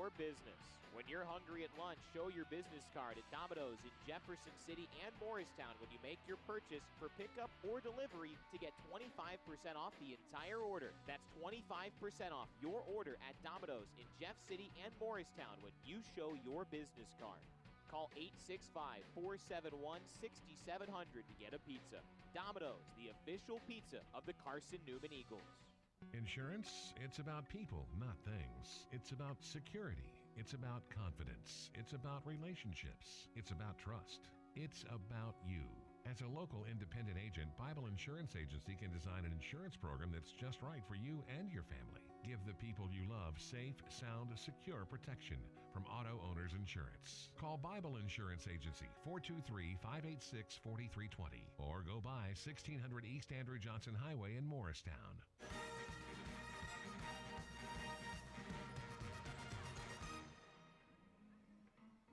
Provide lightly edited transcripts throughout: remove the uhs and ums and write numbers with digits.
your business. When you're hungry at lunch, show your business card at Domino's in Jefferson City and Morristown when you make your purchase for pickup or delivery to get 25% off the entire order. That's 25% off your order at Domino's in Jeff City and Morristown when you show your business card. Call 865-471-6700 to get a pizza. Domino's, the official pizza of the Carson-Newman Eagles. Insurance, it's about people, not things. It's about security. It's about confidence. It's about relationships. It's about trust. It's about you. As a local independent agent, Bible Insurance Agency can design an insurance program that's just right for you and your family. Give the people you love safe, sound, secure protection from Auto Owners Insurance. Call Bible Insurance Agency 423-586-4320 or go by 1600 East Andrew Johnson Highway in Morristown.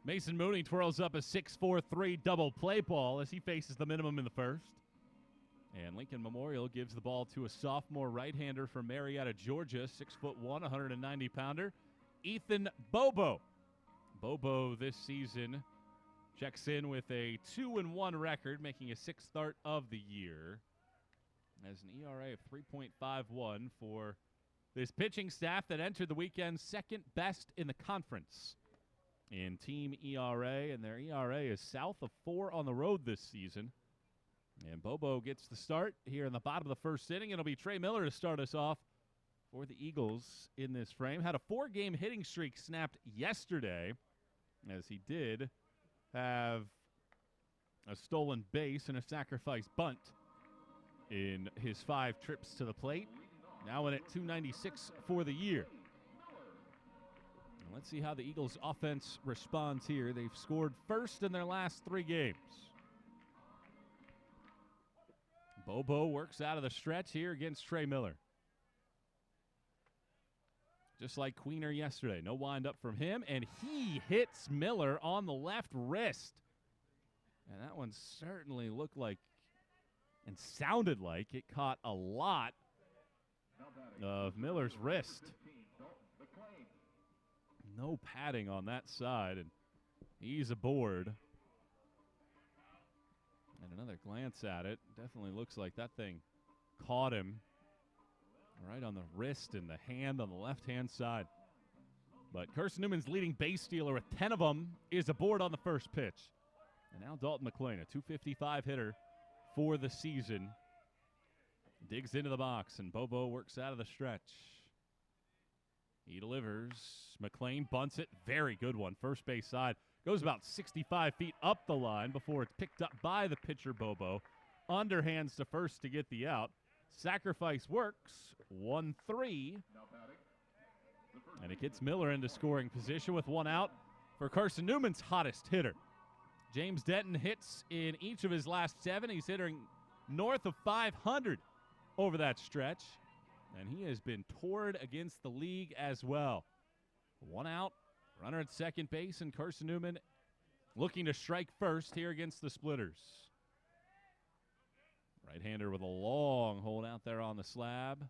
Mason Mooney twirls up a 6-4-3 double play ball as he faces the minimum in the first. And Lincoln Memorial gives the ball to a sophomore right-hander from Marietta, Georgia, 6'1", 190-pounder, Ethan Bobo. Bobo this season checks in with a 2-1 record, making his sixth start of the year. Has an ERA of 3.51 for this pitching staff that entered the weekend second best in the conference in team ERA, and their ERA is south of 4 on the road this season. And Bobo gets the start here in the bottom of the first inning. It'll be Trey Miller to start us off for the Eagles in this frame. Had a 4-game hitting streak snapped yesterday, as he did have a stolen base and a sacrifice bunt in his 5 trips to the plate. Now in at 296 for the year. And let's see how the Eagles offense responds here. They've scored first in their last 3 games. Bobo works out of the stretch here against Trey Miller. Just like Queener yesterday. No windup from him, and he hits Miller on the left wrist. And that one certainly looked like and sounded like it caught a lot of Miller's wrist. No padding on that side, and he's aboard. And another glance at it. Definitely looks like that thing caught him right on the wrist and the hand on the left-hand side. But Carson-Newman's leading base stealer with 10 of them is aboard on the first pitch. And now Dalton McClain, a .255 hitter for the season, digs into the box, and Bobo works out of the stretch. He delivers. McClain bunts it. Very good one. First base side. Goes about 65 feet up the line before it's picked up by the pitcher, Bobo. Underhands to first to get the out. Sacrifice works. 1-3. And it gets Miller into scoring position with 1 out for Carson-Newman's hottest hitter. James Denton hits in each of his last 7. He's hitting north of 500 over that stretch. And he has been toured against the league as well. 1 out, runner at second base, and Carson-Newman looking to strike first here against the Splitters. Right-hander with a long hold out there on the slab.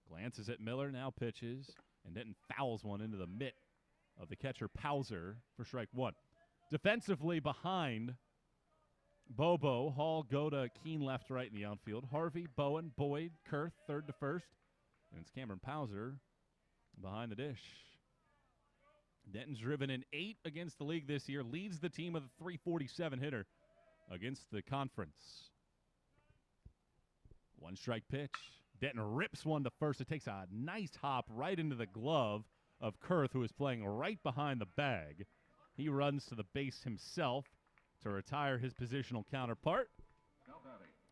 Glances at Miller, now pitches, and Denton fouls one into the mitt of the catcher Pauser for strike 1. Defensively behind Bobo, Hall, Goda, Keene left, right in the outfield. Harvey, Bowen, Boyd, Kurth, third to first. And it's Cameron Pauser behind the dish. Denton's driven in 8 against the league this year, leads the team with a .347 hitter against the conference. 1 strike pitch. Denton rips one to first. It takes a nice hop right into the glove of Kurth, who is playing right behind the bag. He runs to the base himself to retire his positional counterpart.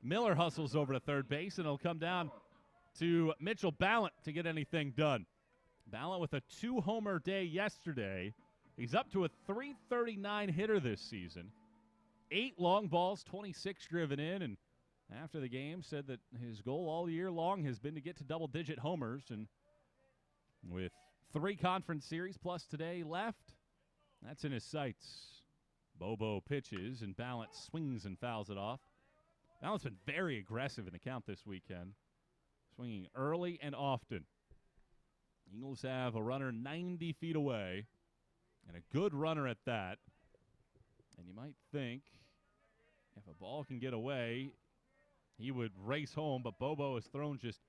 Miller hustles over to third base, and it'll come down to Mitchell Ballant to get anything done. Ballant with a 2-homer day yesterday. He's up to a .339 hitter this season. 8 long balls, 26 driven in, and after the game said that his goal all year long has been to get to double-digit homers, and with 3 conference series plus today left, that's in his sights. Bobo pitches, and Ballant swings and fouls it off. Ballant's been very aggressive in the count this weekend, swinging early and often. Eagles have a runner 90 feet away and a good runner at that. And you might think if a ball can get away, he would race home, but Bobo has thrown just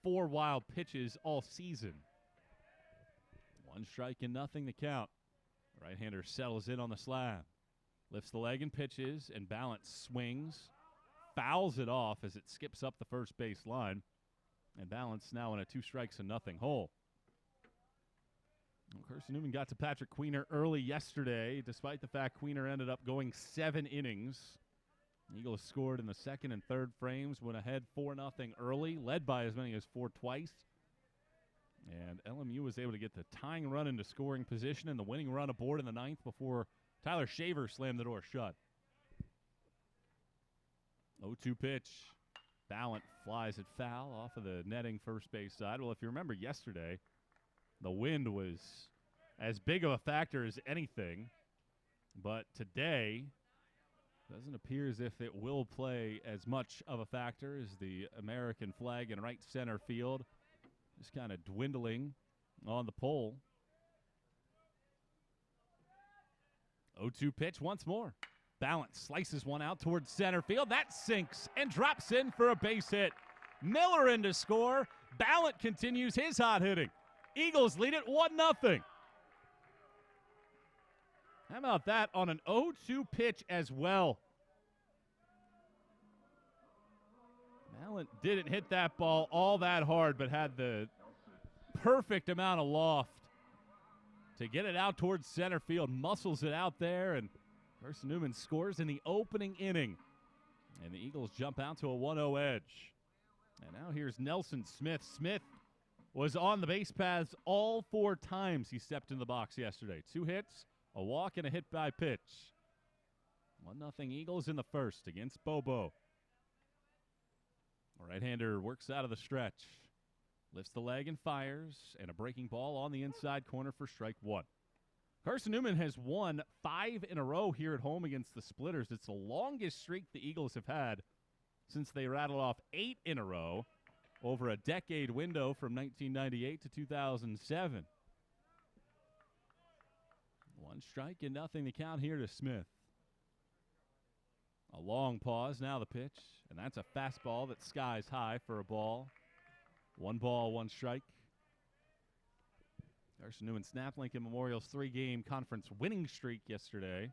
4 wild pitches all season. 1 strike and nothing to count. Right-hander settles in on the slab. Lifts the leg and pitches, and Balance swings. Fouls it off as it skips up the first base line. And Balance now in a 2 strikes and nothing hole. Well, Carson-Newman got to Patrick Queener early yesterday, despite the fact Queener ended up going 7 innings. Eagles scored in the second and third frames, went ahead 4-0 early, led by as many as 4 twice. And LMU was able to get the tying run into scoring position and the winning run aboard in the 9th before Tyler Shaver slammed the door shut. 0-2 pitch. Ballant flies it foul off of the netting first base side. Well, if you remember yesterday, the wind was as big of a factor as anything. But today, doesn't appear as if it will play as much of a factor as the American flag in right center field. Just kind of dwindling on the pole. 0-2 pitch once more. Balance slices one out towards center field. That sinks and drops in for a base hit. Miller in to score. Ballant continues his hot hitting. Eagles lead it 1-0. How about that on an 0-2 pitch as well? Ballant didn't hit that ball all that hard, but had the perfect amount of loft to get it out towards center field. Muscles it out there, and Carson-Newman scores in the opening inning. And the Eagles jump out to a 1-0 edge. And now here's Nelson Smith. Smith was on the base paths all 4 times he stepped in the box yesterday. 2 hits, a walk, and a hit by pitch. 1-0 Eagles in the first against Bobo. Right-hander works out of the stretch. Lifts the leg and fires, and a breaking ball on the inside corner for strike 1. Carson-Newman has won 5 in a row here at home against the Splitters. It's the longest streak the Eagles have had since they rattled off 8 in a row over a decade window from 1998 to 2007. 1 strike and nothing to count here to Smith. A long pause, now the pitch, and that's a fastball that skies high for a ball. 1 ball, 1 strike. Carson-Newman snapped Lincoln Memorial's 3-game conference winning streak yesterday.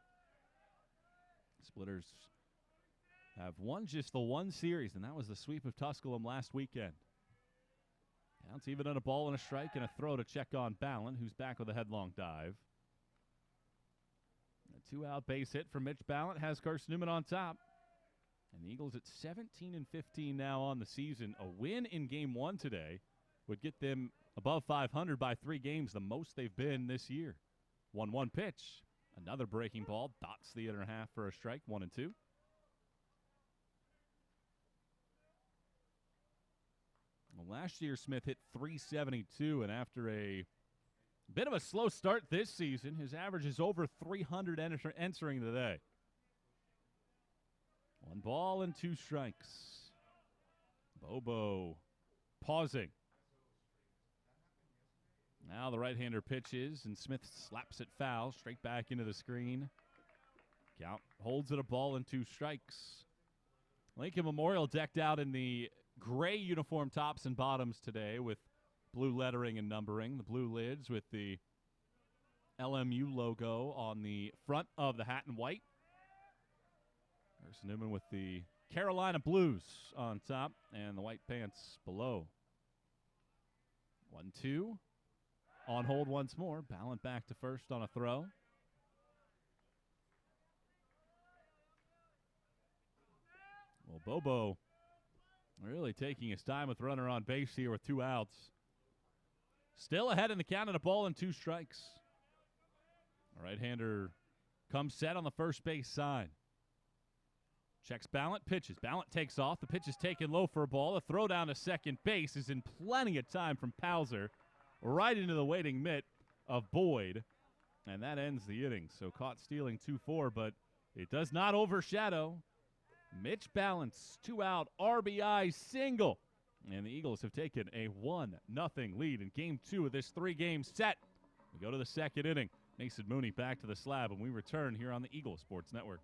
Splitters have won just the 1 series, and that was the sweep of Tusculum last weekend. Counts even on a ball and a strike and a throw to check on Ballant, who's back with a headlong dive. A 2-out base hit from Mitch Ballant has Carson-Newman on top. And the Eagles at 17-15 now on the season. A win in Game 1 today would get them above 500 by 3 games, the most they've been this year. 1-1 pitch. Another breaking ball. Dots the inner half for a strike. 1-2. Well, last year, Smith hit .372, and after a bit of a slow start this season, his average is over 300 entering the day. 1 ball and 2 strikes. Bobo pausing. Now the right-hander pitches, and Smith slaps it foul, straight back into the screen. Count holds it a ball and 2 strikes. Lincoln Memorial decked out in the gray uniform tops and bottoms today with blue lettering and numbering. The blue lids with the LMU logo on the front of the hat in white. Carson-Newman with the Carolina Blues on top and the white pants below. 1-2. On hold once more. Ballant back to first on a throw. Well, Bobo really taking his time with runner on base here with 2 outs. Still ahead in the count and a ball and 2 strikes. Right-hander comes set on the first base side. Checks Ballant, pitches. Ballant takes off. The pitch is taken low for a ball. The throw down to second base is in plenty of time from Pauser. Right into the waiting mitt of Boyd. And that ends the inning. So caught stealing 2-4, but it does not overshadow Mitch Ballant's 2-out RBI single. And the Eagles have taken a 1-0 lead in Game 2 of this 3-game set. We go to the second inning. Mason Mooney back to the slab when we return here on the Eagle Sports Network.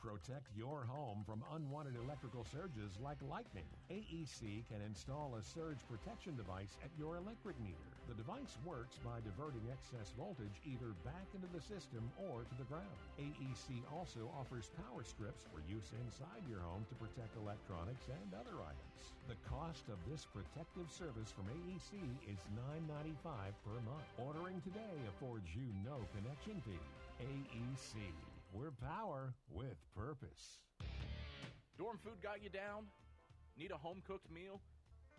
Protect your home from unwanted electrical surges like lightning. AEC can install a surge protection device at your electric meter. The device works by diverting excess voltage either back into the system or to the ground. AEC also offers power strips for use inside your home to protect electronics and other items. The cost of this protective service from AEC is $9.95 per month. Ordering today affords you no connection fee. AEC. We're power with purpose. Dorm food got you down? Need a home-cooked meal?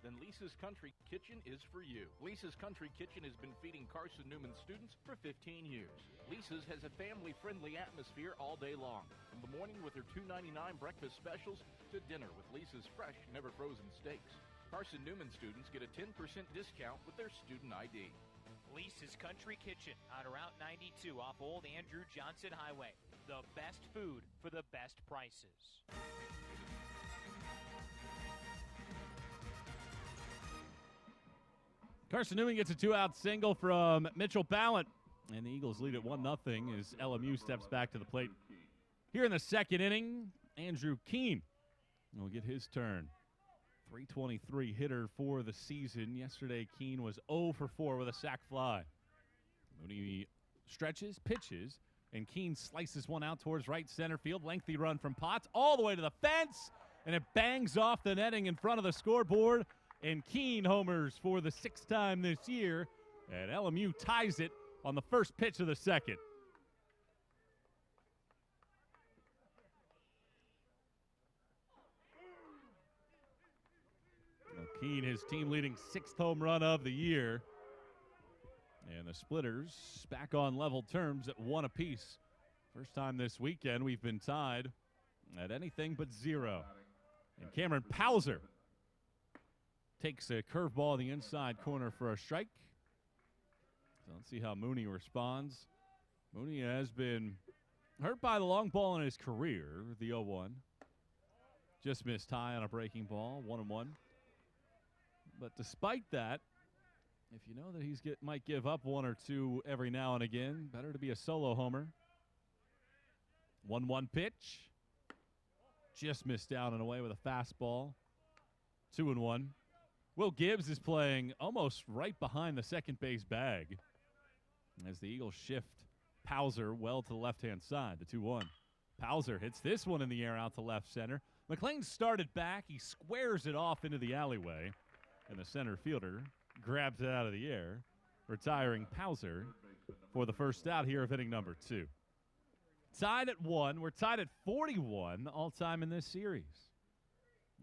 Then Lisa's Country Kitchen is for you. Lisa's Country Kitchen has been feeding Carson-Newman students for 15 years. Lisa's has a family-friendly atmosphere all day long, from the morning with her $2.99 breakfast specials to dinner with Lisa's fresh, never-frozen steaks. Carson-Newman students get a 10% discount with their student ID. Lisa's Country Kitchen on Route 92 off Old Andrew Johnson Highway. The best food for the best prices. Carson-Newman gets a 2-out single from Mitchell Ballant, and the Eagles lead at 1-0 as LMU steps back to the plate. Here in the second inning, Andrew Keene will get his turn. .323 hitter for the season. Yesterday, Keene was 0 for 4 with a sac fly. Mooney stretches, pitches, and Keene slices one out towards right center field. Lengthy run from Potts all the way to the fence, and it bangs off the netting in front of the scoreboard. And Keene homers for the 6th time this year, and LMU ties it on the first pitch of the second. Keene, his team-leading 6th home run of the year. And the Splitters back on level terms at 1 apiece. First time this weekend we've been tied at anything but 0. And Cameron Pauser takes a curveball in the inside corner for a strike. So let's see how Mooney responds. Mooney has been hurt by the long ball in his career, the 0-1. Just missed high on a breaking ball, 1-1. But despite that, if you know that he might give up 1 or 2 every now and again, better to be a solo homer. 1-1 pitch. Just missed down and away with a fastball. 2-1. Will Gibbs is playing almost right behind the second base bag as the Eagles shift Pauser well to the left-hand side, the 2-1. Pauser hits this one in the air out to left center. McLean started back. He squares it off into the alleyway, and the center fielder grabs it out of the air, retiring Pauser for the first out here of inning number 2. Tied at 1. We're tied at 41 all-time in this series.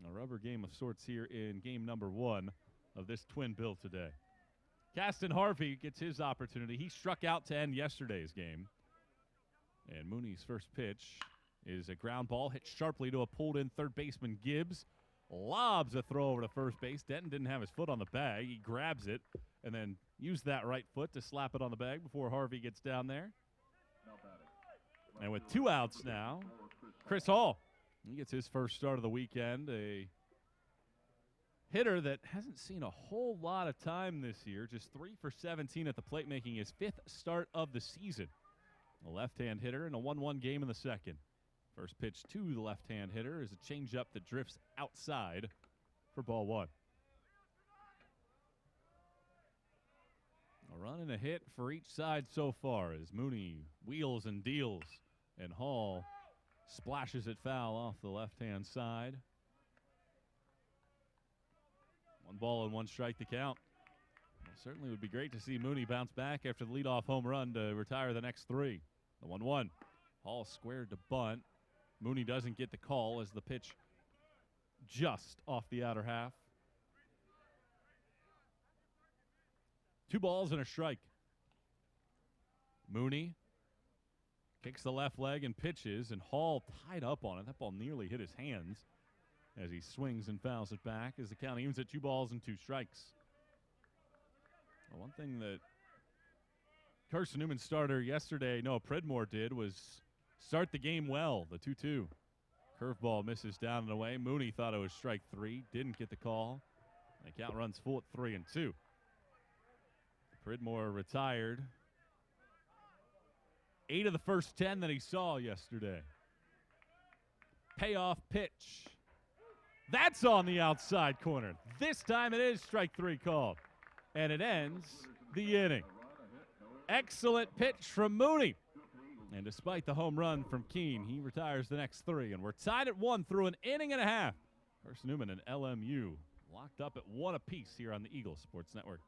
A rubber game of sorts here in game number 1 of this twin bill today. Caston Harvey gets his opportunity. He struck out to end yesterday's game. And Mooney's first pitch is a ground ball hit sharply to a pulled-in third baseman Gibbs. Lobs a throw over to first base. Denton didn't have his foot on the bag. He grabs it and then used that right foot to slap it on the bag before Harvey gets down there. And with 2 outs now, Chris Hall. He gets his first start of the weekend. A hitter that hasn't seen a whole lot of time this year. Just 3 for 17 at the plate, making his 5th start of the season. A left-hand hitter in a 1-1 game in the second. First pitch to the left-hand hitter is a changeup that drifts outside for ball 1. A run and a hit for each side so far as Mooney wheels and deals, and Hall splashes it foul off the left-hand side. 1 ball and 1 strike to count. Well, certainly would be great to see Mooney bounce back after the leadoff home run to retire the next 3. The 1-1. Hall squared to bunt. Mooney doesn't get the call as the pitch just off the outer half. 2 balls and a strike. Mooney kicks the left leg and pitches, and Hall tied up on it. That ball nearly hit his hands as he swings and fouls it back as the count evens at 2 balls and 2 strikes. Well, one thing that Carson-Newman starter yesterday, Noah Pridmore, did was start the game well, the 2-2. Curveball misses down and away. Mooney thought it was strike 3, didn't get the call. The count runs full at 3-2. Pridmore retired 8 of the first 10 that he saw yesterday. Payoff pitch. That's on the outside corner. This time it is strike 3 called. And it ends the inning. Excellent pitch from Mooney. And despite the home run from Keene, he retires the next 3. And we're tied at 1 through an inning and a half. Carson-Newman and LMU locked up at 1 apiece here on the Eagle Sports Network.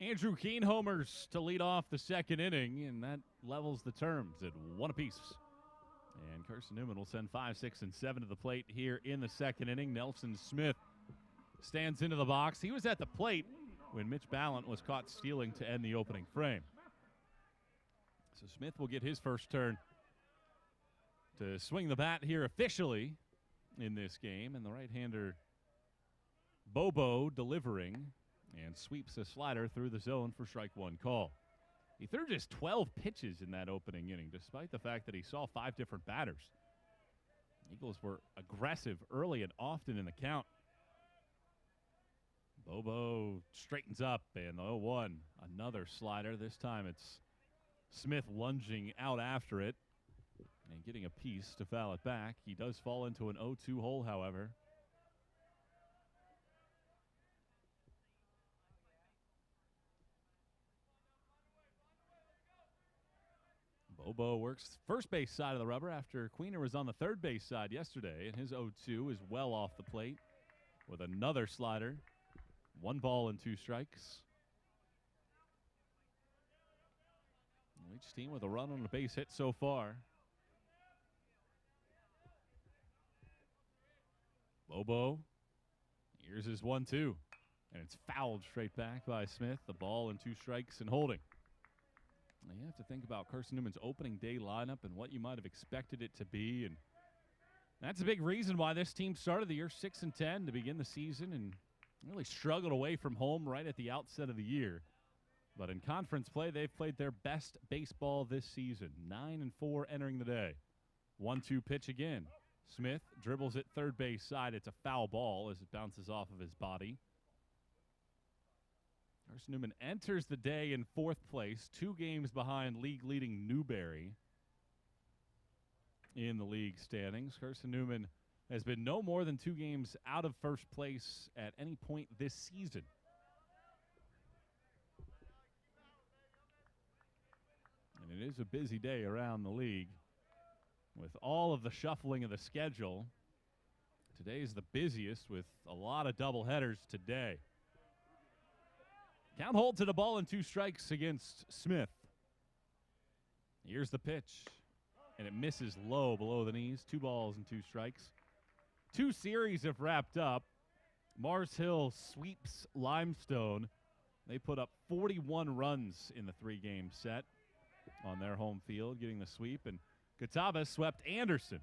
Andrew Keene homers to lead off the second inning, and that levels the terms at 1 apiece. And Carson-Newman will send 5, 6, and 7 to the plate here in the second inning. Nelson Smith stands into the box. He was at the plate when Mitch Ballant was caught stealing to end the opening frame. So Smith will get his first turn to swing the bat here officially in this game, and the right-hander Bobo delivering and sweeps a slider through the zone for strike 1 call. He threw just 12 pitches in that opening inning, despite the fact that he saw 5 different batters. Eagles were aggressive early and often in the count. Bobo straightens up, and the 0-1, another slider. This time it's Smith lunging out after it and getting a piece to foul it back. He does fall into an 0-2 hole, however. Bobo works first base side of the rubber after Queener was on the third base side yesterday, and his 0-2 is well off the plate with another slider. 1 ball and 2 strikes. Each team with a run on a base hit so far. Bobo, here's his 1-2, and it's fouled straight back by Smith. The ball and 2 strikes and holding. Now you have to think about Carson-Newman's opening day lineup and what you might have expected it to be, and that's a big reason why this team started the year 6-10 to begin the season and really struggled away from home right at the outset of the year. But in conference play, they've played their best baseball this season, 9-4 entering the day. 1-2 pitch again. Smith dribbles it third base side. It's a foul ball as it bounces off of his body. Carson-Newman enters the day in 4th place, 2 games behind league-leading Newberry in the league standings. Carson-Newman has been no more than 2 games out of first place at any point this season. And it is a busy day around the league with all of the shuffling of the schedule. Today is the busiest with a lot of doubleheaders today. Count holds at a ball and 2 strikes against Smith. Here's the pitch, and it misses low below the knees. 2 balls and 2 strikes. 2 series have wrapped up. Mars Hill sweeps Limestone. They put up 41 runs in the 3-game set on their home field, getting the sweep. And Catawba swept Anderson.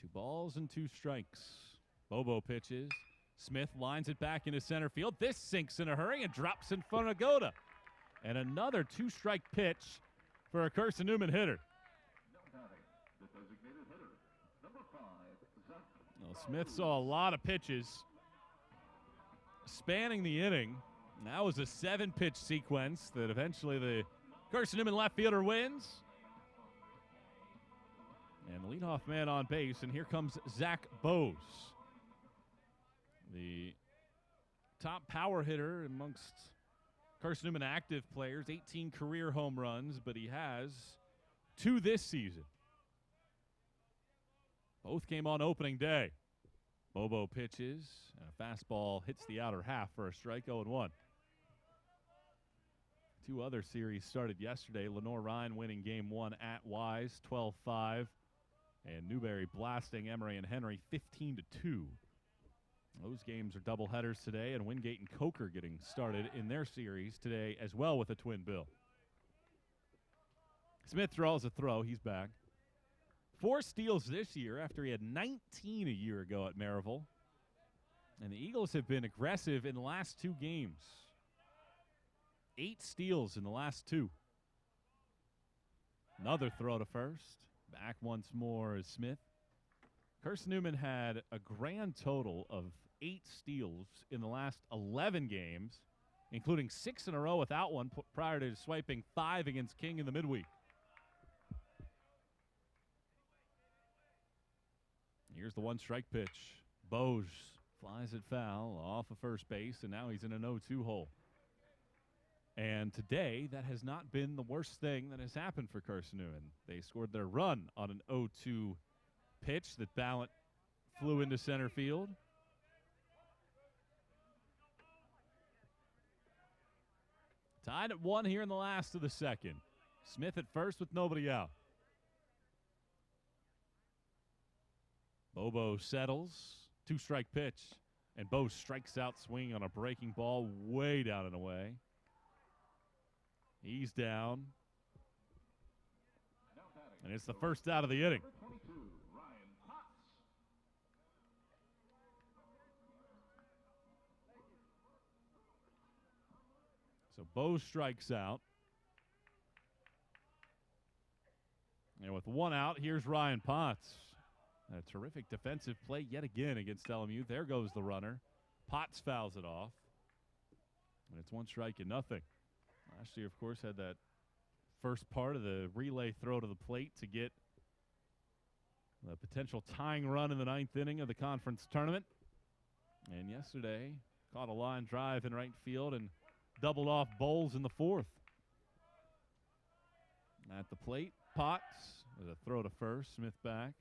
2 balls and 2 strikes. Bobo pitches. Smith lines it back into center field. This sinks in a hurry and drops in front of Goda. And another 2-strike pitch for a Carson-Newman hitter. Well, Smith saw a lot of pitches spanning the inning. That was a 7-pitch sequence that eventually the Carson-Newman left fielder wins. And the leadoff man on base, and here comes Zach Bose, the top power hitter amongst Carson-Newman active players, 18 career home runs, but he has 2 this season. Both came on opening day. Bobo pitches, and a fastball hits the outer half for a strike, 0-1. 2 other series started yesterday. Lenore Ryan winning game 1 at Wise, 12-5. And Newberry blasting Emory and Henry, 15-2. Those games are doubleheaders today, and Wingate and Coker getting started in their series today as well with a twin bill. Smith draws a throw. He's back. 4 steals this year after he had 19 a year ago at Maryville. And the Eagles have been aggressive in the last 2 games. 8 steals in the last 2. Another throw to first. Back once more is Smith. Carson-Newman had a grand total of 8 steals in the last 11 games, including 6 in a row without one prior to swiping 5 against King in the midweek. Here's the 1-strike pitch. Bose flies it foul off of first base, and now he's in an 0-2 hole. And today, that has not been the worst thing that has happened for Carson-Newman. They scored their run on an 0-2 pitch that Ballant flew into center field. Tied at 1 here in the last of the second. Smith at first with nobody out. Bobo settles. 2-strike pitch. And Bo strikes out swinging on a breaking ball way down and away. He's down. And it's the first out of the inning. So Bo strikes out. And with 1 out, here's Ryan Potts. A terrific defensive play yet again against LMU. There goes the runner. Potts fouls it off. And it's 1 strike and nothing. Last year, of course, had that first part of the relay throw to the plate to get the potential tying run in the 9th inning of the conference tournament. And yesterday, caught a line drive in right field and doubled off Bowles in the 4th. At the plate, Potts with a throw to first. Smith back.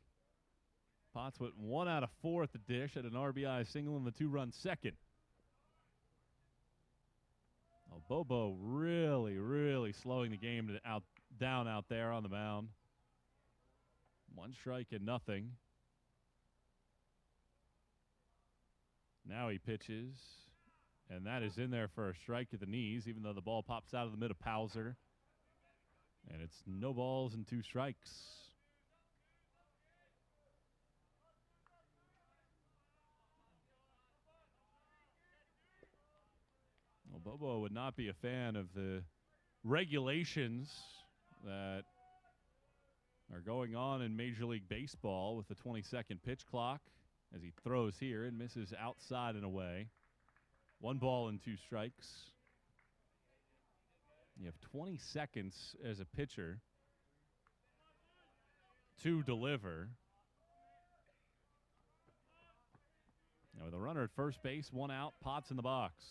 Potts went 1 out of 4 at the dish at an RBI single in the 2-run second. Oh, Bobo really slowing the game down out there on the mound. 1 strike and nothing. Now he pitches, and that is in there for a strike at the knees, even though the ball pops out of the mid of Pauser. And it's no balls and 2 strikes. Well, Bobo would not be a fan of the regulations that are going on in Major League Baseball with the 20-second pitch clock as he throws here and misses outside and away. 1 ball and 2 strikes. You have 20 seconds as a pitcher to deliver. Now with a runner at first base, 1 out, Potts in the box.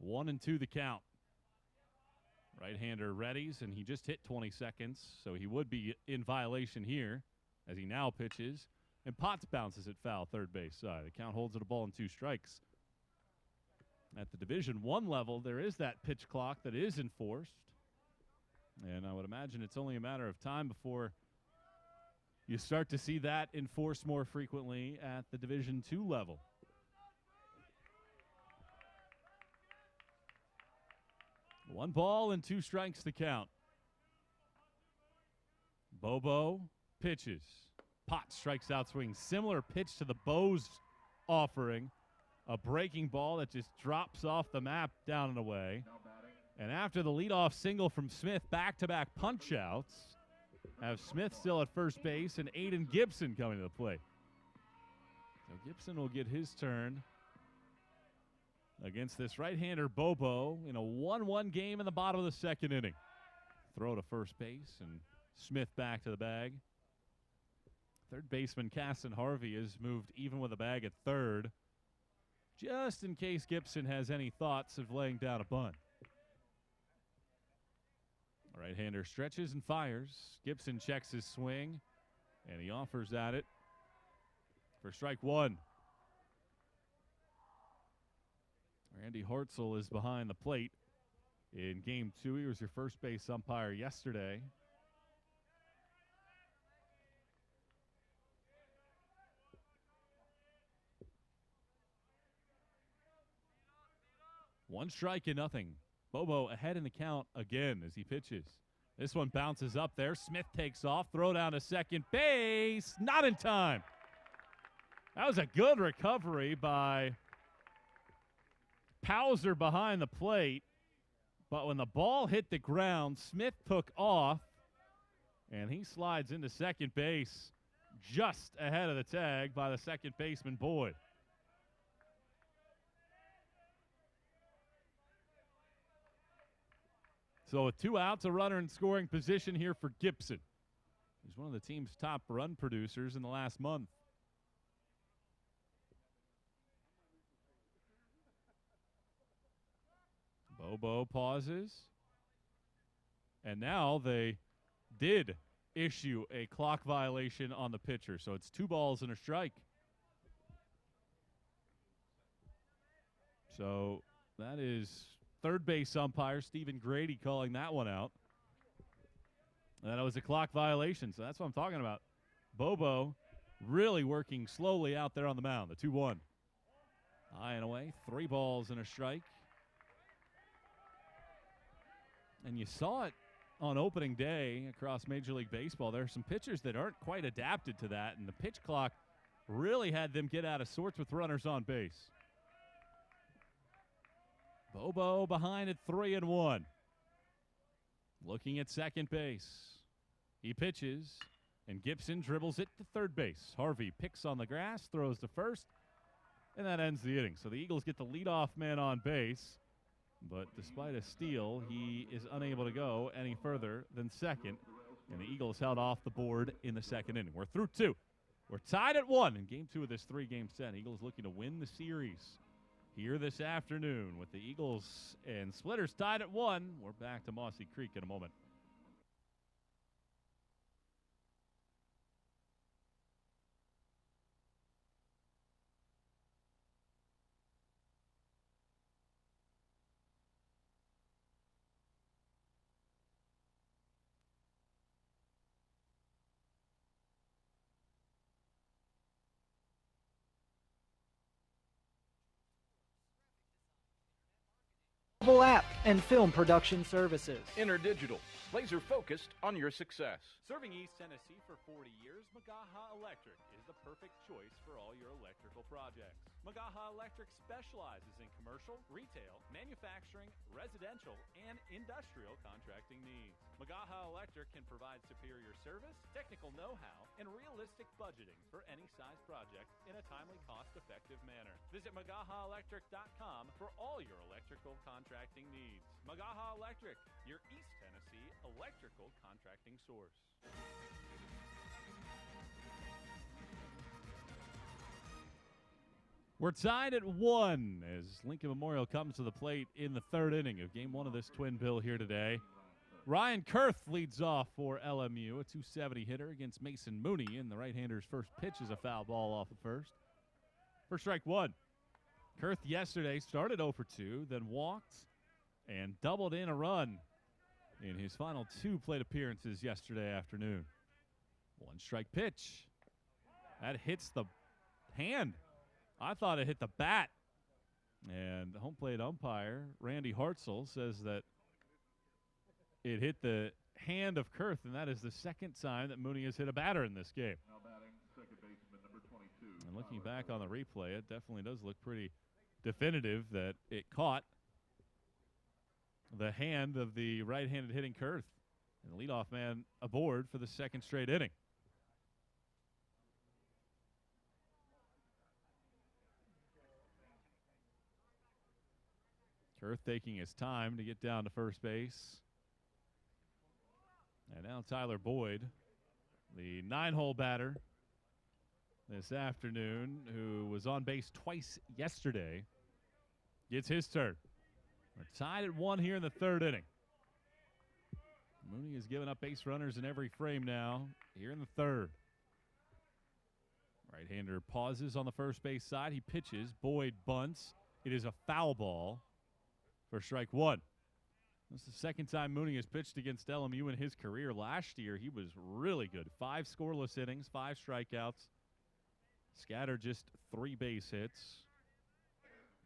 1-2 the count. Right-hander readies, and he just hit 20 seconds, so he would be in violation here as he now pitches. And Potts bounces it foul, third base side. The count holds it a ball and 2 strikes. At the Division I level, there is that pitch clock that is enforced. And I would imagine it's only a matter of time before you start to see that enforced more frequently at the Division II level. One ball and 2 strikes to count. Bobo pitches. Potts strikes out swing. Similar pitch to the Bose offering. A breaking ball that just drops off the map down and away. And after the leadoff single from Smith, back-to-back punch-outs, have Smith still at first base and Aiden Gibson coming to the plate. So Gibson will get his turn against this right-hander Bobo in a 1-1 game in the bottom of the second inning. Throw to first base, and Smith back to the bag. Third baseman Casson Harvey has moved even with a bag at third, just in case Gibson has any thoughts of laying down a bunt. Right-hander stretches and fires. Gibson checks his swing, and he offers at it for strike one. Randy Hartzell is behind the plate in game 2. He was your first base umpire yesterday. One strike and nothing. Bobo ahead in the count again as he pitches. This one bounces up there. Smith takes off. Throw down to second base. Not in time. That was a good recovery by Pauser behind the plate. But when the ball hit the ground, Smith took off, and he slides into second base just ahead of the tag by the second baseman Boyd. So with 2 outs, a runner in scoring position here for Gibson. He's one of the team's top run producers in the last month. Bobo pauses. And now they did issue a clock violation on the pitcher. So it's 2 balls and a strike. So that is third base umpire Stephen Grady calling that one out. And that was a clock violation, so that's what I'm talking about. Bobo really working slowly out there on the mound, the 2-1. High and away, 3 balls and a strike. And you saw it on opening day across Major League Baseball. There are some pitchers that aren't quite adapted to that, and the pitch clock really had them get out of sorts with runners on base. Bobo behind at 3-1. Looking at second base. He pitches, and Gibson dribbles it to third base. Harvey picks on the grass, throws to first, and that ends the inning. So the Eagles get the leadoff man on base, but despite a steal, he is unable to go any further than second, and the Eagles held off the board in the second inning. We're through 2. We're tied at 1 in game 2 of this 3-game set. Eagles looking to win the series here this afternoon with the Eagles and Splitters tied at 1. We're back to Mossy Creek in a moment. Mobile app and film production services. InterDigital, laser focused on your success. Serving East Tennessee for 40 years, Magaha Electric is the perfect choice for all your electrical projects. Magaha Electric specializes in commercial, retail, manufacturing, residential, and industrial contracting needs. Magaha Electric can provide superior service, technical know-how, and realistic budgeting for any size project in a timely, cost-effective manner. Visit MagahaElectric.com for all your electrical contracting needs. Magaha Electric, your East Tennessee electrical contracting source. We're tied at 1 as Lincoln Memorial comes to the plate in the third inning of game 1 of this twin bill here today. Ryan Kurth leads off for LMU, a .270 hitter against Mason Mooney, and the right-hander's first pitch is a foul ball off of first. For strike 1. Kurth yesterday started 0 for 2, then walked and doubled in a run in his final 2 plate appearances yesterday afternoon. 1 strike pitch. That hits the hand. I thought it hit the bat. And the home plate umpire, Randy Hartzell, says that it hit the hand of Kurth, and that is the second time that Mooney has hit a batter in this game. Now batting second baseman number 22. And looking back on the replay, it definitely does look pretty definitive that it caught the hand of the right-handed hitting Kurth. And the leadoff man aboard for the second straight inning. Kurth taking his time to get down to first base. And now Tyler Boyd, the 9-hole batter this afternoon, who was on base twice yesterday, gets his turn. We're tied at 1 here in the 3rd inning. Mooney has given up base runners in every frame now here in the 3rd. Right-hander pauses on the first base side. He pitches. Boyd bunts. It is a foul ball for strike 1. This is the 2nd time Mooney has pitched against LMU in his career. Last year, he was really good. 5 scoreless innings, 5 strikeouts. Scattered just 3 base hits.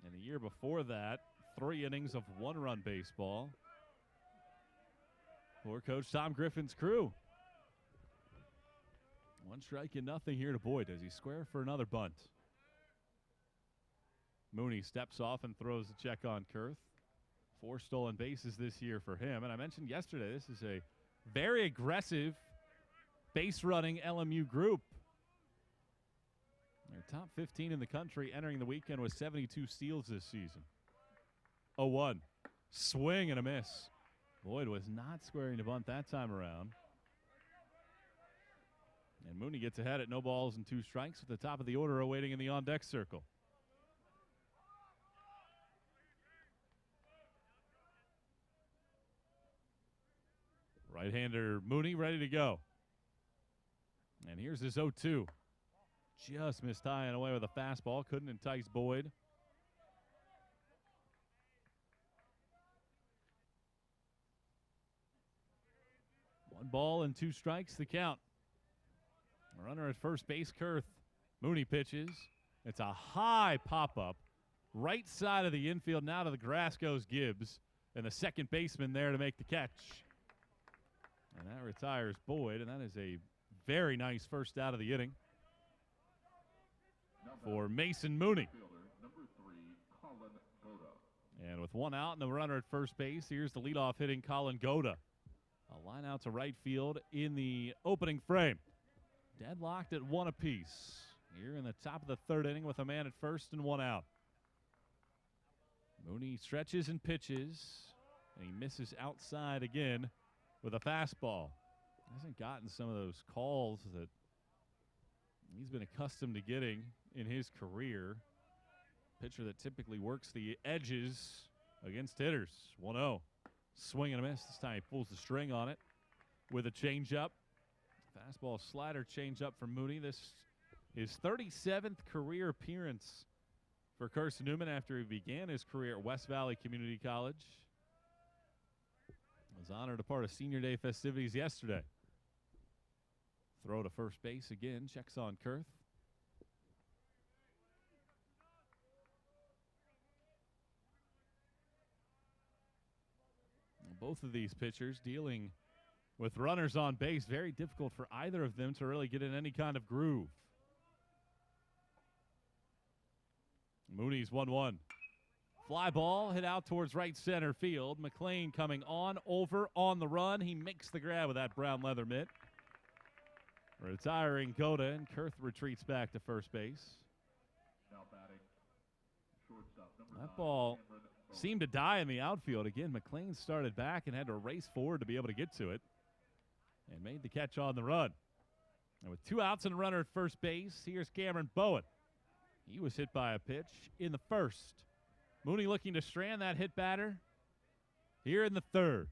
And the year before that, 3 innings of 1-run baseball for Coach Tom Griffin's crew. 1 strike and nothing here to Boyd as he square for another bunt. Mooney steps off and throws the check on Kurth. 4 stolen bases this year for him. And I mentioned yesterday, this is a very aggressive base-running LMU group. They're top 15 in the country, entering the weekend with 72 steals this season. 0-1. Swing and a miss. Boyd was not squaring to bunt that time around. And Mooney gets ahead at no balls and 2 strikes with the top of the order awaiting in the on-deck circle. Right-hander Mooney ready to go. And here's his 0-2. Just missed high and away with a fastball. Couldn't entice Boyd. One ball and 2 strikes, the count. Runner at first base, Kurth. Mooney pitches. It's a high pop-up. Right side of the infield. Now to the grass goes Gibbs. And the second baseman there to make the catch. And that retires Boyd. And that is a very nice first out of the inning for Mason Mooney. And with 1 out and a runner at first base, here's the leadoff hitting Colin Goda. A line out to right field in the opening frame. Deadlocked at 1 apiece. Here in the top of the 3rd inning with a man at first and 1 out. Mooney stretches and pitches, and he misses outside again with a fastball. Hasn't gotten some of those calls that he's been accustomed to getting in his career. Pitcher that typically works the edges against hitters. 1-0. Swing and a miss. This time he pulls the string on it with a changeup. Fastball slider changeup for Mooney. This is his 37th career appearance for Carson-Newman after he began his career at West Valley Community College. Was honored a part of Senior Day festivities yesterday. Throw to first base again. Checks on Kurth. Both of these pitchers dealing with runners on base. Very difficult for either of them to really get in any kind of groove. Mooney's 1-1. Fly ball hit out towards right center field. McLean coming on, over, on the run. He makes the grab with that brown leather mitt. Retiring Goda, and Kurth retreats back to first base. Now batting, shortstop, number That 9, ball Cameron Bowen. seemed to die in the outfield. Again, McLean started back and had to race forward to be able to get to it. And made the catch on the run. And with 2 outs and a runner at first base, here's Cameron Bowen. He was hit by a pitch in the 1st. Mooney looking to strand that hit batter here in the 3rd.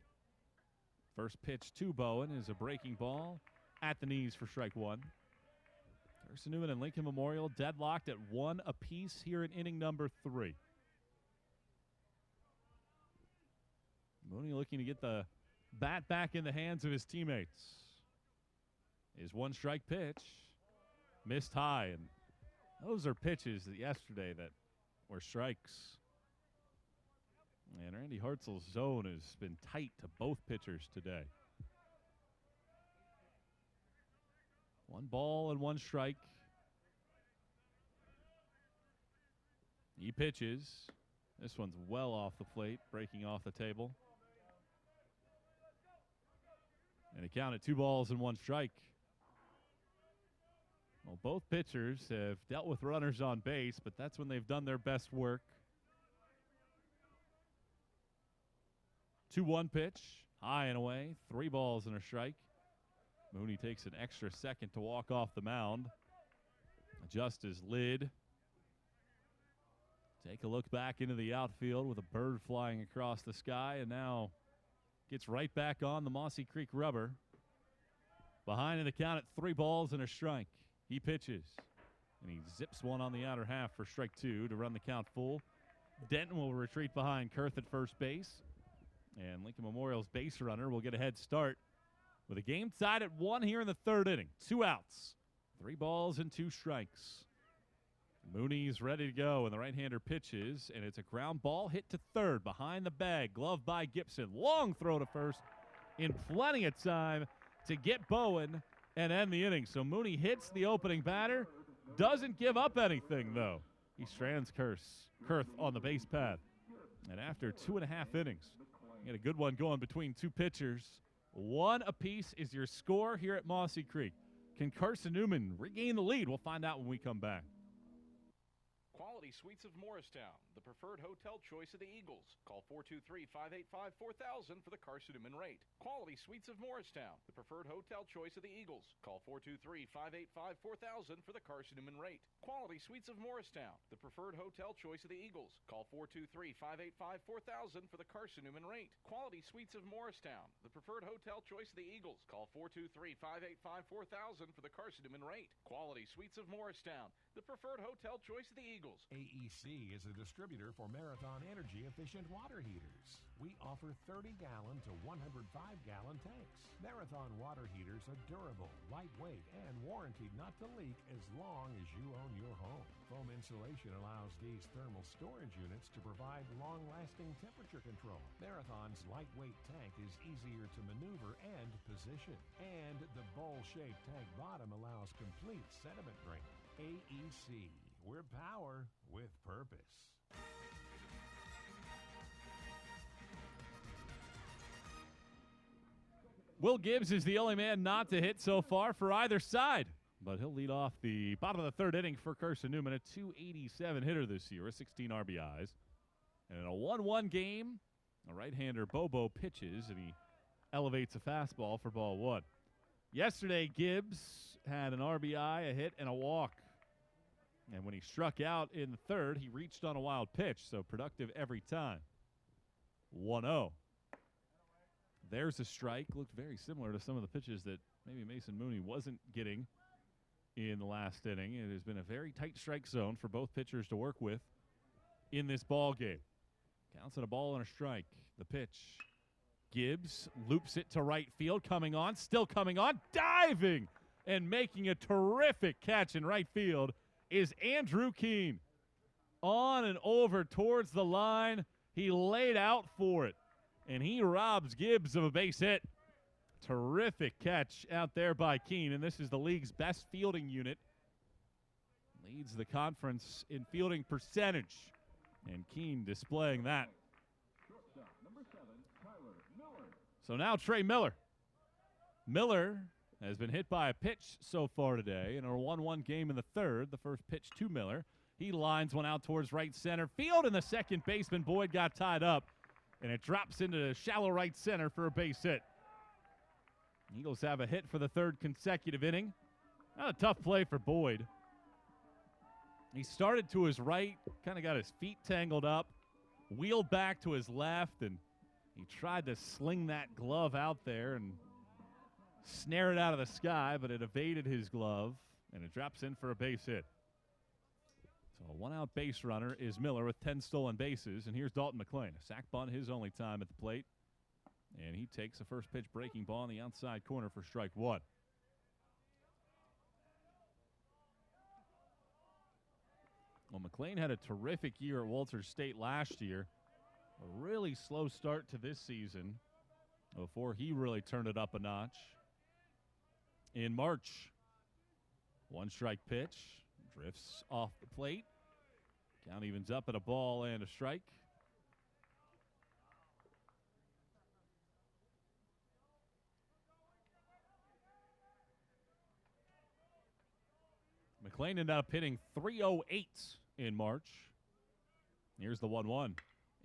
First pitch to Bowen is a breaking ball at the knees for strike 1. Carson-Newman and Lincoln Memorial deadlocked at 1 apiece here in inning number 3. Mooney looking to get the bat back in the hands of his teammates. His 1-strike pitch missed high, and those are pitches that yesterday that were strikes. And Randy Hartzell's zone has been tight to both pitchers today. 1 ball and 1 strike. He pitches. This one's well off the plate, breaking off the table. And a count at 2 balls and 1 strike. Well, both pitchers have dealt with runners on base, but that's when they've done their best work. 2-1 pitch, high and away, 3 balls and a strike. Mooney takes an extra second to walk off the mound. Adjust his lid. Take a look back into the outfield with a bird flying across the sky, and now gets right back on the Mossy Creek rubber. Behind in the count at 3 balls and a strike. He pitches, and he zips one on the outer half for strike 2 to run the count full. Denton will retreat behind Kurth at first base, and Lincoln Memorial's base runner will get a head start with a game tied at 1 here in the 3rd inning. 2 outs, 3 balls and 2 strikes. Mooney's ready to go, and the right-hander pitches, and it's a ground ball hit to 3rd behind the bag. Glove by Gibson. Long throw to first in plenty of time to get Bowen and end the inning. So Mooney hits the opening batter, doesn't give up anything, though. He strands Kurth on the base path. And after 2.5 innings, he had a good one going between 2 pitchers. 1 apiece is your score here at Mossy Creek. Can Carson-Newman regain the lead? We'll find out when we come back. Quality Suites of Morristown, the preferred hotel choice of the Eagles. Call 423-585-4000 for the Carson-Newman rate. Quality Suites of Morristown, the preferred hotel choice of the Eagles. Call 423-585-4000 for the Carson-Newman rate. Quality Suites of Morristown, the preferred hotel choice of the Eagles. Call 423-585-4000 for the Carson-Newman rate. Quality Suites of Morristown, the preferred hotel choice of the Eagles. Call 423-585-4000 for the Carson-Newman rate. Quality Suites of Morristown, the preferred hotel choice of the Eagles. AEC is a distributor for Marathon energy-efficient water heaters. We offer 30-gallon to 105-gallon tanks. Marathon water heaters are durable, lightweight, and warranted not to leak as long as you own your home. Foam insulation allows these thermal storage units to provide long-lasting temperature control. Marathon's lightweight tank is easier to maneuver and position. And the bowl-shaped tank bottom allows complete sediment drain. AEC. We're power with purpose. Will Gibbs is the only man not to hit so far for either side, but he'll lead off the bottom of the 3rd inning for Carson-Newman, a .287 hitter this year, 16 RBIs. And in a 1-1 game, a right-hander Bobo pitches, and he elevates a fastball for ball 1. Yesterday, Gibbs had an RBI, a hit, and a walk. And when he struck out in the 3rd, he reached on a wild pitch, so productive every time. 1-0. There's a strike. Looked very similar to some of the pitches that maybe Mason Mooney wasn't getting in the last inning. It has been a very tight strike zone for both pitchers to work with in this ball game. Counts at a ball and a strike. The pitch. Gibbs loops it to right field. Coming on. Still coming on. Diving and making a terrific catch in right field is Andrew Keene. On and over towards the line. He laid out for it, and he robs Gibbs of a base hit. Terrific catch out there by Keene, and this is the league's best fielding unit. Leads the conference in fielding percentage, and Keene displaying that. So now Trey Miller. Miller has been hit by a pitch so far today in a 1-1 game in the 3rd. The first pitch to Miller. He lines one out towards right center field, and the second baseman Boyd got tied up, and it drops into shallow right center for a base hit. Eagles have a hit for the 3rd consecutive inning. Not a tough play for Boyd. He started to his right, kind of got his feet tangled up, wheeled back to his left, and he tried to sling that glove out there and snare it out of the sky, but it evaded his glove, and it drops in for a base hit. So a 1-out base runner is Miller with 10 stolen bases, and here's Dalton McClain. A sac bunt, his only time at the plate, and he takes a first pitch breaking ball in the outside corner for strike 1. Well, McClain had a terrific year at Walters State last year. A really slow start to this season before he really turned it up a notch. In March, 1 strike pitch, drifts off the plate. Count evens up at a ball and a strike. McClain ended up hitting .308 in March. Here's the 1-1.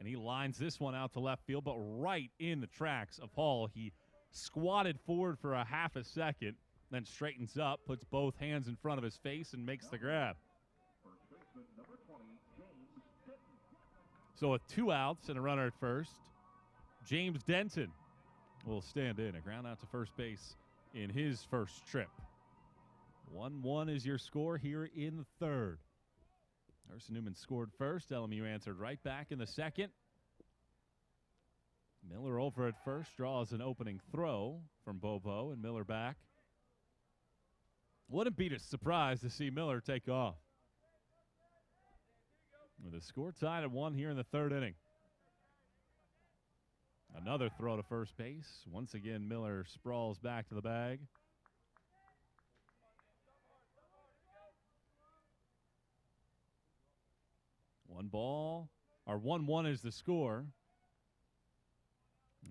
And he lines this one out to left field, but right in the tracks of Hall. He squatted forward for a half a second, then straightens up, puts both hands in front of his face, and makes the grab. So with 2 outs and a runner at first, James Denton will stand in. A ground out to first base in his first trip. 1-1 is your score here in the third. Carson-Newman scored first. LMU answered right back in the second. Miller over at first, draws an opening throw from Bobo, and Miller back. Wouldn't be a surprise to see Miller take off. With the score tied at 1 here in the third inning. Another throw to first base. Once again, Miller sprawls back to the bag. One ball, or 1-1 is the score.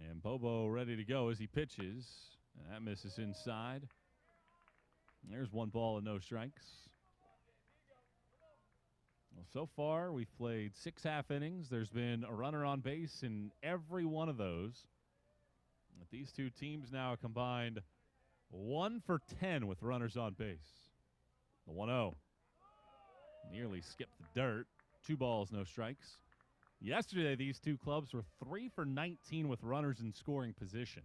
And Bobo ready to go as he pitches. And that misses inside. And there's 1 ball and no strikes. Well, so far, we've played 6 half innings. There's been a runner on base in every one of those. But these two teams now combined 1 for 10 with runners on base. The 1-0 nearly skipped the dirt. 2 balls, no strikes. Yesterday, these two clubs were 3 for 19 with runners in scoring position.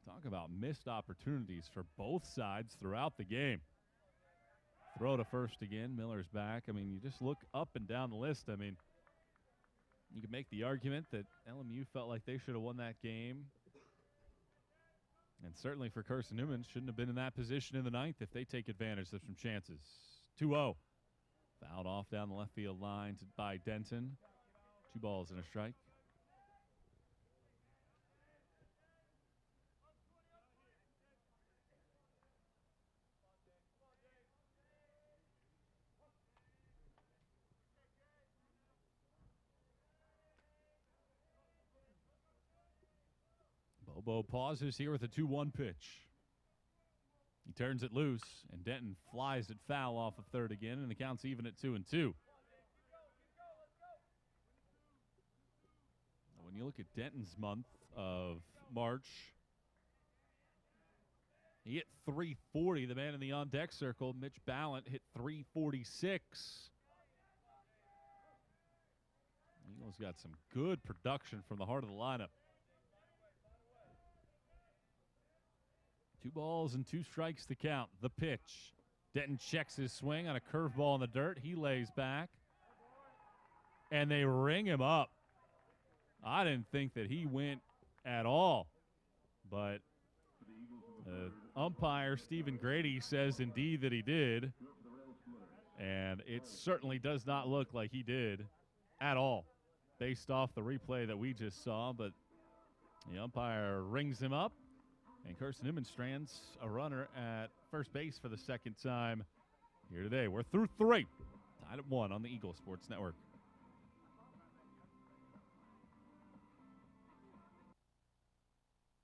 Talk about missed opportunities for both sides throughout the game. Throw to first again. Miller's back. I mean, you just look up and down the list. I mean, you can make the argument that LMU felt like they should have won that game. And certainly for Carson-Newman, shouldn't have been in that position in the ninth if they take advantage of some chances. 2-0. Fouled off down the left field line by Denton. 2 balls and a strike. Bobo pauses here with a 2-1 pitch. He turns it loose, and Denton flies it foul off of third again, and the count's even at 2-2. When you look at Denton's month of March, he hit 340. The man in the on-deck circle, Mitch Ballant, hit 346. Eagles got some good production from the heart of the lineup. 2 balls and 2 strikes to count. The pitch. Denton checks his swing on a curveball in the dirt. He lays back. And they ring him up. I didn't think that he went at all. But umpire Stephen Grady says indeed that he did. And it certainly does not look like he did at all, based off the replay that we just saw. But the umpire rings him up. And Carson-Newman strands a runner at first base for the second time here today. We're through 3. Tied at 1 on the Eagle Sports Network.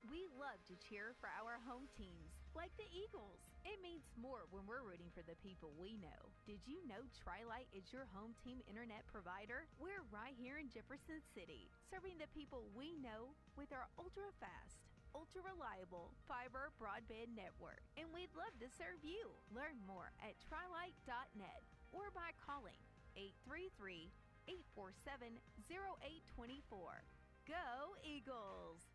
We love to cheer for our home teams, like the Eagles. It means more when we're rooting for the people we know. Did you know Tri-Lite is your home team internet provider? We're right here in Jefferson City, serving the people we know with our ultra-fast, ultra-reliable fiber broadband network. And we'd love to serve you. Learn more at trilite.net or by calling 833-847-0824. Go Eagles!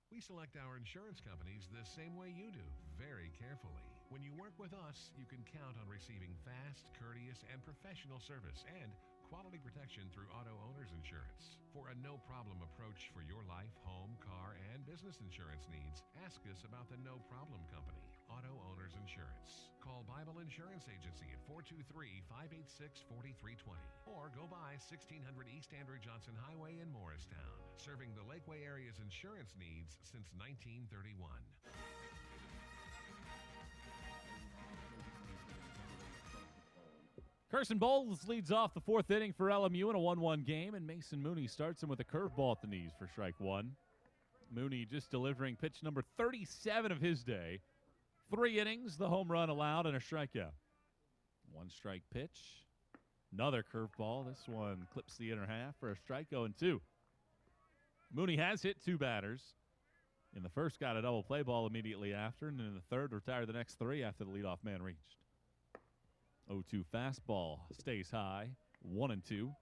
We select our insurance companies the same way you do, very carefully. When you work with us, you can count on receiving fast, courteous, and professional service and quality protection through auto owner's insurance. For a no-problem approach for your life, home, car, and business insurance needs, ask us about the No Problem Company, Auto Owners Insurance. Call Bible Insurance Agency at 423-586-4320 or go by 1600 East Andrew Johnson Highway in Morristown, serving the Lakeway area's insurance needs since 1931. Carson Bowles leads off the 4th inning for LMU in a 1-1 game, and Mason Mooney starts him with a curveball at the knees for strike 1. Mooney just delivering pitch number 37 of his day. 3 innings, the home run allowed, and a strikeout. 1 strike pitch. Another curveball. This one clips the inner half for a strike, 0-2. Mooney has hit 2 batters. In the first, got a double play ball immediately after, and in the third, retired the next 3 after the leadoff man reached. 0-2 fastball stays high, 1-2.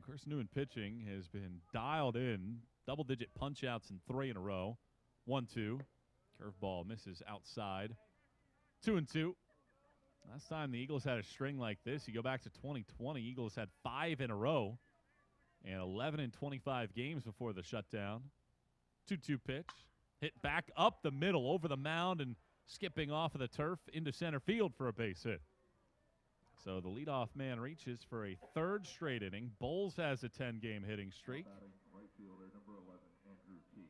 Carson-Newman pitching has been dialed in, double-digit punch-outs in 3 in a row. 1-2. Curveball misses outside. 2-2. Last time the Eagles had a string like this, you go back to 2020, Eagles had 5 in a row and 11 in 25 games before the shutdown. 2-2 pitch. Hit back up the middle over the mound and skipping off of the turf into center field for a base hit. So the leadoff man reaches for a 3rd straight inning. Bowles has a 10-game hitting streak. Right fielder, number 11, Andrew Key.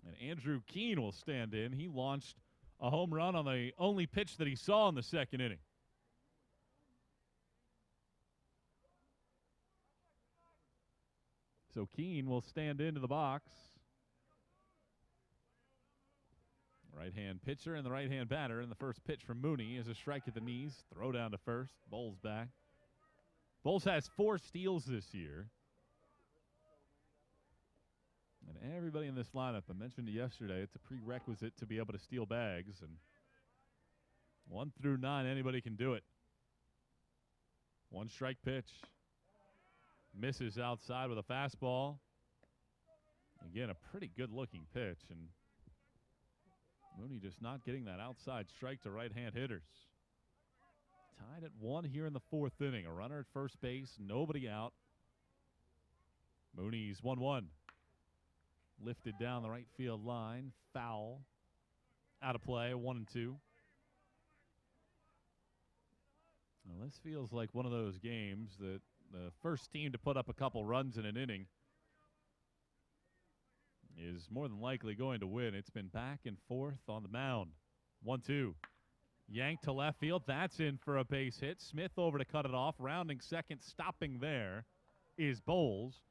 And Andrew Keene will stand in. He launched a home run on the only pitch that he saw in the 2nd inning. So Keene will stand into the box. Right-hand pitcher and the right-hand batter. And the first pitch from Mooney is a strike at the knees. Throw down to first. Bowles back. Bowles has 4 steals this year. And everybody in this lineup, I mentioned it yesterday, it's a prerequisite to be able to steal bags. And 1 through 9, anybody can do it. 1 strike pitch. Misses outside with a fastball. Again, a pretty good-looking pitch. And Mooney just not getting that outside strike to right-hand hitters. Tied at 1 here in the 4th inning. A runner at first base, nobody out. Mooney's 1-1. Lifted down the right field line. Foul. Out of play, 1-2. Well, this feels like one of those games that the first team to put up a couple runs in an inning is more than likely going to win. It's been back and forth on the mound. 1-2. Yanked to left field. That's in for a base hit. Smith over to cut it off. Rounding second, stopping there is Bowles.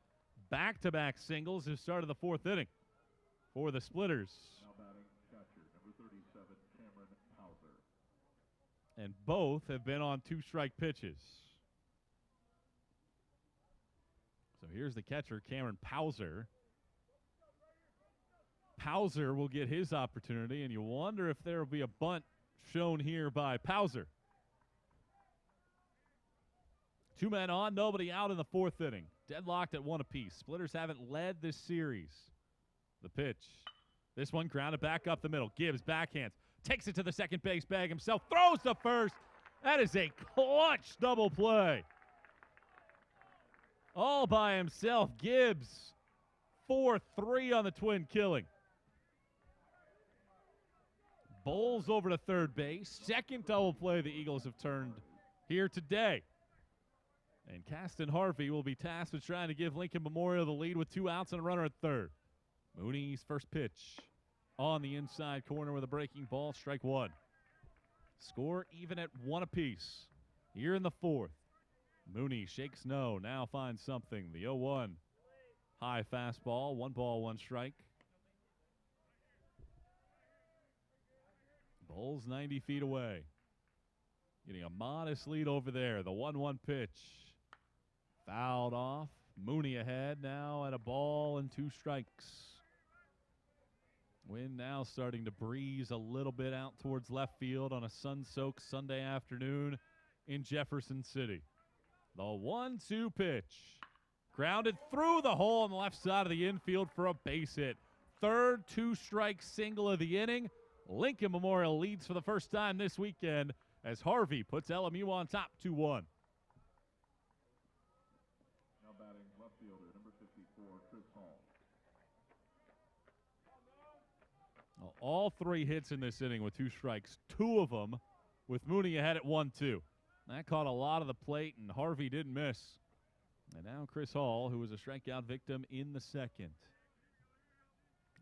Back-to-back singles have started the 4th inning for the Splitters. Now batting catcher, number 37, Cameron Hauser. And both have been on 2-strike pitches. So here's the catcher, Cameron Pauser. Pauser will get his opportunity, and you wonder if there will be a bunt shown here by Pauser. 2 men on, nobody out in the 4th inning. Deadlocked at 1 apiece. Splitters haven't led this series. The pitch. This one grounded back up the middle. Gibbs backhands. Takes it to the second base bag himself. Throws to first. That is a clutch double play. All by himself. Gibbs 4-3 on the Twin killing. Bowles over to third base. Second double play the Eagles have turned here today. And Caston Harvey will be tasked with trying to give Lincoln Memorial the lead with 2 outs and a runner at third. Mooney's first pitch on the inside corner with a breaking ball, strike 1. Score even at 1 apiece here in the 4th. Mooney shakes no, now finds something. The 0-1 high fastball, 1 ball, 1 strike. Bowles 90 feet away. Getting a modest lead over there. The 1-1 pitch. Fouled off. Mooney ahead now at a ball and 2 strikes. Wind now starting to breeze a little bit out towards left field on a sun-soaked Sunday afternoon in Jefferson City. The 1-2 pitch. Grounded through the hole on the left side of the infield for a base hit. 3rd 2-strike single of the inning. Lincoln Memorial leads for the first time this weekend as Harvey puts LMU on top 2-1. Now batting left fielder, number 54, Chris Hall. Well, all 3 hits in this inning with 2 strikes, 2 of them with Mooney ahead at 1-2. That caught a lot of the plate, and Harvey didn't miss. And now Chris Hall, who was a strikeout victim in the 2nd.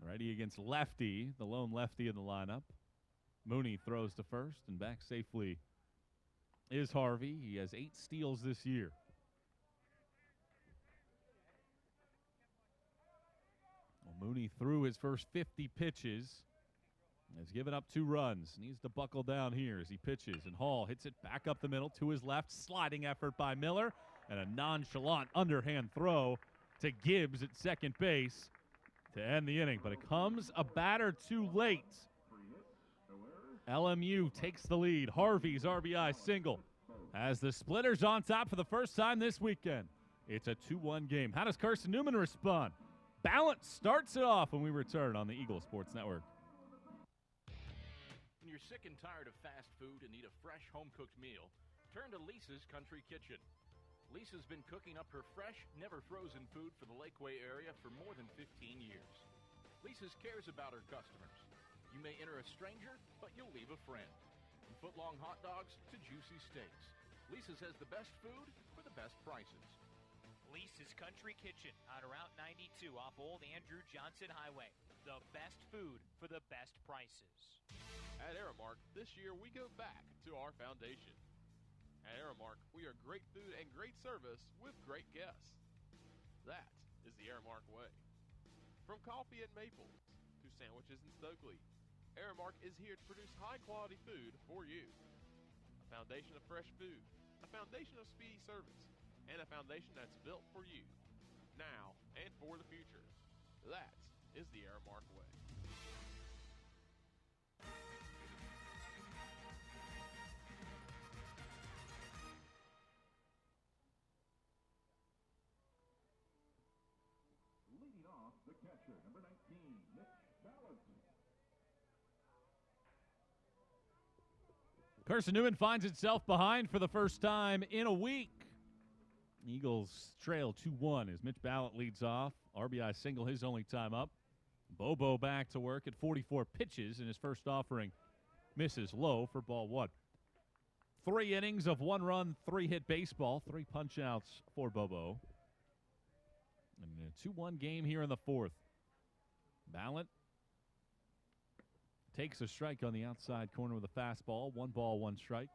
Righty against lefty, the lone lefty in the lineup. Mooney throws to first, and back safely is Harvey. He has 8 steals this year. Well, Mooney threw his first 50 pitches Has given up 2 runs. Needs to buckle down here as he pitches, and Hall hits it back up the middle to his left. Sliding effort by Miller, and a nonchalant underhand throw to Gibbs at second base to end the inning. But it comes a batter too late. LMU takes the lead. Harvey's RBI single as the Splitters on top for the first time this weekend. It's a 2-1 game. How does Carson-Newman respond? Balance starts it off when we return on the Eagle Sports Network. When you're sick and tired of fast food and need a fresh home-cooked meal, turn to Lisa's Country Kitchen. Lisa's been cooking up her fresh, never-frozen food for the Lakeway area for more than 15 years. Lisa's cares about her customers. You may enter a stranger, but you'll leave a friend. From foot-long hot dogs to juicy steaks, Lisa's has the best food for the best prices. Lisa's Country Kitchen on Route 92 off Old Andrew Johnson Highway. The best food for the best prices. At Aramark, this year we go back to our foundation. At Aramark, we are great food and great service with great guests. That is the Aramark way. From coffee at Maples to sandwiches in Stokely, Aramark is here to produce high-quality food for you. A foundation of fresh food, a foundation of speedy service, and a foundation that's built for you, now and for the future. That is the Aramark way. Leading off, the catcher, number 19, Mitch Ballard. Carson-Newman finds itself behind for the first time in a week. Eagles trail 2-1 as Mitch Ballard leads off. RBI single, his only time up. Bobo back to work at 44 pitches in his first offering. Misses low for ball 1. 3 innings of 1-run, 3-hit baseball. 3 punch-outs for Bobo. And a 2-1 game here in the 4th. Ballard takes a strike on the outside corner with a fastball. 1 ball, 1 strike.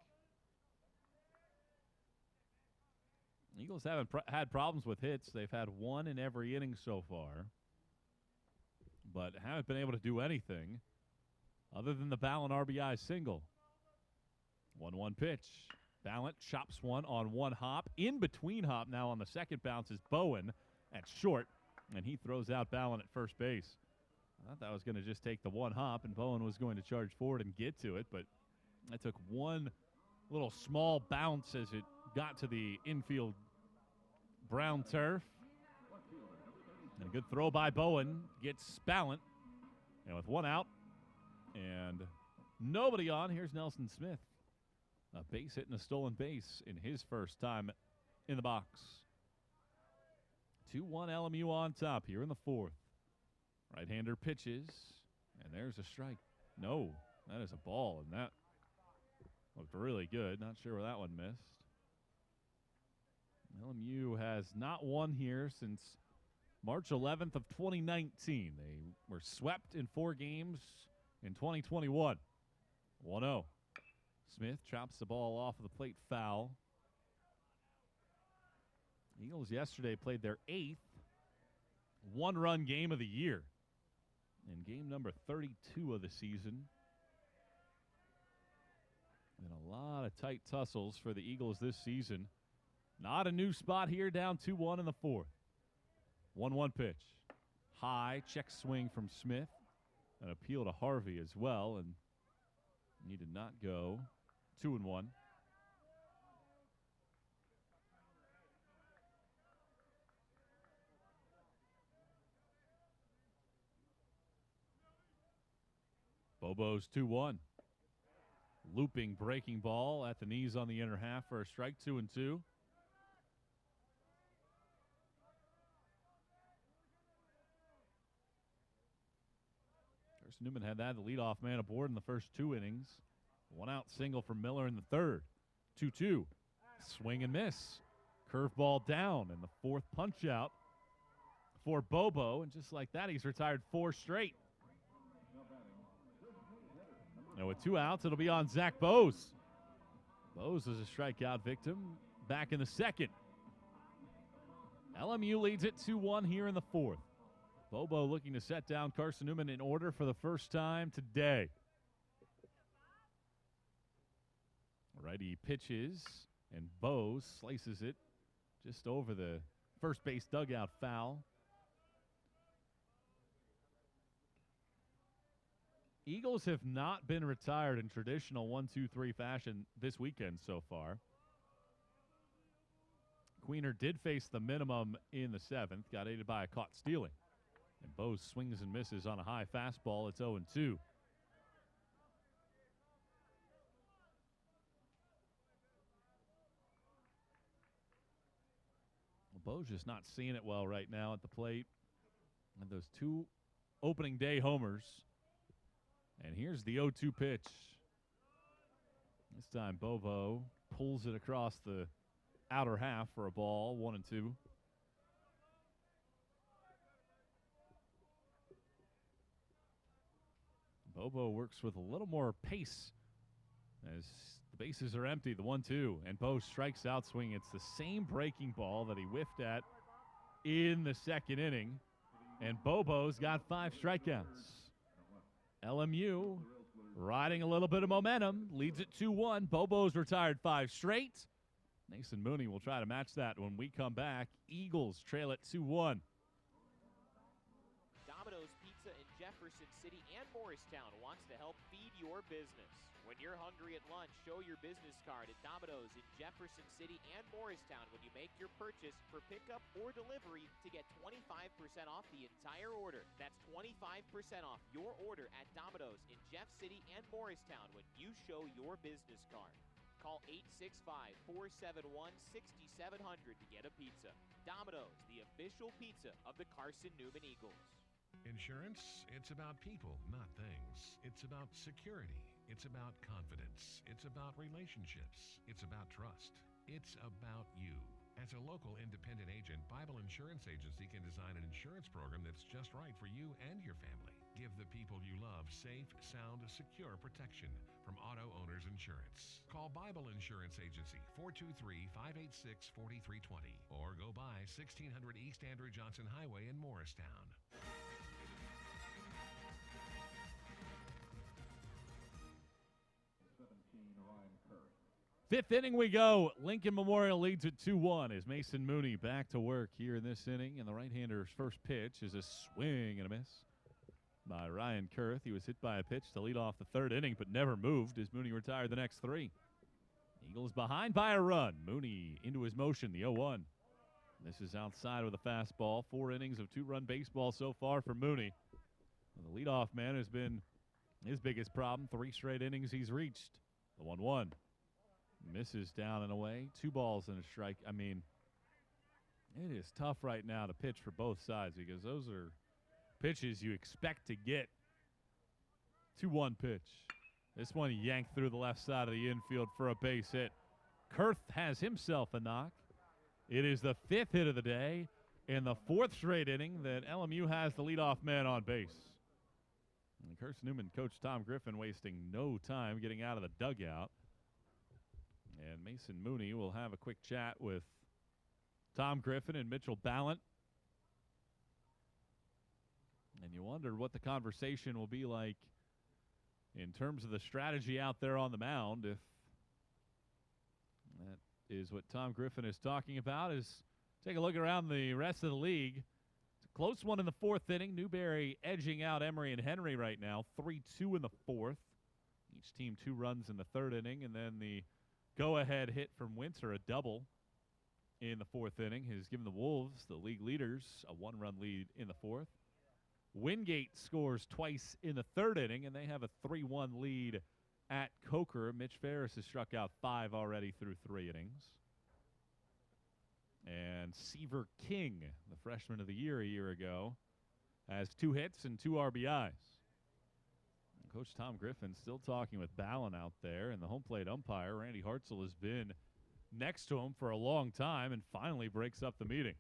Eagles haven't had problems with hits. They've had 1 in every inning so far, but haven't been able to do anything other than the Ballard RBI single. 1-1 pitch. Ballard chops one on 1 hop. In between hop now on the second bounce is Bowen at short, and he throws out Ballard at first base. I thought that was going to just take the 1 hop, and Bowen was going to charge forward and get to it, but that took 1 little small bounce as it got to the infield brown turf. And a good throw by Bowen gets Ballard. And with 1 out and nobody on, here's Nelson Smith. A base hit and a stolen base in his first time in the box. 2-1 LMU on top here in the 4th. Right-hander pitches, and there's a strike. No, that is a ball, and that looked really good. Not sure where that one missed. LMU has not won here since March 11th of 2019. They were swept in 4 games in 2021. 1-0. Smith chops the ball off of the plate, foul. Eagles yesterday played their 8th 1-run game of the year. In game number 32 of the season. And a lot of tight tussles for the Eagles this season. Not a new spot here, down 2-1 in the 4th. 1-1 pitch. High, check swing from Smith. An appeal to Harvey as well, and he did not go. 2-1. Bobo's 2-1. Looping breaking ball at the knees on the inner half for a strike. 2-2. Carson-Newman had that, the leadoff man aboard in the first 2 innings. 1 out single for Miller in the 3rd. 2-2. Swing and miss. Curveball down in the 4th punch out for Bobo. And just like that, he's retired 4 straight. Now with 2 outs, it'll be on Zach Bose. Bose is a strikeout victim back in the 2nd. LMU leads it 2-1 here in the 4th. Bobo looking to set down Carson-Newman in order for the first time today. Righty pitches, and Bo slices it just over the first base dugout foul. Eagles have not been retired in traditional 1-2-3 fashion this weekend so far. Queener did face the minimum in the 7th, got aided by a caught stealing. And Bo swings and misses on a high fastball. It's 0-2. Bo's just not seeing it well right now at the plate. And those 2 opening day homers. And here's the 0-2 pitch. This time Bobo pulls it across the outer half for a ball, 1-2. Bobo works with a little more pace as the bases are empty, the 1-2. And Bo strikes out swinging. It's the same breaking ball that he whiffed at in the 2nd inning. And Bobo's got 5 strikeouts. LMU riding a little bit of momentum, leads it 2-1. Bobo's retired 5 straight. Mason Mooney will try to match that when we come back. Eagles trail it 2-1. Domino's Pizza in Jefferson City and Morristown wants to help feed your business. When you're hungry at lunch, show your business card at Domino's in Jefferson City and Morristown when you make your purchase for pickup or delivery to get 25% off the entire order. That's 25% off your order at Domino's in Jeff City and Morristown when you show your business card. Call 865-471-6700 to get a pizza. Domino's, the official pizza of the Carson-Newman Eagles. Insurance, it's about people, not things. It's about security. It's about confidence. It's about relationships. It's about trust. It's about you. As a local independent agent, Bible Insurance Agency can design an insurance program that's just right for you and your family. Give the people you love safe, sound, secure protection from Auto Owners Insurance. Call Bible Insurance Agency, 423-586-4320, or go by 1600 East Andrew Johnson Highway in Morristown. 5th inning we go. Lincoln Memorial leads at 2-1 as Mason Mooney back to work here in this inning. And the right-hander's first pitch is a swing and a miss by Ryan Kurth. He was hit by a pitch to lead off the 3rd inning, but never moved as Mooney retired the next 3. Eagles behind by a run. Mooney into his motion, the 0-1. This is outside with a fastball. 4 innings of 2-run baseball so far for Mooney. And the leadoff man has been his biggest problem. 3 straight innings he's reached. The 1-1. Misses down and away. 2 balls and a strike. I mean, it is tough right now to pitch for both sides because those are pitches you expect to get. 2-1 pitch. This one yanked through the left side of the infield for a base hit. Kurth has himself a knock. It is the 5th hit of the day and the 4th straight inning that LMU has the leadoff man on base. And Carson-Newman coach Tom Griffin wasting no time getting out of the dugout. And Mason Mooney will have a quick chat with Tom Griffin and Mitchell Ballant. And you wonder what the conversation will be like in terms of the strategy out there on the mound. If that is what Tom Griffin is talking about, is take a look around the rest of the league. It's a close one in the 4th inning. Newberry edging out Emory and Henry right now, 3-2 in the 4th. Each team 2 runs in the 3rd inning, and then the go-ahead hit from Winter, a double in the 4th inning, has given the Wolves, the league leaders, a 1-run lead in the 4th. Wingate scores twice in the 3rd inning, and they have a 3-1 lead at Coker. Mitch Ferris has struck out 5 already through 3 innings. And Seaver King, the freshman of the year a year ago, has 2 hits and 2 RBIs. Coach Tom Griffin still talking with Ballant out there, and the home plate umpire, Randy Hartzell, has been next to him for a long time and finally breaks up the meeting.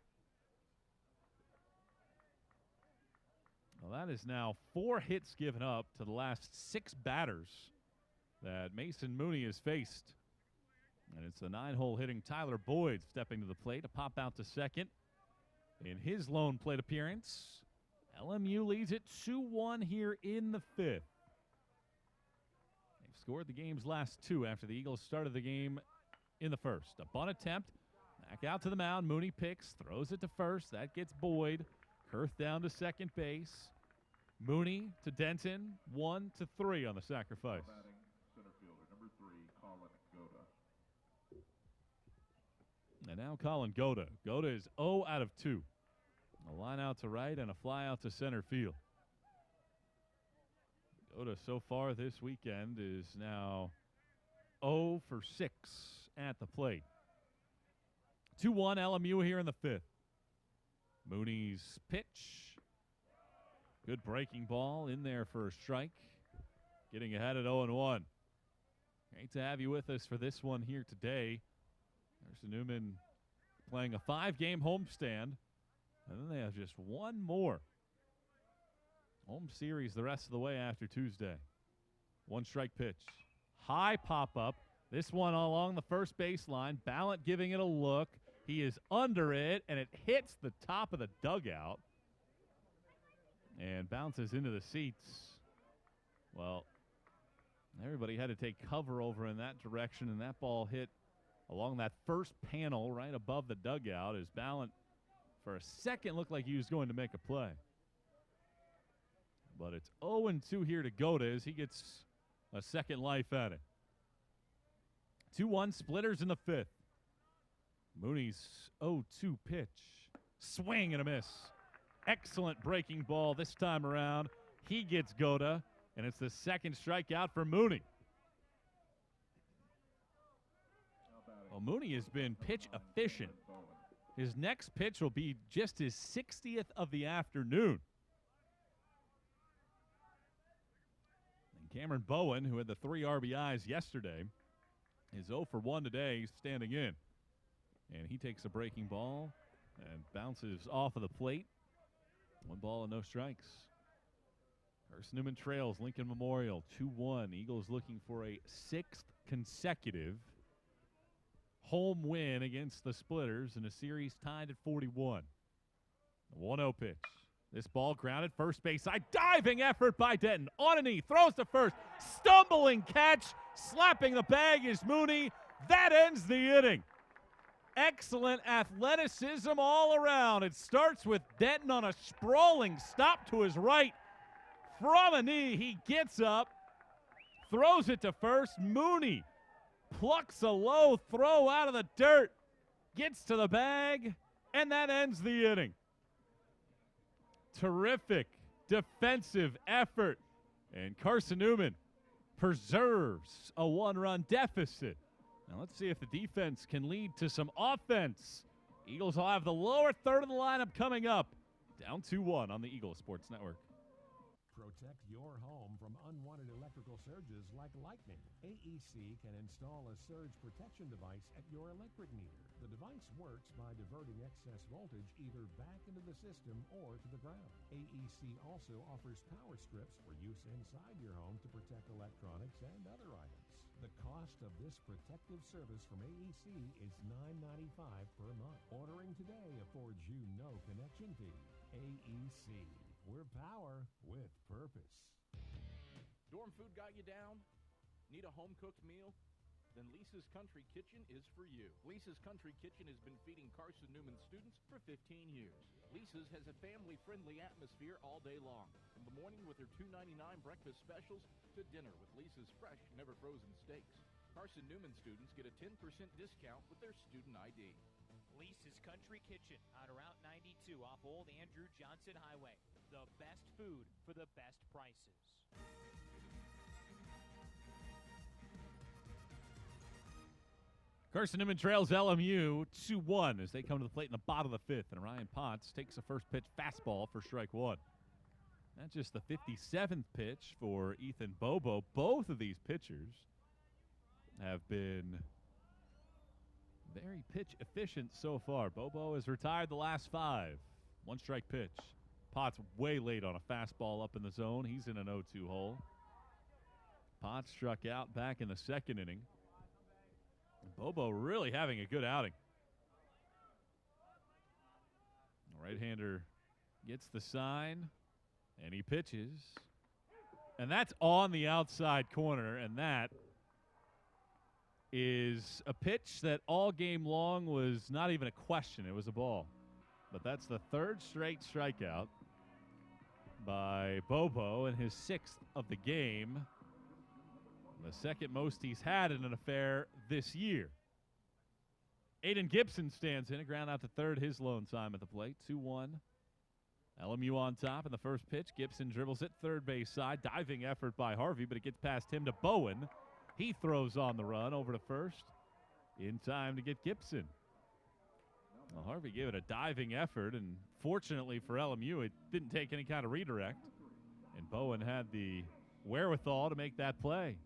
Well, that is now 4 hits given up to the last 6 batters that Mason Mooney has faced. And it's the 9-hole hitting Tyler Boyd stepping to the plate, a pop out to second. In his lone plate appearance, LMU leads it 2-1 here in the 5th. scored the game's last two after the Eagles started the game in the first. A bunt attempt, back out to the mound. Mooney picks, throws it to first. That gets Boyd. Kurth down to second base. Mooney to Denton, 1-3 on the sacrifice. Batting center fielder number 3, Colin Goda. And now Colin Goda. Goda is 0 out of 2. A line out to right and a fly out to center field. Goda so far this weekend is now 0 for 6 at the plate. 2-1 LMU here in the fifth. Mooney's pitch. Good breaking ball in there for a strike. Getting ahead at 0-1. Great to have you with us for this one here today. Carson-Newman playing a 5-game homestand. And then they have just one more home series the rest of the way after Tuesday. 1 strike pitch. High pop-up. This one along the first baseline. Ballant giving it a look. He is under it, and it hits the top of the dugout and bounces into the seats. Well, everybody had to take cover over in that direction, and that ball hit along that first panel right above the dugout as Ballant, for a second, looked like he was going to make a play. But it's 0-2 here to Goda as he gets a second life at it. 2-1 splitters in the fifth. Mooney's 0-2 pitch. Swing and a miss. Excellent breaking ball this time around. He gets Goda, and it's the second strikeout for Mooney. Well, Mooney has been pitch efficient. His next pitch will be just his 60th of the afternoon. And Cameron Bowen, who had the 3 RBIs yesterday, is 0 for 1 today, standing in. And he takes a breaking ball and bounces off of the plate. 1 ball and no strikes. Carson-Newman trails Lincoln Memorial 2-1. Eagles looking for a 6th consecutive home win against the Splitters in a series tied at 41. 1-0 pitch. This ball grounded first base side. Diving effort by Denton. On a knee. Throws to first. Stumbling catch. Slapping the bag is Mooney. That ends the inning. Excellent athleticism all around. It starts with Denton on a sprawling stop to his right. From a knee, he gets up. Throws it to first. Mooney plucks a low throw out of the dirt. Gets to the bag. And that ends the inning. Terrific defensive effort. And Carson-Newman preserves a 1-run deficit. Now let's see if the defense can lead to some offense. Eagles will have the lower third of the lineup coming up. Down 2-1 on the Eagles Sports Network. Protect your home from unwanted electrical surges like lightning. AEC can install a surge protection device at your electric meter. The device works by diverting excess voltage either back into the system or to the ground. AEC also offers power strips for use inside your home to protect electronics and other items. The cost of this protective service from AEC is $9.95 per month. Ordering today affords you no connection fee. AEC. We're power with purpose. Dorm food got you down? Need a home-cooked meal? Then Lisa's Country Kitchen is for you. Lisa's Country Kitchen has been feeding Carson-Newman students for 15 years. Lisa's has a family-friendly atmosphere all day long. From the morning with their $2.99 breakfast specials to dinner with Lisa's fresh, never-frozen steaks. Carson-Newman students get a 10% discount with their student ID. Lisa's Country Kitchen on Route 92 off Old Andrew Johnson Highway. The best food for the best prices. Carson-Newman trails LMU 2-1 as they come to the plate in the bottom of the fifth. And Ryan Potts takes the first pitch fastball for strike 1. That's just the 57th pitch for Ethan Bobo. Both of these pitchers have been very pitch efficient so far. Bobo has retired the last 5. 1 strike pitch. Potts way late on a fastball up in the zone. He's in an 0-2 hole. Potts struck out back in the second inning. Bobo really having a good outing. The right-hander gets the sign, and he pitches. And that's on the outside corner, and that is a pitch that all game long was not even a question. It was a ball. But that's the third straight strikeout by Bobo and his sixth of the game. The second most he's had in an affair this year. Aiden Gibson stands in, a ground out to third, his lone time at the plate. 2-1. LMU on top in the first pitch. Gibson dribbles it third base side. Diving effort by Harvey, but it gets past him to Bowen. He throws on the run over to first in time to get Gibson. Well, Harvey gave it a diving effort, and fortunately for LMU, it didn't take any kind of redirect. And Bowen had the wherewithal to make that play.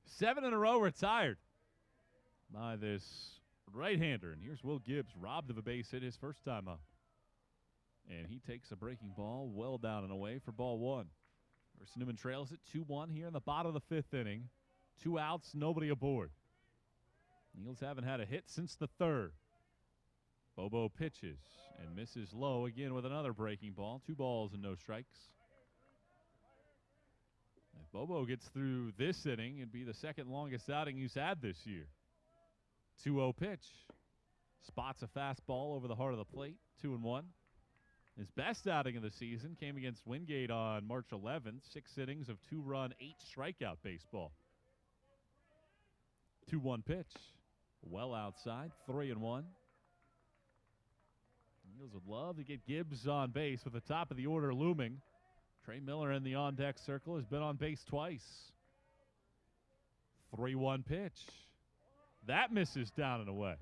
7 in a row retired by this right-hander. And here's Will Gibbs, robbed of a base hit his first time up. And he takes a breaking ball well down and away for ball one. Carson-Newman trails it 2-1 here in the bottom of the fifth inning. 2 outs, nobody aboard. Eagles haven't had a hit since the third. Bobo pitches and misses low again with another breaking ball. 2 balls and no strikes. If Bobo gets through this inning, it'd be the second longest outing he's had this year. 2-0 pitch. Spots a fastball over the heart of the plate. 2-1. His best outing of the season came against Wingate on March 11th. 6 innings of 2-run, 8-strikeout baseball. 2-1 pitch. Well outside. 3-1. Eagles would love to get Gibbs on base with the top of the order looming. Trey Miller in the on-deck circle has been on base twice. 3-1 pitch. That misses down and away.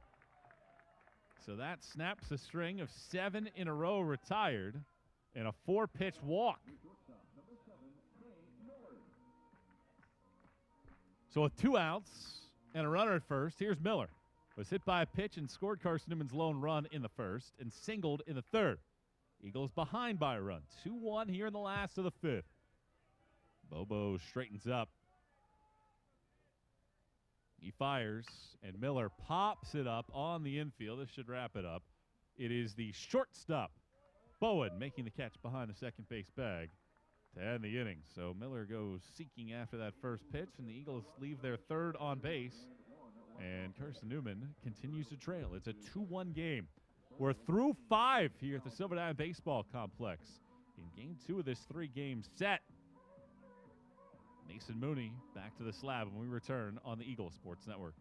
So that snaps a string of 7 in a row retired and a 4-pitch walk. So with 2 outs and a runner at first, here's Miller. Was hit by a pitch and scored Carson-Newman's lone run in the first and singled in the third. Eagles behind by a run. 2-1 here in the last of the fifth. Bobo straightens up. He fires, and Miller pops it up on the infield. This should wrap it up. It is the shortstop, Bowen, making the catch behind the second base bag to end the inning. So Miller goes seeking after that first pitch, and the Eagles leave their third on base. And Carson-Newman continues to trail. It's a 2-1 game. We're through 5 here at the Silver Diamond Baseball Complex in Game 2 of this 3-game set. Mason Mooney back to the slab when we return on the Eagle Sports Network.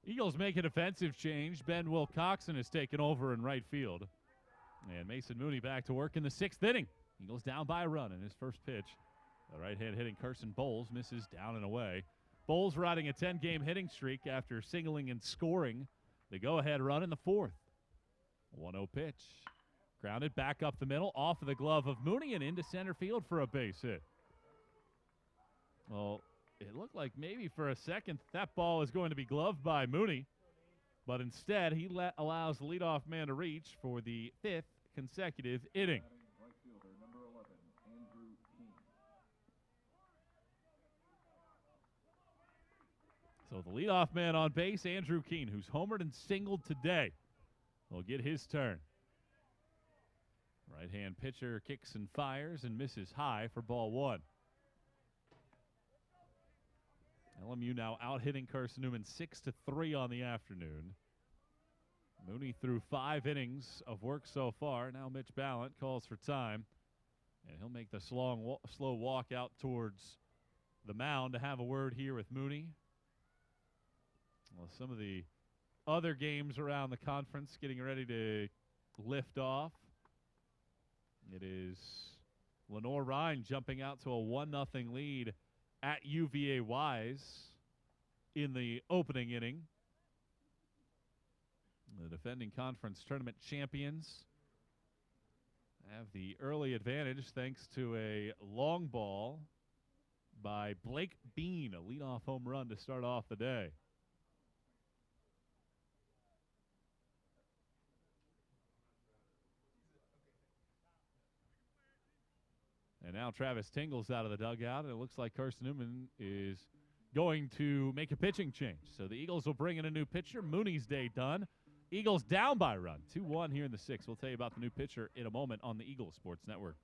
Eagles make a defensive change. Ben Wilcoxon has taken over in right field. And Mason Mooney back to work in the 6th inning. Eagles down by a run in his first pitch. The right-hand hitting Carson Bowles misses down and away. Bowles riding a 10-game hitting streak after singling and scoring the go-ahead run in the 4th. 1-0 pitch. Grounded back up the middle, off of the glove of Mooney and into center field for a base hit. Well, it looked like maybe for a second that ball is going to be gloved by Mooney, but instead he allows the leadoff man to reach for the 5th consecutive inning. Right fielder, number 11, Andrew Keene. So the leadoff man on base, Andrew Keene, who's homered and singled today, will get his turn. Right-hand pitcher kicks and fires and misses high for ball 1. LMU now out-hitting Carson-Newman 6-3 on the afternoon. Mooney through 5 innings of work so far. Now Mitch Ballant calls for time. And he'll make the slow walk out towards the mound to have a word here with Mooney. Well, some of the other games around the conference getting ready to lift off. It is Lenore Rhine jumping out to a 1-0 lead at UVA Wise in the opening inning. The defending conference tournament champions have the early advantage thanks to a long ball by Blake Bean, a leadoff home run to start off the day. And now Travis Tingle's out of the dugout, and it looks like Carson-Newman is going to make a pitching change. So the Eagles will bring in a new pitcher. Mooney's day done. Eagles down by a run. 2-1 here in the 6th. We'll tell you about the new pitcher in a moment on the Eagles Sports Network.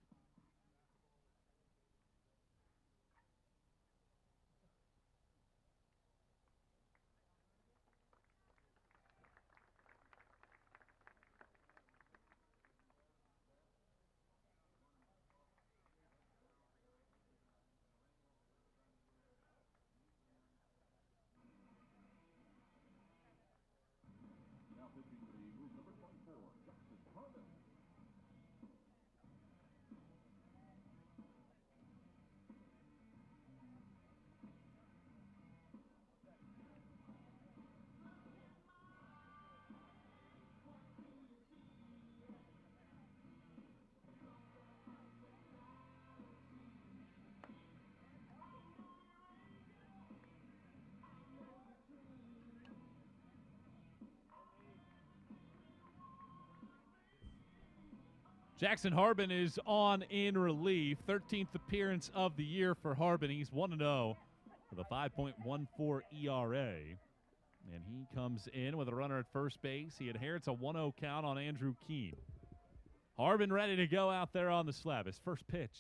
Now pitching for the Eagles, number 24, Jackson Harmon. Jackson Harbin is on in relief. 13th appearance of the year for Harbin. He's 1-0 with a 5.14 ERA. And he comes in with a runner at first base. He inherits a 1-0 count on Andrew Keene. Harbin ready to go out there on the slab. His first pitch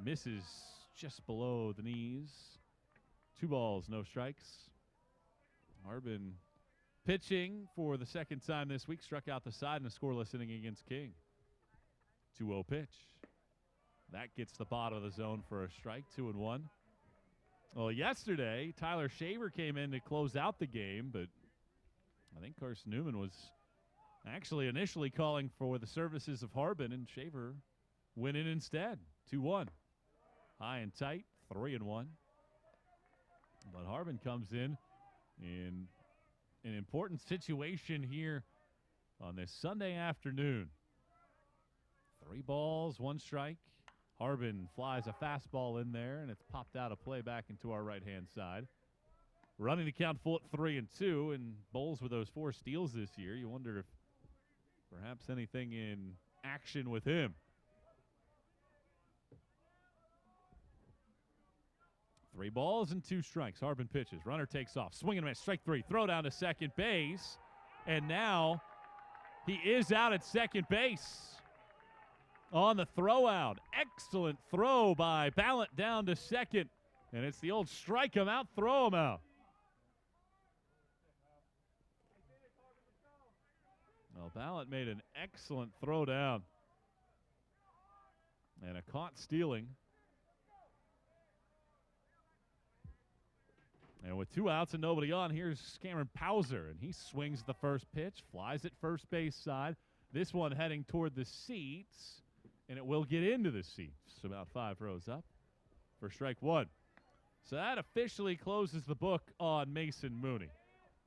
misses just below the knees. 2 balls, no strikes. Harbin pitching for the second time this week. Struck out the side in a scoreless inning against King. 2-0 pitch. That gets the bottom of the zone for a strike, 2-1. Well, yesterday, Tyler Shaver came in to close out the game, but I think Carson-Newman was actually initially calling for the services of Harbin, and Shaver went in instead. 2-1. High and tight, 3-1. But Harbin comes in an important situation here on this Sunday afternoon. 3 balls, 1 strike. Harbin flies a fastball in there, and it's popped out of play back into our right-hand side. Running the count full at 3-2, and bowls with those 4 steals this year. You wonder if perhaps anything in action with him. 3 balls and 2 strikes. Harbin pitches. Runner takes off. Swing and a miss. Strike 3. Throw down to second base. And now he is out at second base. On the throw out. Excellent throw by Ballant down to second. And it's the old strike him out, throw him out. Well, Ballant made an excellent throw down. And a caught stealing. And with 2 outs and nobody on, here's Cameron Pauser. And he swings the first pitch, flies at first base side. This one heading toward the seats. And it will get into the seats, about 5 rows up for strike 1. So that officially closes the book on Mason Mooney.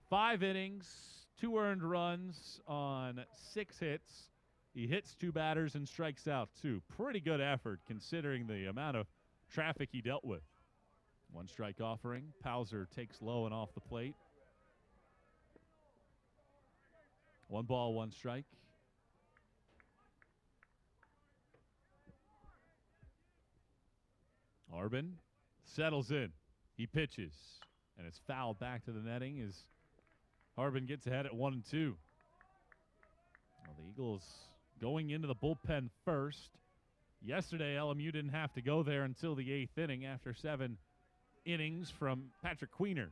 5 innings, 2 earned runs on 6 hits. He hits 2 batters and strikes out 2. Pretty good effort considering the amount of traffic he dealt with. 1 strike offering. Pauser takes low and off the plate. 1 ball, 1 strike. Harbin settles in. He pitches, and it's fouled back to the netting as Harbin gets ahead at 1-2. Well, the Eagles going into the bullpen first. Yesterday, LMU didn't have to go there until the 8th inning after 7 innings from Patrick Queener.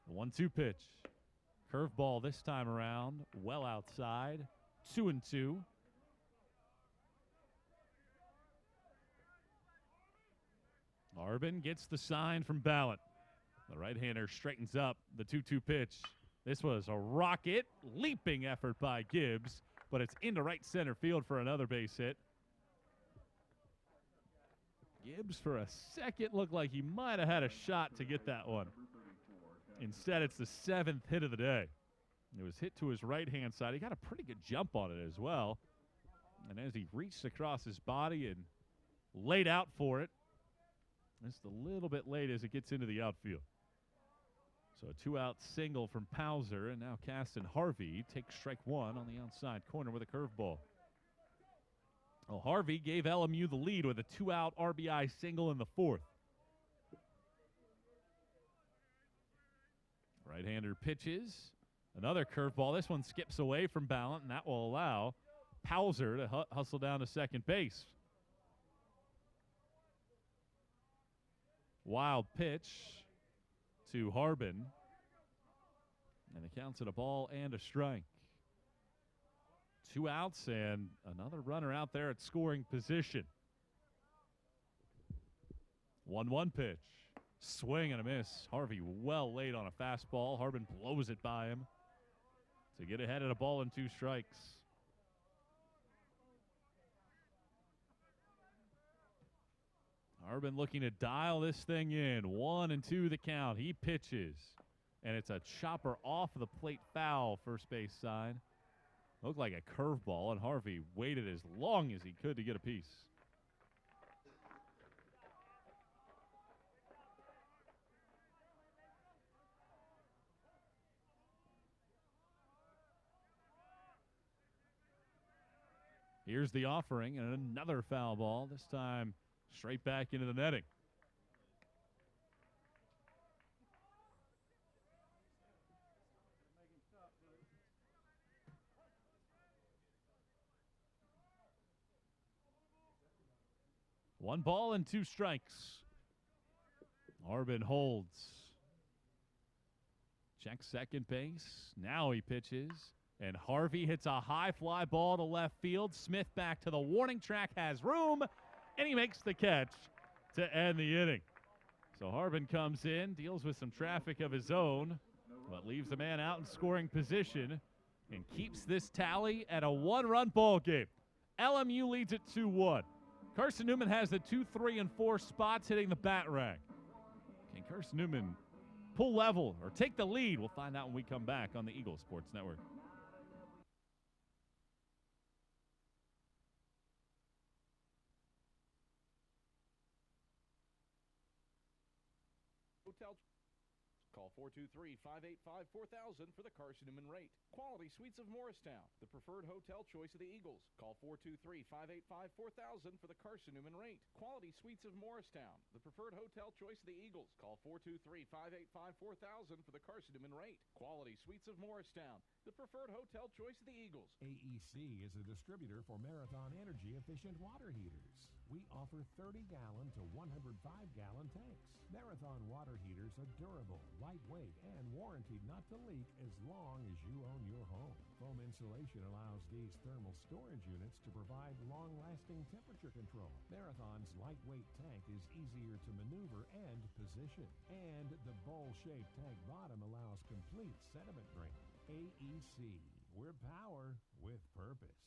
The 1-2 pitch. Curveball this time around, well outside. 2-2. Harbin gets the sign from Ballant. The right-hander straightens up the 2-2 pitch. This was a rocket leaping effort by Gibbs, but it's into right center field for another base hit. Gibbs, for a second, looked like he might have had a shot to get that one. Instead, it's the 7th hit of the day. It was hit to his right-hand side. He got a pretty good jump on it as well. And as he reached across his body and laid out for it, just a little bit late as it gets into the outfield. So a 2-out single from Pauser, and now Caston Harvey takes strike one on the outside corner with a curveball. Well, Harvey gave LMU the lead with a 2-out RBI single in the 4th. Right-hander pitches. Another curveball. This one skips away from Ballant, and that will allow Pauser to hustle down to second base. Wild pitch to Harbin. And it counts at a ball and a strike. 2 outs and another runner out there at scoring position. 1-1 pitch. Swing and a miss. Harvey well late on a fastball. Harbin blows it by him to get ahead at a ball and 2 strikes. Harbin looking to dial this thing in. 1-2 the count. He pitches. And it's a chopper off of the plate foul, first base side. Looked like a curveball, and Harvey waited as long as he could to get a piece. Here's the offering, and another foul ball, this time straight back into the netting. One ball and 2 strikes. Harbin holds. Checks second base. Now he pitches. And Harvey hits a high fly ball to left field. Smith back to the warning track, has room, and he makes the catch to end the inning. So Harbin comes in, deals with some traffic of his own, but leaves the man out in scoring position and keeps this tally at a 1-run ball game. LMU leads it 2-1. Carson-Newman has the 2, 3, and 4 spots hitting the bat rag. Can Carson-Newman pull level or take the lead? We'll find out when we come back on the Eagle Sports Network. Hotel. Call 423-585-4000 for the Carson-Newman rate. Quality Suites of Morristown, the preferred hotel choice of the Eagles. Call 423-585-4000 for the Carson-Newman rate. Quality Suites of Morristown, the preferred hotel choice of the Eagles. Call 423-585-4000 for the Carson-Newman rate. Quality Suites of Morristown, the preferred hotel choice of the Eagles. AEC is a distributor for Marathon energy-efficient water heaters. We offer 30-gallon to 105-gallon tanks. Marathon water heaters are durable, lightweight, and warranted not to leak as long as you own your home. Foam insulation allows these thermal storage units to provide long-lasting temperature control. Marathon's lightweight tank is easier to maneuver and position. And the bowl-shaped tank bottom allows complete sediment drain. AEC, we're power with purpose.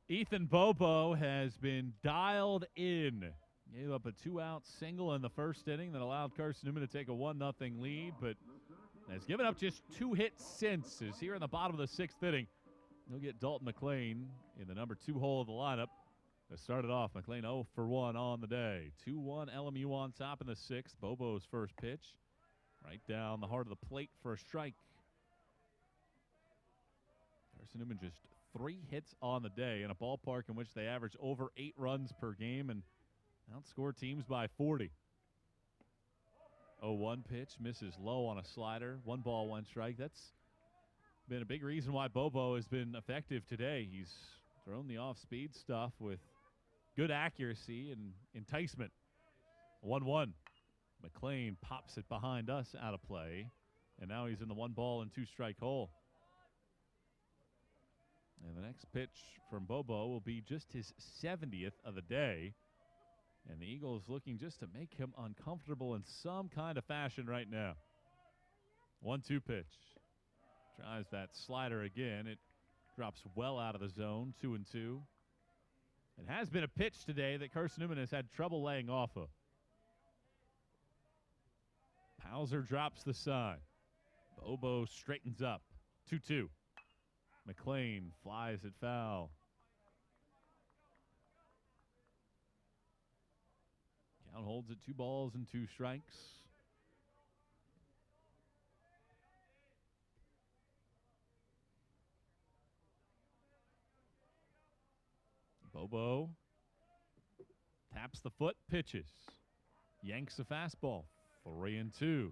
Ethan Bobo has been dialed in. Gave up a 2-out single in the first inning that allowed Carson-Newman to take a 1-0 lead, but has given up just 2 hits since. Is here in the bottom of the 6th inning. He'll get Dalton McLean in the number 2 hole of the lineup. To start it off, McLean 0 for 1 on the day. 2-1 LMU on top in the 6th. Bobo's first pitch. Right down the heart of the plate for a strike. Carson-Newman just 3 hits on the day in a ballpark in which they average over 8 runs per game and outscore teams by 40. 0-1 pitch, misses low on a slider. 1 ball, 1 strike. That's been a big reason why Bobo has been effective today. He's thrown the off-speed stuff with good accuracy and enticement. 1-1. McLean pops it behind us out of play. And now he's in the 1-2 hole. And the next pitch from Bobo will be just his 70th of the day. And the Eagles looking just to make him uncomfortable in some kind of fashion right now. 1-2 pitch. Tries that slider again. It drops well out of the zone. 2-2. It has been a pitch today that Carson-Newman has had trouble laying off of. Hauser drops the sign. Bobo straightens up. 2-2. McLean flies it foul. Count holds at 2-2. Bobo taps the foot, pitches. Yanks a fastball. 3-2.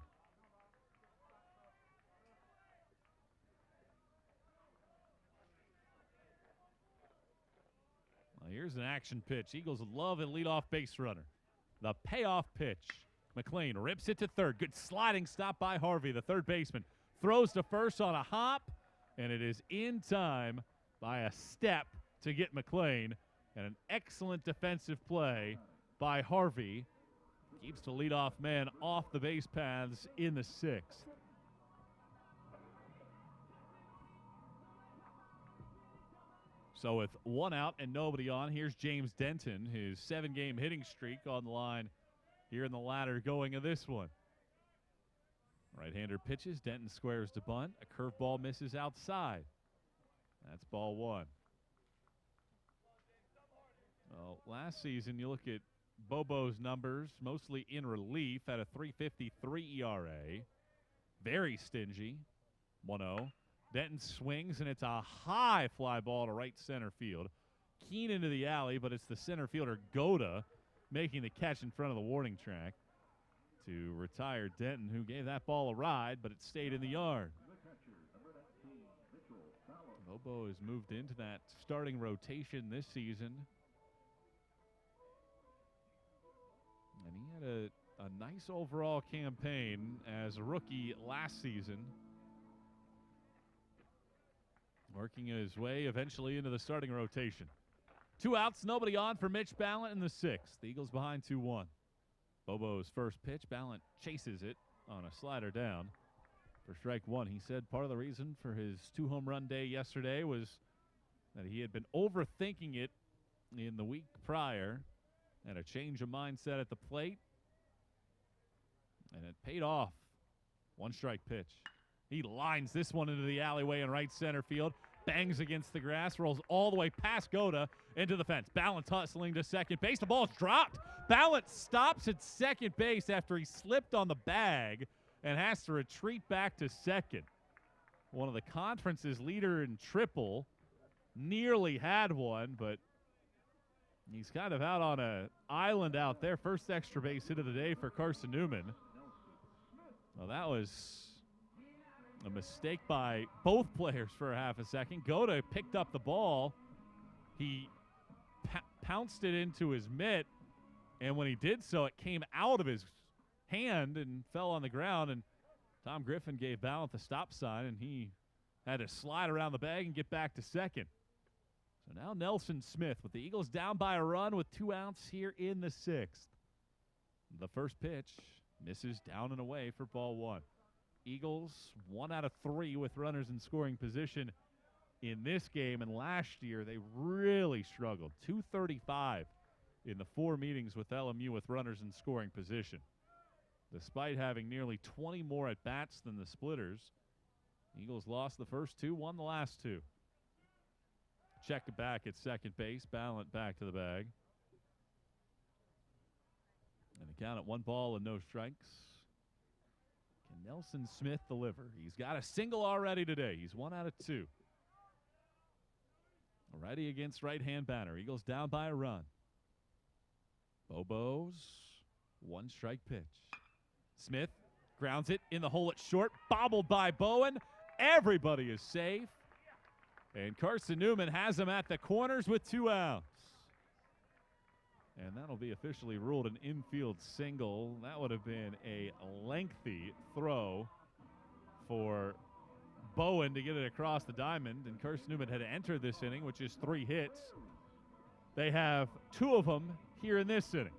Well, here's an action pitch. Eagles love a leadoff base runner. The payoff pitch. McLean rips it to third. Good sliding stop by Harvey, the third baseman. Throws to first on a hop, and it is in time by a step to get McLean. And an excellent defensive play by Harvey. Keeps the leadoff man off the base paths in the 6th. So with 1 out and nobody on, here's James Denton, his 7-game hitting streak on the line here in the latter going of this one. Right-hander pitches. Denton squares to bunt. A curveball misses outside. That's ball 1. Well, last season, you look at Bobo's numbers, mostly in relief, at a 3.53 ERA. Very stingy. 1-0. Denton swings, and it's a high fly ball to right center field. Keen into the alley, but it's the center fielder, Goda, making the catch in front of the warning track to retire Denton, who gave that ball a ride, but it stayed in the yard. Bobo has moved into that starting rotation this season. And he had a nice overall campaign as a rookie last season. Working his way eventually into the starting rotation. 2 outs, nobody on for Mitch Ballant in the 6th. The Eagles behind 2-1. Bobo's first pitch. Ballant chases it on a slider down for strike 1. He said part of the reason for his 2-home run day yesterday was that he had been overthinking it in the week prior. And a change of mindset at the plate. And it paid off. 1-strike pitch. He lines this one into the alleyway in right center field. Bangs against the grass. Rolls all the way past Goda into the fence. Ballant hustling to second base. The ball's dropped. Ballant stops at second base after he slipped on the bag and has to retreat back to second. One of the conference's leader in triple. Nearly had one, but he's kind of out on an island out there. First extra base hit of the day for Carson-Newman. Well, that was a mistake by both players for a half a second. Goda picked up the ball. He pounced it into his mitt, and when he did so, it came out of his hand and fell on the ground, and Tom Griffin gave Ballant the stop sign, and he had to slide around the bag and get back to second. So now Nelson Smith with the Eagles down by a run with 2 outs here in the 6th. The first pitch misses down and away for ball 1. Eagles 1 out of 3 with runners in scoring position in this game, and last year they really struggled. 235 in the 4 meetings with LMU with runners in scoring position. Despite having nearly 20 more at bats than the Splitters, Eagles lost the first 2, won the last 2. Check it back at second base. Ballant back to the bag. And the count at 1-0. Can Nelson Smith deliver? He's got a single already today. He's 1 out of 2. Righty against right-hand batter. Eagles down by a run. Bobo's 1-strike pitch. Smith grounds it in the hole at short. Bobbled by Bowen. Everybody is safe. And Carson-Newman has him at the corners with 2 outs. And that'll be officially ruled an infield single. That would have been a lengthy throw for Bowen to get it across the diamond. And Carson-Newman had entered this inning, which is 3 hits. They have 2 of them here in this inning.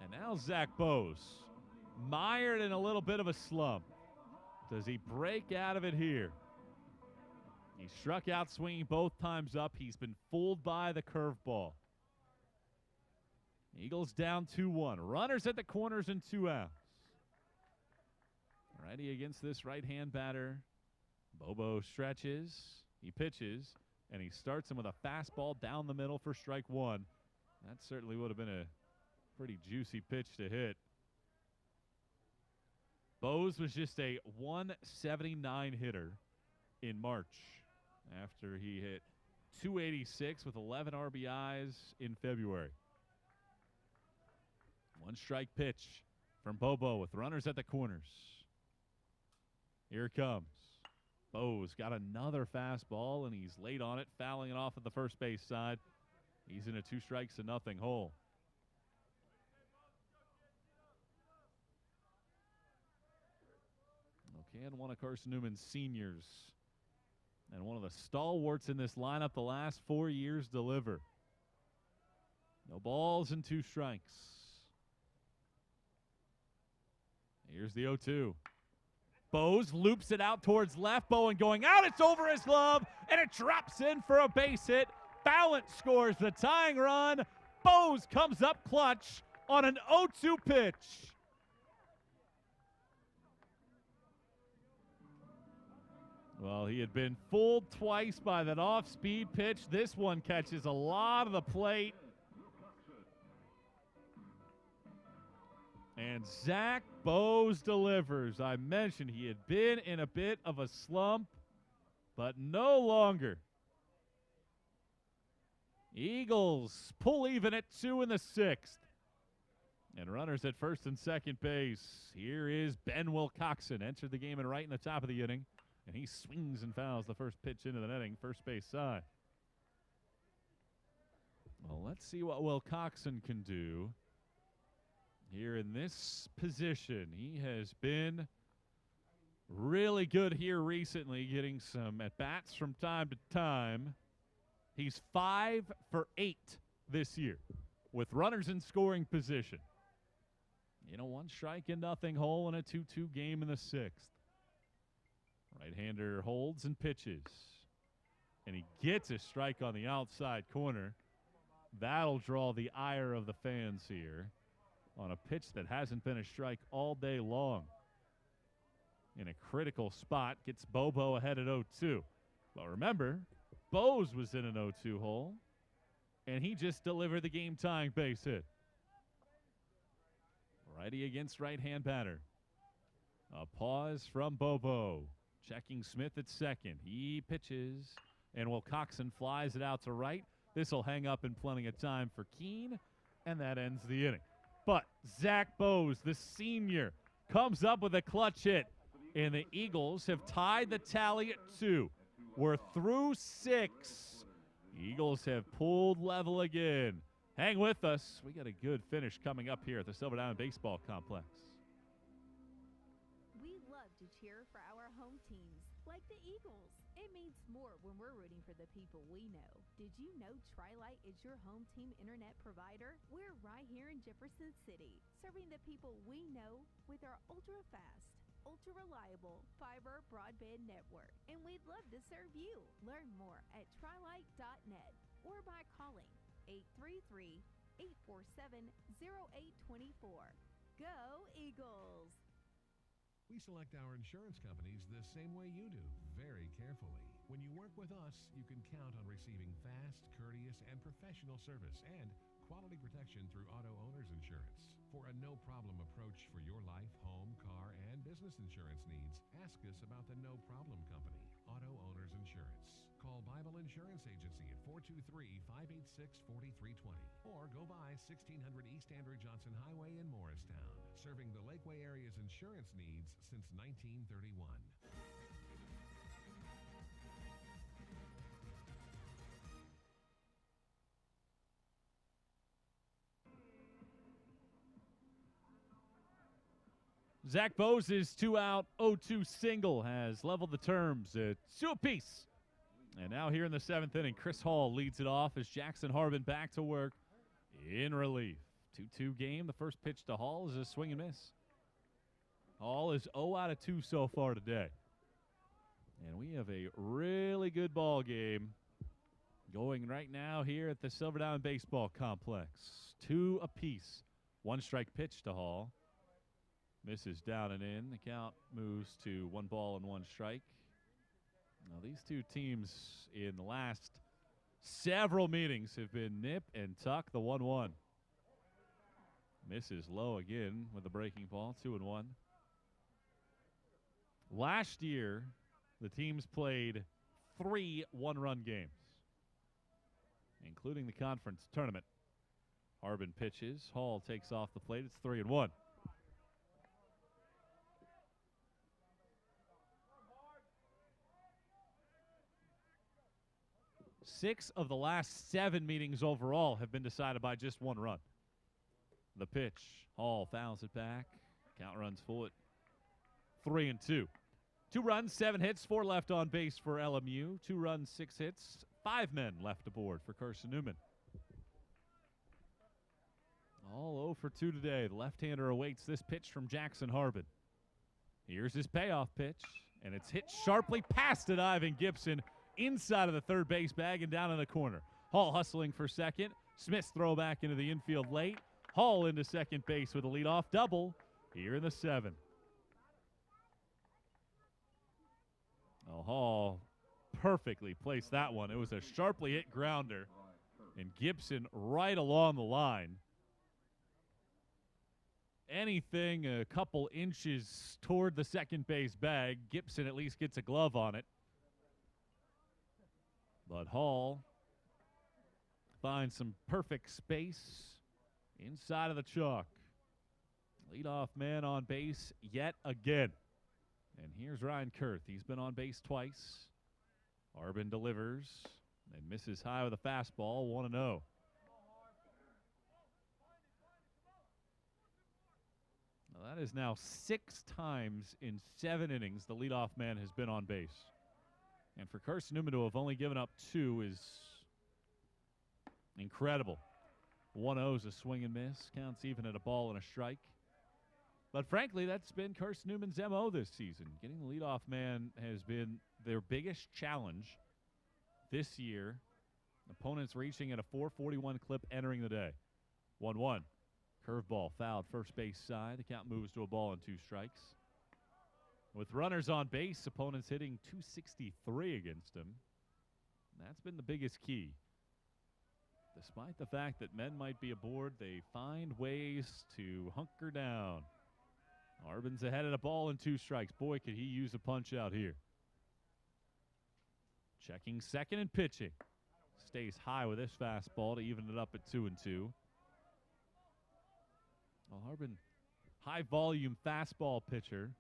And now Zach Bose, mired in a little bit of a slump. Does he break out of it here? He struck out swinging both times up. He's been fooled by the curveball. Eagles down 2-1. Runners at the corners and 2 outs. Righty against this right-hand batter. Bobo stretches. He pitches. And he starts him with a fastball down the middle for strike 1. That certainly would have been a pretty juicy pitch to hit. Bose was just a 179 hitter in March after he hit 286 with 11 RBIs in February. 1 strike pitch from Bobo with runners at the corners. Here it comes. Bose got another fastball, and he's late on it, fouling it off at the first base side. He's in a 2-strikes-to-nothing hole. Okay, and one of Carson-Newman's seniors and one of the stalwarts in this lineup the last 4 years deliver. No balls and 2 strikes. Here's the 0-2. Bose loops it out towards left. Bowen going out. It's over his glove, and it drops in for a base hit. Ballant scores the tying run. Bose comes up clutch on an 0-2 pitch. Well, he had been fooled twice by that off-speed pitch. This one catches a lot of the plate. And Zach Bose delivers. I mentioned he had been in a bit of a slump, but no longer. Eagles pull even at 2 in the 6th. And runners at first and second base. Here is Ben Wilcoxon. Entered the game and right in the top of the inning. And he swings and fouls the first pitch into the netting, first base side. Well, let's see what Wilcoxon can do here in this position. He has been really good here recently, getting some at-bats from time to time. He's 5 for 8 this year with runners in scoring position. You know, 1 strike and nothing hole in a 2-2 game in the 6th. Right-hander holds and pitches. And he gets a strike on the outside corner. That'll draw the ire of the fans here on a pitch that hasn't been a strike all day long. In a critical spot, gets Bobo ahead at 0-2. But remember, Bose was in an 0-2 hole, and he just delivered the game-tying base hit. Righty against right-hand batter. A pause from Bobo. Checking Smith at second. He pitches, and Wilcoxon flies it out to right. This will hang up in plenty of time for Keene, and that ends the inning. But Zach Bose, the senior, comes up with a clutch hit, and the Eagles have tied the tally at 2. We're through 6. Eagles have pulled level again. Hang with us. We got a good finish coming up here at the Silver Diamond Baseball Complex. We love to cheer for our home teams, like the Eagles. It means more when we're rooting for the people we know. Did you know Tri-Lite is your home team internet provider? We're right here in Jefferson City, serving the people we know with our ultra-fast, ultra-reliable fiber broadband network. And we'd love to serve you. Learn more at trilite.net or by calling 833-847-0824. Go Eagles! We select our insurance companies the same way you do, very carefully. When you work with us, you can count on receiving fast, courteous, and professional service and quality protection through Auto Owners Insurance. For a no-problem approach for your life, home, car, and business insurance needs, ask us about the No Problem Company, Auto Owners Insurance. Call Bible Insurance Agency at 423-586-4320 or go by 1600 East Andrew Johnson Highway in Morristown, serving the Lakeway area's insurance needs since 1931. Zach Bose's 2-out, 0-2 single has leveled the terms at 2 apiece. And now here in the 7th inning, Chris Hall leads it off as Jackson Harbin back to work in relief. 2-2 game. The first pitch to Hall is a swing and miss. Hall is 0 out of 2 so far today. And we have a really good ball game going right now here at the Silver Diamond Baseball Complex. 2 apiece. 1 strike pitch to Hall. Misses down and in. The count moves to 1 ball and 1 strike. Now, these two teams in the last several meetings have been nip and tuck. The 1-1. Misses low again with a breaking ball. 2-1. Last year, the teams played 3 one-run games, including the conference tournament. Harbin pitches. Hall takes off the plate. It's 3-1. 6 of the last 7 meetings overall have been decided by just 1 run. The pitch. Hall fouls it back. Count runs full at 3-2. 2 runs, 7 hits, 4 left on base for LMU. 2 runs, 6 hits, 5 men left aboard for Carson-Newman. All 0 for 2 today. The left-hander awaits this pitch from Jackson Harbin. Here's his payoff pitch, and it's hit sharply past it. Ivan Gibson inside of the third base bag and down in the corner. Hall hustling for second. Smith's throw back into the infield late. Hall into second base with a leadoff double here in the 7th. Well, Hall perfectly placed that one. It was a sharply hit grounder, and Gibson right along the line. Anything a couple inches toward the second base bag, Gibson at least gets a glove on it. But Hall finds some perfect space inside of the chalk. Leadoff man on base yet again. And here's Ryan Kurth. He's been on base twice. Harbin delivers and misses high with a fastball, 1-0. Now that is now 6 times in 7 innings the leadoff man has been on base. And for Carson-Newman to have only given up 2 is incredible. 1-0 is a swing and miss. Counts even at a ball and a strike. But frankly, that's been Carson-Newman's MO this season. Getting the leadoff man has been their biggest challenge this year. Opponents reaching at a 441 clip entering the day. 1-1. Curveball fouled first base side. The count moves to a ball and 2 strikes. With runners on base, opponents hitting .263 against him. That's been the biggest key. Despite the fact that men might be aboard, they find ways to hunker down. Harbin's ahead at a ball and 2 strikes. Boy, could he use a punch out here. Checking second and pitching. Stays high with this fastball to even it up at 2-2. Well, Harbin, high volume fastball pitcher.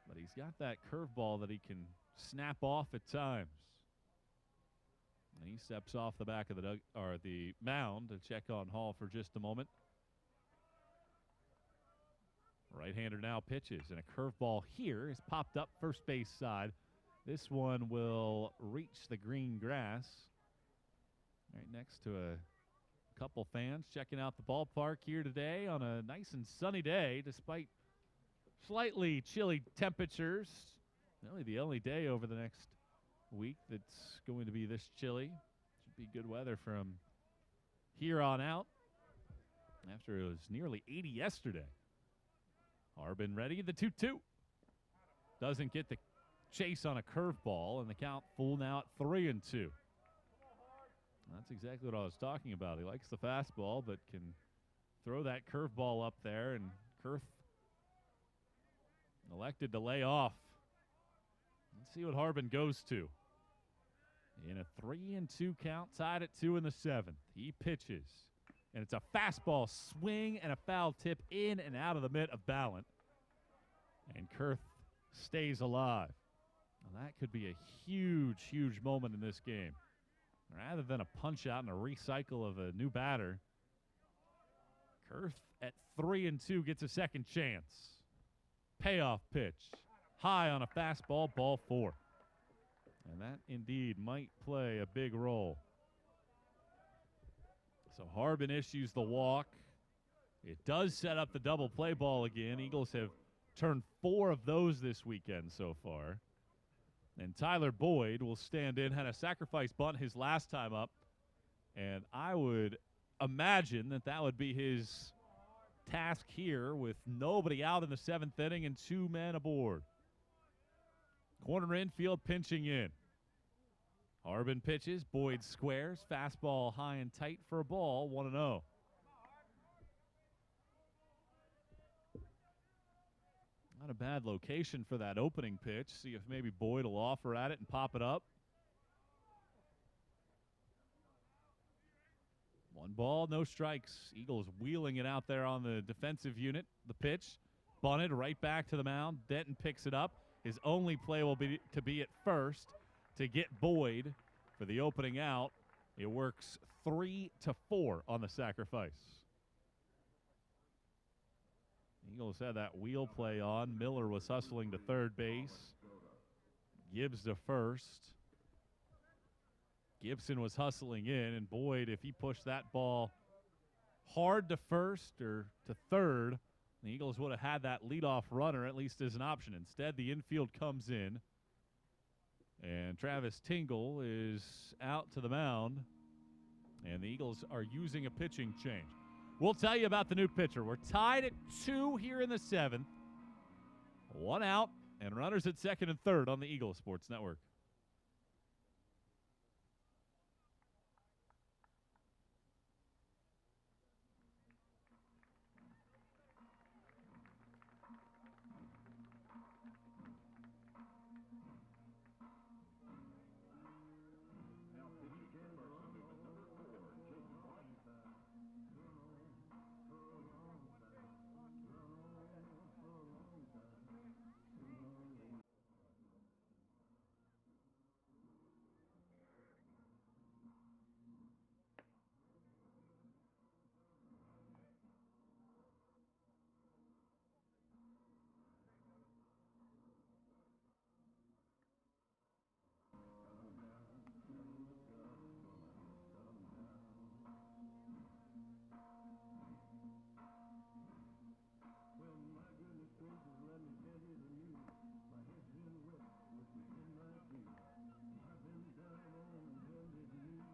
But he's got that curveball that he can snap off at times. And he steps off the back of the mound to check on Hall for just a moment. Right-hander now pitches, and a curveball here is popped up first base side. This one will reach the green grass. Right next to a couple fans checking out the ballpark here today on a nice and sunny day, despite slightly chilly temperatures. Really the only day over the next week that's going to be this chilly. Should be good weather from here on out after it was nearly 80 yesterday. Harbin ready, the 2-2. Doesn't get the chase on a curveball, and the count full now at 3-2. That's exactly what I was talking about. He likes the fastball, but can throw that curveball up there, and Kurth elected to lay off. Let's see what Harbin goes to. In a 3-2 count, tied at 2 in the 7th. He pitches, and it's a fastball swing and a foul tip in and out of the mitt of Ballant. And Kurth stays alive. Now that could be a huge, huge moment in this game. Rather than a punch out and a recycle of a new batter, Kurth at 3-2 gets a second chance. payoff pitch. High on a fastball, ball 4. And that indeed might play a big role. So Harbin issues the walk. It does set up the double play ball again. Eagles have turned 4 of those this weekend so far. And Tyler Boyd will stand in, had a sacrifice bunt his last time up. And I would imagine that that would be his task here with nobody out in the 7th inning and 2 men aboard. Corner infield pinching in. Harbin pitches, Boyd squares, fastball high and tight for a ball, 1-0. Not a bad location for that opening pitch. See if maybe Boyd will offer at it and pop it up. 1 ball, no strikes. Eagles wheeling it out there on the defensive unit. The pitch, bunted right back to the mound. Denton picks it up. His only play will be to be at first to get Boyd for the opening out. It works 3-4 on the sacrifice. Eagles had that wheel play on. Miller was hustling to third base. Gibbs to first. Gibson was hustling in, and Boyd, if he pushed that ball hard to first or to third, the Eagles would have had that leadoff runner at least as an option. Instead, the infield comes in, and Travis Tingle is out to the mound, and the Eagles are using a pitching change. We'll tell you about the new pitcher. We're tied at 2 here in the 7th. 1 out, and runners at 2nd and 3rd on the Eagles Sports Network.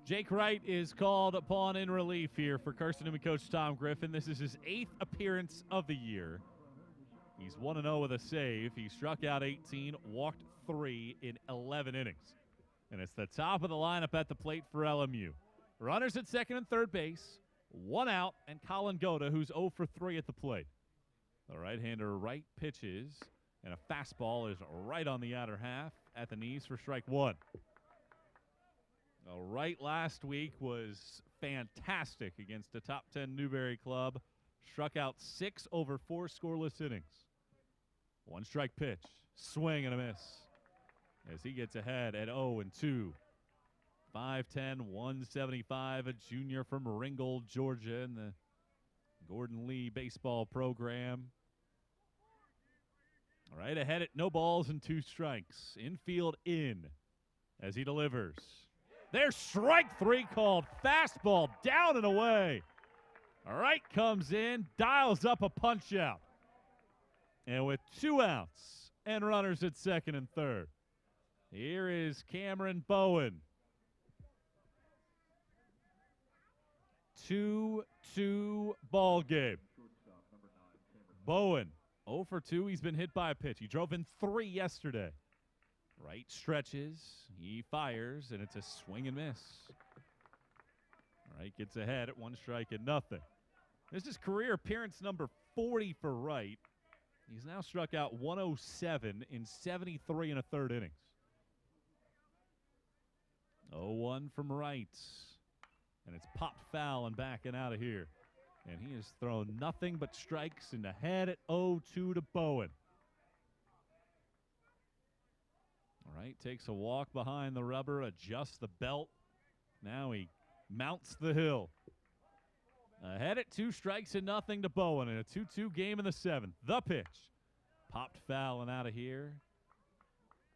Jake Wright is called upon in relief here for Carson-Newman coach Tom Griffin. This is his 8th appearance of the year. He's 1-0 with a save. He struck out 18, walked 3 in 11 innings. And it's the top of the lineup at the plate for LMU. Runners at 2nd and 3rd base, 1 out, and Colin Goda, who's 0 for 3 at the plate. The right-hander right pitches, and a fastball is right on the outer half at the knees for strike 1. Wright last week was fantastic against the top 10 Newberry club. Struck out 6 over 4 scoreless innings. 1 strike pitch, swing and a miss as he gets ahead at 0-2. 5'10", 175, a junior from Ringgold, Georgia in the Gordon Lee baseball program. All right, ahead at no balls and 2 strikes. Infield in as he delivers. There's strike 3 called. Fastball down and away. All right, comes in, dials up a punch out. And with 2 outs and runners at 2nd and 3rd, here is Cameron Bowen. 2-2 ball game. Bowen, 0 for 2. He's been hit by a pitch. He drove in 3 yesterday. Right stretches, he fires, and it's a swing and miss. Wright gets ahead at 1 strike and nothing. This is career appearance number 40 for Wright. He's now struck out 107 in 73 and a third innings. 0-1 from Wright. And it's popped foul and backing out of here. And he has thrown nothing but strikes in the head at 0-2 to Bowen. All right, takes a walk behind the rubber, adjusts the belt. Now he mounts the hill. Ahead at 2 strikes and nothing to Bowen in a 2-2 game in the 7th. The pitch. Popped foul and out of here.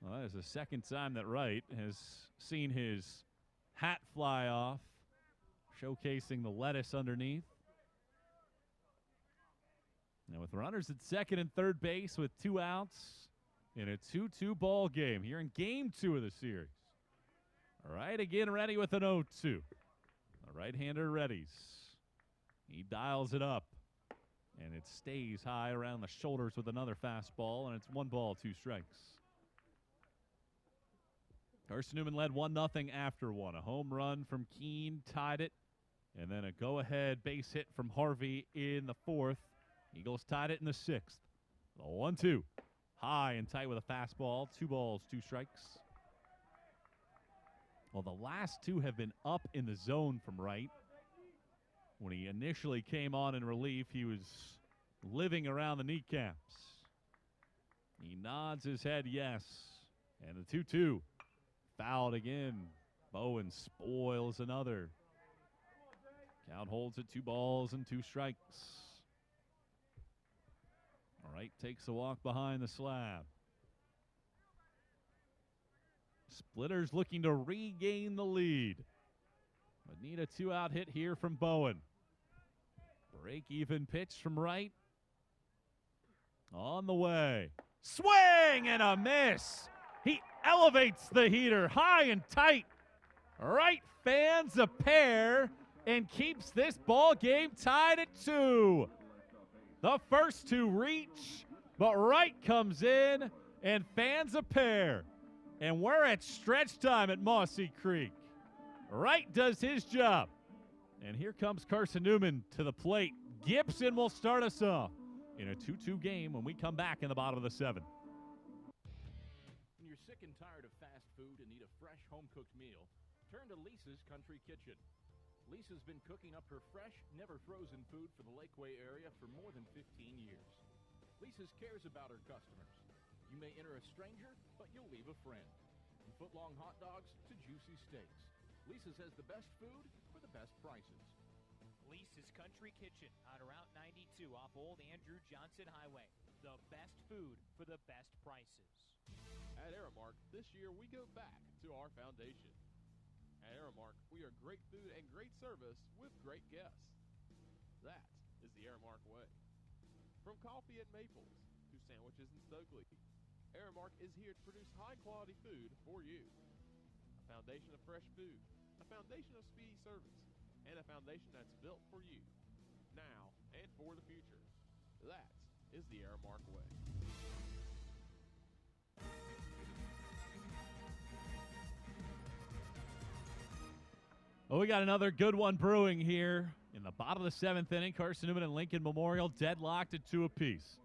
Well, that is the second time that Wright has seen his hat fly off, showcasing the lettuce underneath. Now with runners at second and third base with 2 outs in a 2-2 ball game here in game 2 of the series. All right, again ready with an 0-2. The right-hander readies. He dials it up, and it stays high around the shoulders with another fastball, and it's 1 ball, 2 strikes. Carson-Newman led 1-0 after 1. A home run from Keene tied it, and then a go-ahead base hit from Harvey in the 4th. Eagles tied it in the 6th. The 1-2. High and tight with a fastball. 2 balls, 2 strikes. Well, the last 2 have been up in the zone from Wright. When he initially came on in relief, he was living around the kneecaps. He nods his head yes. And the 2-2. Fouled again. Bowen spoils another. Count holds at 2 balls and 2 strikes. All right, takes a walk behind the slab. Splitters looking to regain the lead. But need a 2-out hit here from Bowen. Break-even pitch from Wright. On the way. Swing and a miss. He elevates the heater high and tight. Wright fans a pair and keeps this ball game tied at 2. The first 2 reach, but Wright comes in and fans a pair. And we're at stretch time at Mossy Creek. Wright does his job. And here comes Carson-Newman to the plate. Gibson will start us off in a 2-2 game when we come back in the bottom of the 7th. When you're sick and tired of fast food and need a fresh home-cooked meal, turn to Lisa's Country Kitchen. Lisa's been cooking up her fresh, never-frozen food for the Lakeway area for more than 15 years. Lisa's cares about her customers. You may enter a stranger, but you'll leave a friend. From foot-long hot dogs to juicy steaks, Lisa's has the best food for the best prices. Lisa's Country Kitchen on Route 92 off Old Andrew Johnson Highway. The best food for the best prices. At Aramark, this year we go back to our foundation. At Aramark, we are great food and great service with great guests. That is the Aramark way. From coffee at Maples to sandwiches in Stokely, Aramark is here to produce high-quality food for you. A foundation of fresh food, a foundation of speedy service, and a foundation that's built for you, now and for the future. That is the Aramark way. Well, we got another good one brewing here in the bottom of the 7th inning. Carson-Newman and Lincoln Memorial deadlocked at 2 apiece.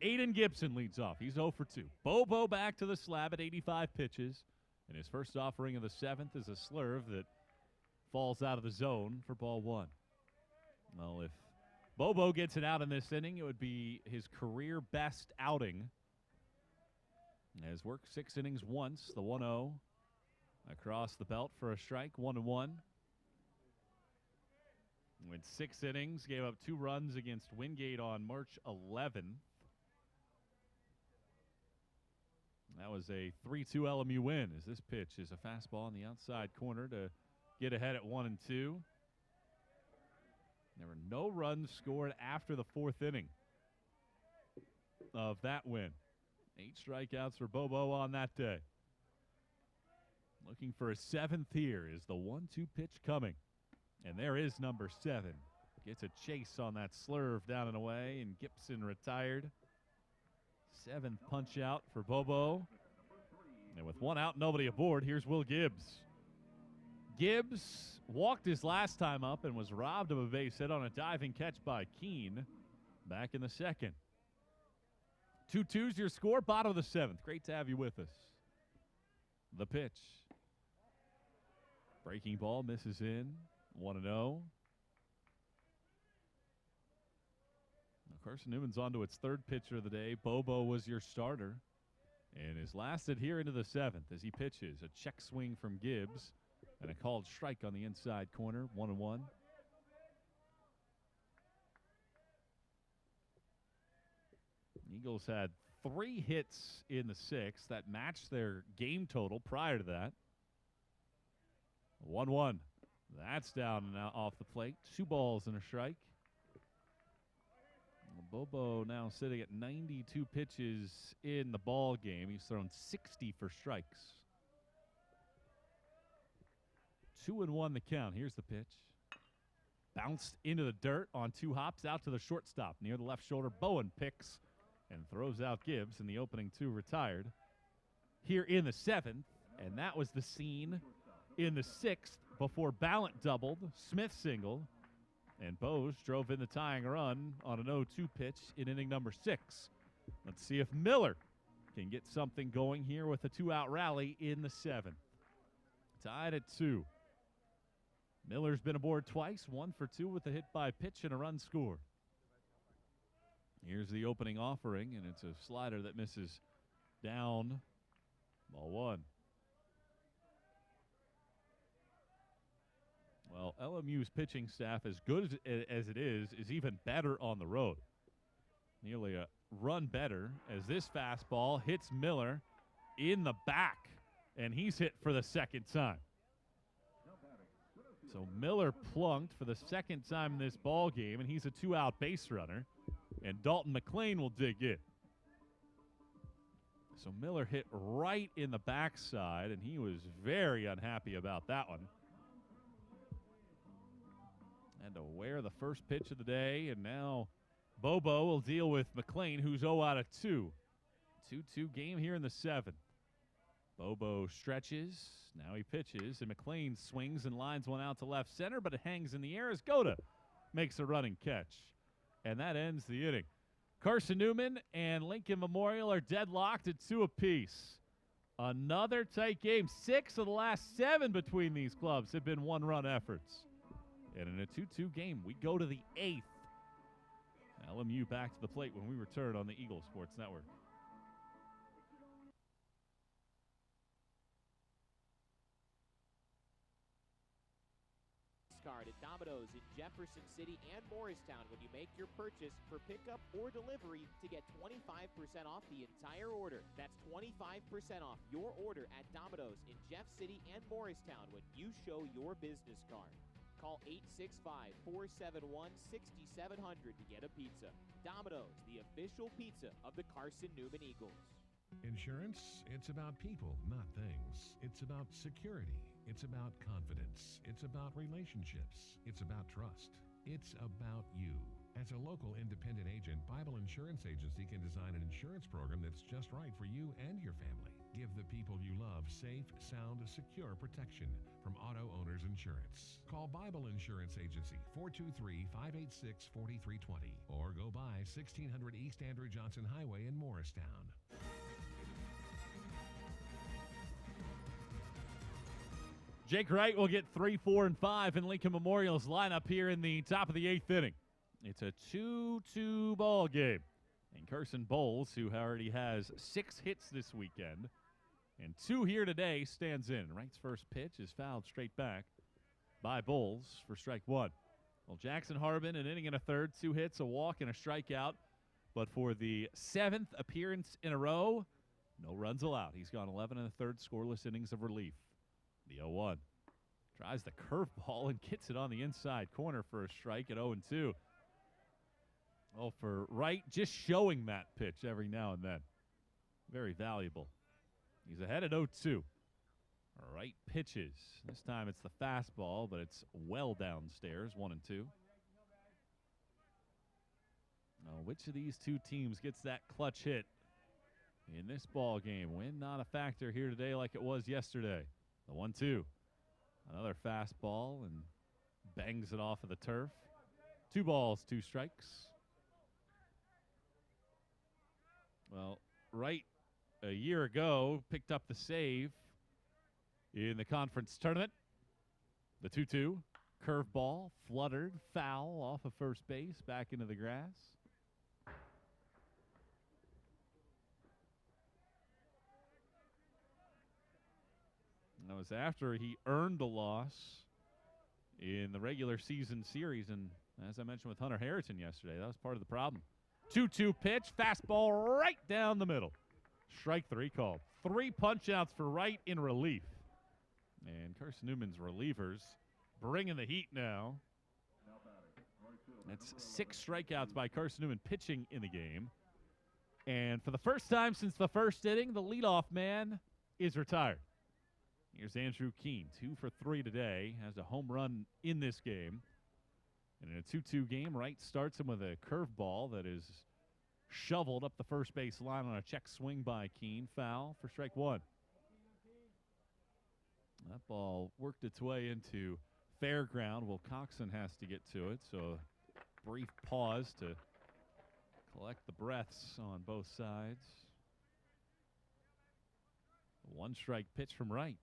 Aiden Gibson leads off. He's 0 for 2. Bobo back to the slab at 85 pitches. And his first offering of the 7th is a slurve that falls out of the zone for ball 1. Well, if Bobo gets it out in this inning, it would be his career best outing. Has worked 6 innings once, the 1-0 across the belt for a strike, 1-1. Went 6 innings, gave up 2 runs against Wingate on March 11th. That was a 3-2 LMU win, as this pitch is a fastball on the outside corner to get ahead at 1-2. There were no runs scored after the 4th inning of that win. 8 strikeouts for Bobo on that day. Looking for a 7th here is the 1-2 pitch coming. And there is number 7. Gets a chase on that slurve down and away, and Gibson retired. 7th punch out for Bobo. And with 1 out, nobody aboard, here's Will Gibbs. Gibbs walked his last time up and was robbed of a base hit on a diving catch by Keene back in the 2nd. 2-2's your score, bottom of the 7th. Great to have you with us. The pitch. Breaking ball misses in. 1-0. Carson-Newman's on to its 3rd pitcher of the day. Bobo was your starter and is lasted here into the 7th as he pitches. A check swing from Gibbs and a called strike on the inside corner. 1-1. Eagles had 3 hits in the 6th. That matched their game total prior to that. 1-1. That's down and out off the plate. 2 balls and a strike. Bobo now sitting at 92 pitches in the ball game. He's thrown 60 for strikes. 2-1 the count. Here's the pitch. Bounced into the dirt on 2 hops out to the shortstop near the left shoulder. Bowen picks and throws out Gibbs, and the opening 2 retired here in the 7th. And that was the scene in the 6th before Ballant doubled, Smith singled, and Bose drove in the tying run on an 0-2 pitch in inning number 6. Let's see if Miller can get something going here with a 2-out rally in the 7th. Tied at 2. Miller's been aboard twice, 1 for 2 with a hit by pitch and a run scored. Here's the opening offering, and it's a slider that misses down. Ball 1. Well, LMU's pitching staff, as good as it is even better on the road. Nearly a run better as this fastball hits Miller in the back, and he's hit for the 2nd time. So Miller plunked for the 2nd time in this ball game, and he's a 2-out base runner, and Dalton McClain will dig in. So Miller hit right in the backside, and he was very unhappy about that one. Had to wear the first pitch of the day, and now Bobo will deal with McClain, who's 0 out of 2. 2-2 game here in the 7th. Bobo stretches. Now he pitches, and McClain swings and lines one out to left center, but it hangs in the air as Goda makes a running catch. And that ends the inning. Carson-Newman and Lincoln Memorial are deadlocked at 2 apiece. Another tight game. 6 of the last 7 between these clubs have been 1-run efforts. And in a 2-2 game, we go to the 8th. LMU back to the plate when we return on the Eagle Sports Network. Card at Domino's in Jefferson City and Morristown when you make your purchase for pickup or delivery to get 25% off the entire order. That's 25% off your order at Domino's in Jeff City and Morristown when you show your business card. Call 865-471-6700 to get a pizza. Domino's, the official pizza of the Carson-Newman Eagles. Insurance, it's about people, not things. It's about security. It's about confidence. It's about relationships. It's about trust. It's about you. As a local independent agent, Bible Insurance Agency can design an insurance program that's just right for you and your family. Give the people you love safe, sound, secure protection from Auto Owners Insurance. Call Bible Insurance Agency, 423-586-4320, or go by 1600 East Andrew Johnson Highway in Morristown. Jake Wright will get 3, 4, and 5 in Lincoln Memorial's lineup here in the top of the 8th inning. It's a 2-2 ball game. And Carson Bowles, who already has 6 hits this weekend, and 2 here today, stands in. Wright's first pitch is fouled straight back by Bowles for strike 1. Well, Jackson Harbin, an inning and a third, 2 hits, a walk, and a strikeout. But for the 7th appearance in a row, no runs allowed. He's gone 11 and a third scoreless innings of relief. The 0-1. Tries the curveball and gets it on the inside corner for a strike at 0-2. Well, for Wright, just showing that pitch every now and then. Very valuable. He's ahead at 0-2. Wright pitches. This time it's the fastball, but it's well downstairs, 1-2. Now, which of these two teams gets that clutch hit in this ball game? Wind not a factor here today like it was yesterday. The 1-2. Another fastball and bangs it off of the turf. 2 balls, 2 strikes. Well, Wright a year ago picked up the save in the conference tournament. The 2-2. Curveball, fluttered, foul off of first base, back into the grass. That was after he earned a loss in the regular season series. And as I mentioned with Hunter Harrison yesterday, that was part of the problem. 2-2 pitch, fastball right down the middle. Strike 3 called. 3 punch-outs for Wright in relief. And Carson-Newman's relievers bringing the heat now. That's 6 strikeouts by Carson-Newman pitching in the game. And for the first time since the first inning, the leadoff man is retired. Here's Andrew Keene, 2 for 3 today, has a home run in this game. And in a 2-2 game, Wright starts him with a curveball that is shoveled up the first base line on a check swing by Keene. Foul for strike 1. That ball worked its way into fair ground. Will Coxon has to get to it, so a brief pause to collect the breaths on both sides. 1-strike pitch from Wright.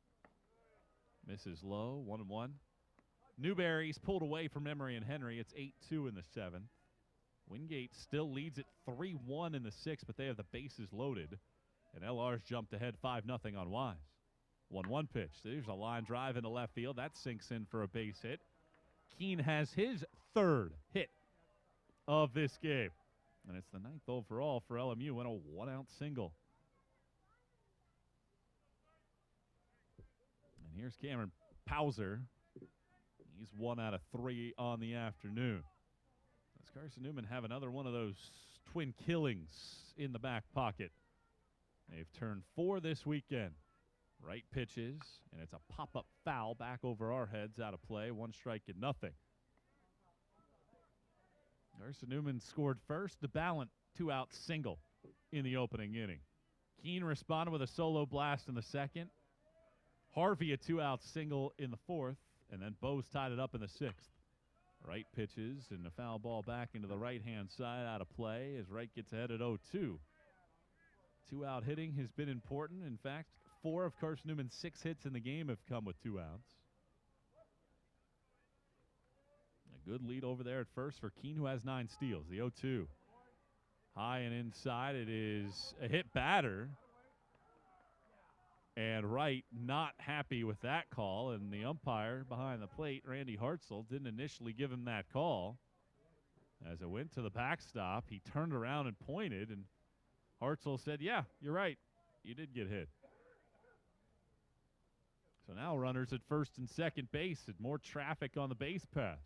Misses low, 1-1. Newberry's pulled away from Emery and Henry. It's 8-2 in the 7th. Wingate still leads it 3-1 in the 6th, but they have the bases loaded. And LR's jumped ahead 5-0 on Wise. 1-1 pitch. There's a line drive into left field. That sinks in for a base hit. Keene has his 3rd hit of this game. And it's the 9th overall for LMU and a 1-out single. And here's Cameron Pauser. He's 1 out of 3 on the afternoon. Does Carson-Newman have another one of those twin killings in the back pocket? They've turned 4 this weekend. Wright pitches, and it's a pop-up foul back over our heads, out of play. 1 strike and nothing. Carson-Newman scored first. DeBallant 2-out single in the opening inning. Keene responded with a solo blast in the 2nd. Harvey a 2-out single in the 4th, and then Bose tied it up in the 6th. Wright pitches, and a foul ball back into the right-hand side, out of play as Wright gets ahead at 0-2. 2-out hitting has been important. In fact, 4 of Carson-Newman's 6 hits in the game have come with 2 outs. A good lead over there at first for Keene, who has 9 steals. The 0-2. High and inside. It is a hit batter. And Wright not happy with that call. And the umpire behind the plate, Randy Hartzell, didn't initially give him that call. As it went to the backstop, he turned around and pointed. And Hartzell said, yeah, you're right. You did get hit. So now runners at first and second base and more traffic on the base paths.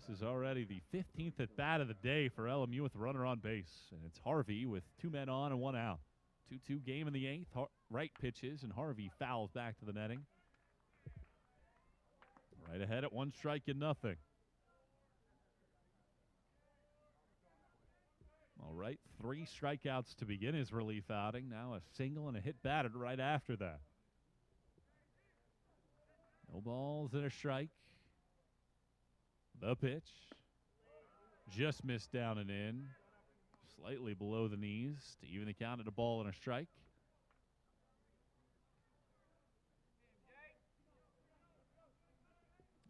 This is already the 15th at bat of the day for LMU with a runner on base. And it's Harvey with 2 men on and 1 out. 2-2 game in the 8th. Wright pitches, and Harvey fouls back to the netting. Right ahead at 1 strike and nothing. All right, 3 strikeouts to begin his relief outing. Now a single and a hit batted right after that. No balls and a strike. The pitch. Just missed down and in. Slightly below the knees to even the count at a ball and a strike.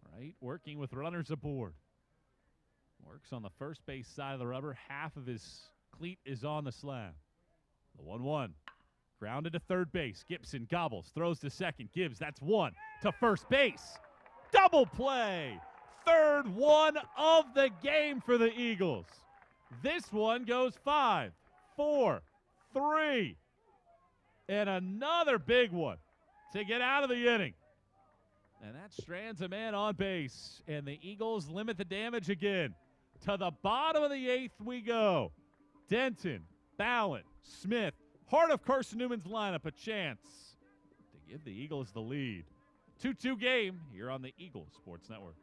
All right, working with runners aboard. Works on the first base side of the rubber. Half of his cleat is on the slab. The 1-1. Grounded to third base. Gibson gobbles. Throws to second. Gibbs, that's 1 to first base. Double play. 3rd one of the game for the Eagles. This one goes 5, 4, 3. And another big one to get out of the inning. And that strands a man on base. And the Eagles limit the damage again. To the bottom of the 8th we go. Denton, Ballant, Smith, heart of Carson-Newman's lineup, a chance to give the Eagles the lead. 2-2 game here on the Eagles Sports Network.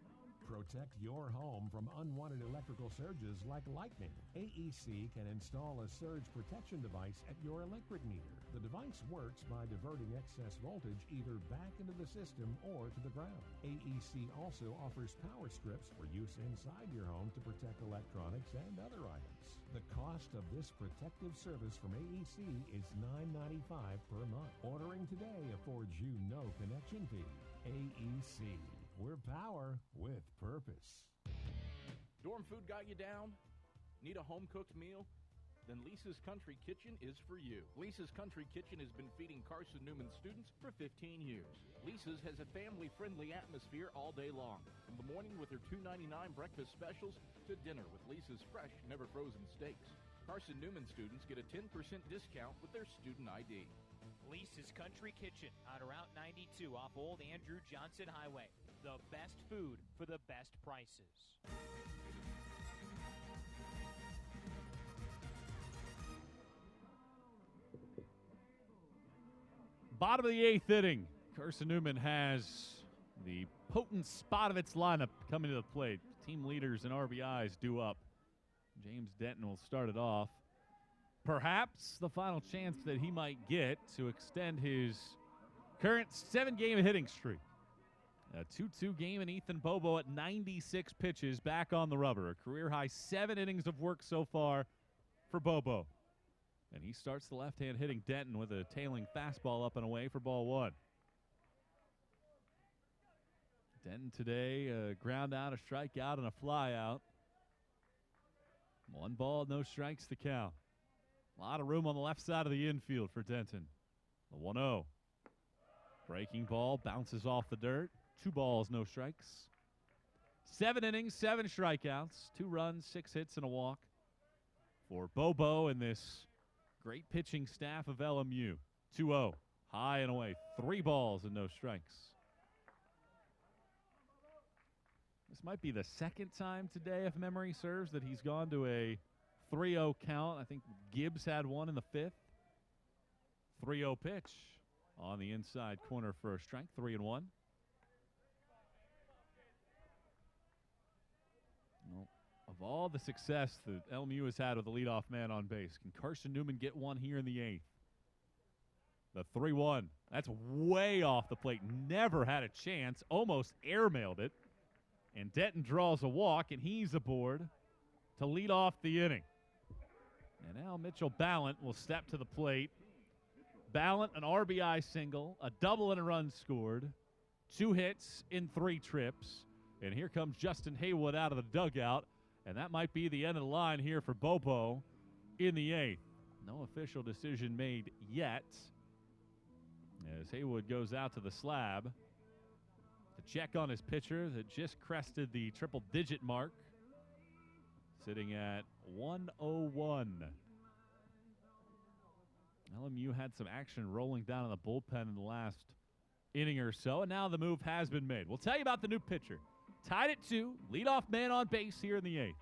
Protect your home from unwanted electrical surges like lightning. AEC can install a surge protection device at your electric meter. The device works by diverting excess voltage either back into the system or to the ground. AEC also offers power strips for use inside your home to protect electronics and other items. The cost of this protective service from AEC is $9.95 per month. Ordering today affords you no connection fee. AEC. We're power with purpose. Dorm food got you down? Need a home-cooked meal? then Lisa's Country Kitchen is for you. Lisa's Country Kitchen has been feeding Carson-Newman students for 15 years. Lisa's has a family-friendly atmosphere all day long, from the morning with their $2.99 breakfast specials to dinner with Lisa's fresh, never-frozen steaks. Carson-Newman students get a 10% discount with their student ID. Lisa's Country Kitchen on Route 92 off Old Andrew Johnson Highway. The best food for the best prices. Bottom of the 8th inning. Carson-Newman has the potent spot of its lineup coming to the plate. Team leaders and RBIs due up. James Denton will start it off. Perhaps the final chance that he might get to extend his current 7-game hitting streak. A 2-2 game, and Ethan Bobo at 96 pitches back on the rubber. A career-high 7 innings of work so far for Bobo. And he starts the left-hand hitting Denton with a tailing fastball up and away for ball 1. Denton today, a ground out, a strikeout, and a fly out. 1 ball, no strikes to count. A lot of room on the left side of the infield for Denton. The 1-0. Breaking ball bounces off the dirt. 2 balls, no strikes. 7 innings, 7 strikeouts, 2 runs, 6 hits, and a walk for Bobo and this great pitching staff of LMU. 2-0, high and away. 3 balls and no strikes. This might be the second time today, if memory serves, that he's gone to a 3-0 count. I think Gibbs had one in the 5th. 3-0 pitch on the inside corner for a strike. 3-1. Well, of all the success that LMU has had with the leadoff man on base, can Carson-Newman get one here in the 8th? The 3-1. That's way off the plate. Never had a chance. Almost airmailed it. And Denton draws a walk, and he's aboard to lead off the inning. And now Mitchell Ballant will step to the plate. Ballant, an RBI single, a double and a run scored, 2 hits in 3 trips. And here comes Justin Haywood out of the dugout, and that might be the end of the line here for Bobo in the 8th. No official decision made yet, as Haywood goes out to the slab to check on his pitcher that just crested the triple-digit mark, sitting at 101. LMU had some action rolling down in the bullpen in the last inning or so, and now the move has been made. We'll tell you about the new pitcher. Tied at 2, leadoff man on base here in the 8th.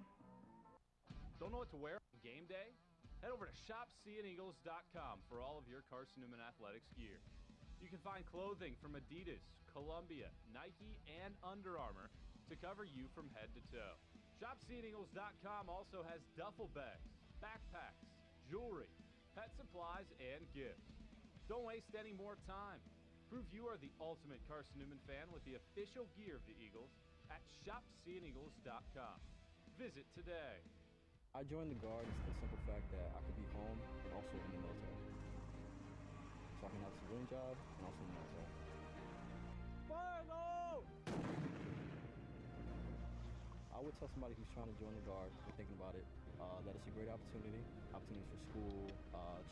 Don't know what to wear on game day? Head over to shopseeandeagles.com for all of your Carson-Newman athletics gear. You can find clothing from Adidas, Columbia, Nike, and Under Armour to cover you from head to toe. ShopSeeAndEagles.com also has duffel bags, backpacks, jewelry, pet supplies, and gifts. Don't waste any more time. Prove you are the ultimate Carson-Newman fan with the official gear of the Eagles at ShopSeeAndEagles.com. Visit today. I joined the Guard for the simple fact that I could be home and also in the military. So I can have a civilian job and also in the military. I would tell somebody who's trying to join the Guard, or thinking about it, that it's a great opportunities for school,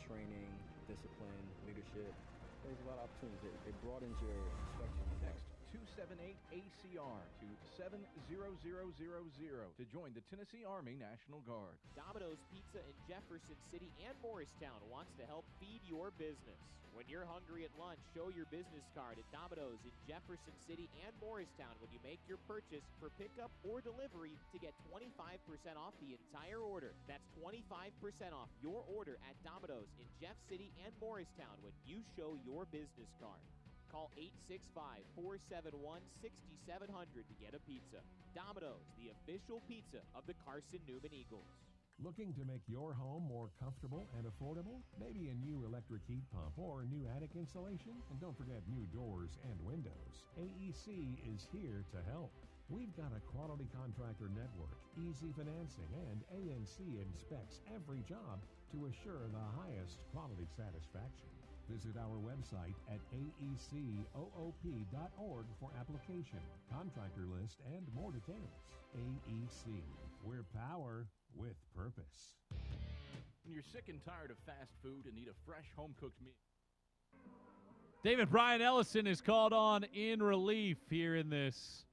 training, discipline, leadership. There's a lot of opportunities. It broadens your perspective. Next, 278-ACR to 70000 to join the Tennessee Army National Guard. Domino's Pizza in Jefferson City and Morristown wants to help feed your business. When you're hungry at lunch, show your business card at Domino's in Jefferson City and Morristown when you make your purchase for pickup or delivery to get 25% off the entire order. That's 25% off your order at Domino's in Jeff City and Morristown when you show your business card. Call 865-471-6700 to get a pizza. Domino's, the official pizza of the Carson-Newman Eagles. Looking to make your home more comfortable and affordable? Maybe a new electric heat pump or new attic insulation? And don't forget new doors and windows. AEC is here to help. We've got a quality contractor network, easy financing, and ANC inspects every job to assure the highest quality satisfaction. Visit our website at aecoop.org for application, contractor list, and more details. AEC, we're power with purpose. When you're sick and tired of fast food and need a fresh home-cooked meal. David Brian Ellison is called on in relief here in this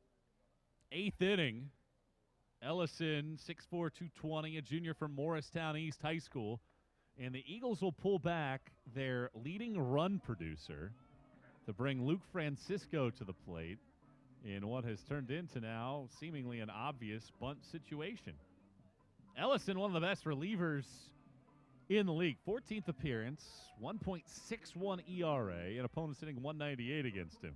8th inning. Ellison, 6'4", 220, a junior from Morristown East High School. And the Eagles will pull back their leading run producer to bring Luke Francisco to the plate in what has turned into now seemingly an obvious bunt situation. Ellison, one of the best relievers in the league. 14th appearance, 1.61 ERA, and opponents hitting 198 against him.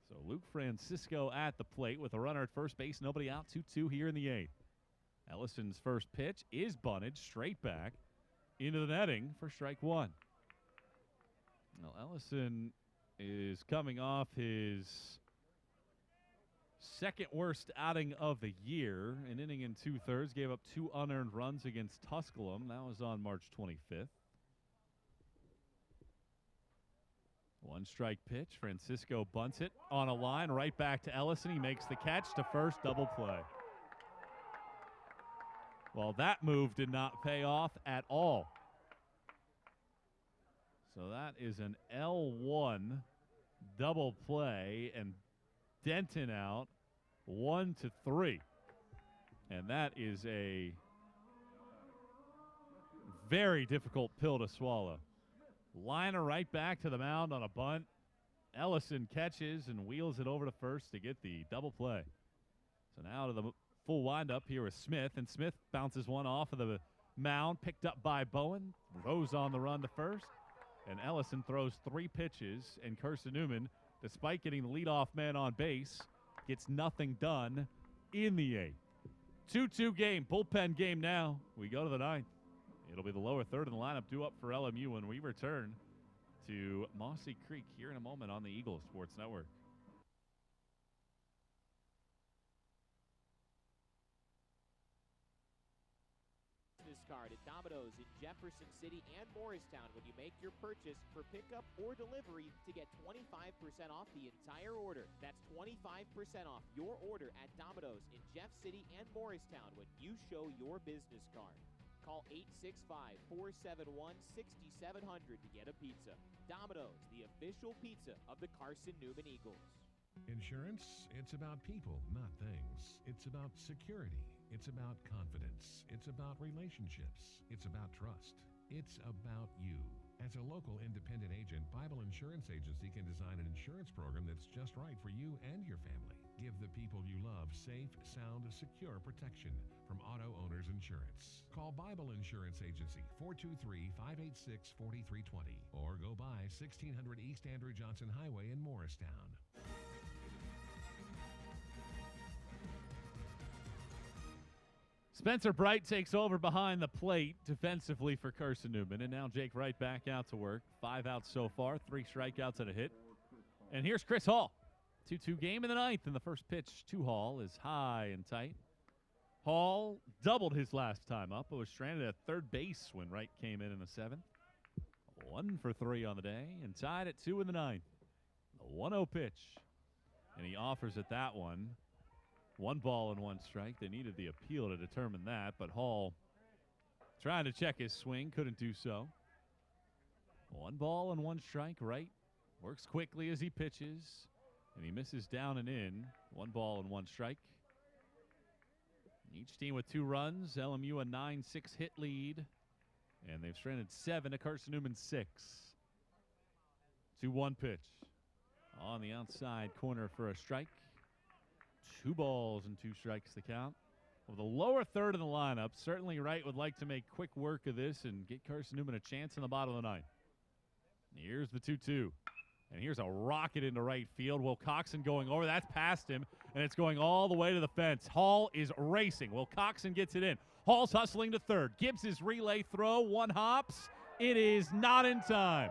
So Luke Francisco at the plate with a runner at first base, nobody out, 2-2 here in the 8th. Ellison's first pitch is bunted straight back into the netting for strike one. Well, Ellison is coming off his second worst outing of the year, an inning and 2/3, gave up 2 unearned runs against Tusculum. That was on March 25th. One strike pitch. Francisco bunts it on a line right back to Ellison. He makes the catch to first, double play. Well, that move did not pay off at all. So that is an L1 double play, and Denton out 1-3. And that is a very difficult pill to swallow. Liner right back to the mound on a bunt. Ellison catches and wheels it over to first to get the double play. So now to the full windup here with Smith, and Smith bounces one off of the mound, picked up by Bowen, throws on the run to first, and Ellison throws 3 pitches, and Carson-Newman, despite getting the leadoff man on base, gets nothing done in the 8th. 2-2 game, bullpen game now. We go to the 9th. It'll be the lower third in the lineup due up for LMU when we return to Mossy Creek here in a moment on the Eagles Sports Network. Business card at Domino's in Jefferson City and Morristown when you make your purchase for pickup or delivery to get 25% off the entire order. That's 25% off your order at Domino's in Jeff City and Morristown when you show your business card. Call 865-471-6700 to get a pizza. Domino's, the official pizza of the Carson-Newman Eagles. Insurance, it's about people, not things. It's about security. It's about confidence. It's about relationships. It's about trust. It's about you. As a local independent agent, Bible Insurance Agency can design an insurance program that's just right for you and your family. Give the people you love safe, sound, secure protection from Auto Owners Insurance. Call Bible Insurance Agency, 423-586-4320, or go by 1600 East Andrew Johnson Highway in Morristown. Spencer Bright takes over behind the plate defensively for Carson-Newman, and now Jake Wright back out to work. 5 outs so far, 3 strikeouts and a hit. And here's Chris Hall. 2-2 game in the 9th, and the first pitch to Hall is high and tight. Hall doubled his last time up, but was stranded at third base when Wright came in the 7th. 1 for 3 on the day, and tied at 2 in the 9th. A 1-0 pitch, and he offers at that one. 1 ball and 1 strike. They needed the appeal to determine that, but Hall trying to check his swing, couldn't do so. 1 ball and 1 strike. Wright works quickly as he pitches, and he misses down and in. 1 ball and 1 strike. Each team with 2 runs. LMU a 9-6 hit lead, and they've stranded 7 to Carson-Newman 6. 2-1 pitch on the outside corner for a strike. 2 balls and 2 strikes to count. Well, the lower third of the lineup, certainly Wright would like to make quick work of this and get Carson-Newman a chance in the bottom of the 9th. Here's the 2-2. And here's a rocket into right field. Will Coxon going over. That's past him, and it's going all the way to the fence. Hall is racing. Will Coxon gets it in. Hall's hustling to third. Gibbs his relay throw. 1 hops. It is not in time.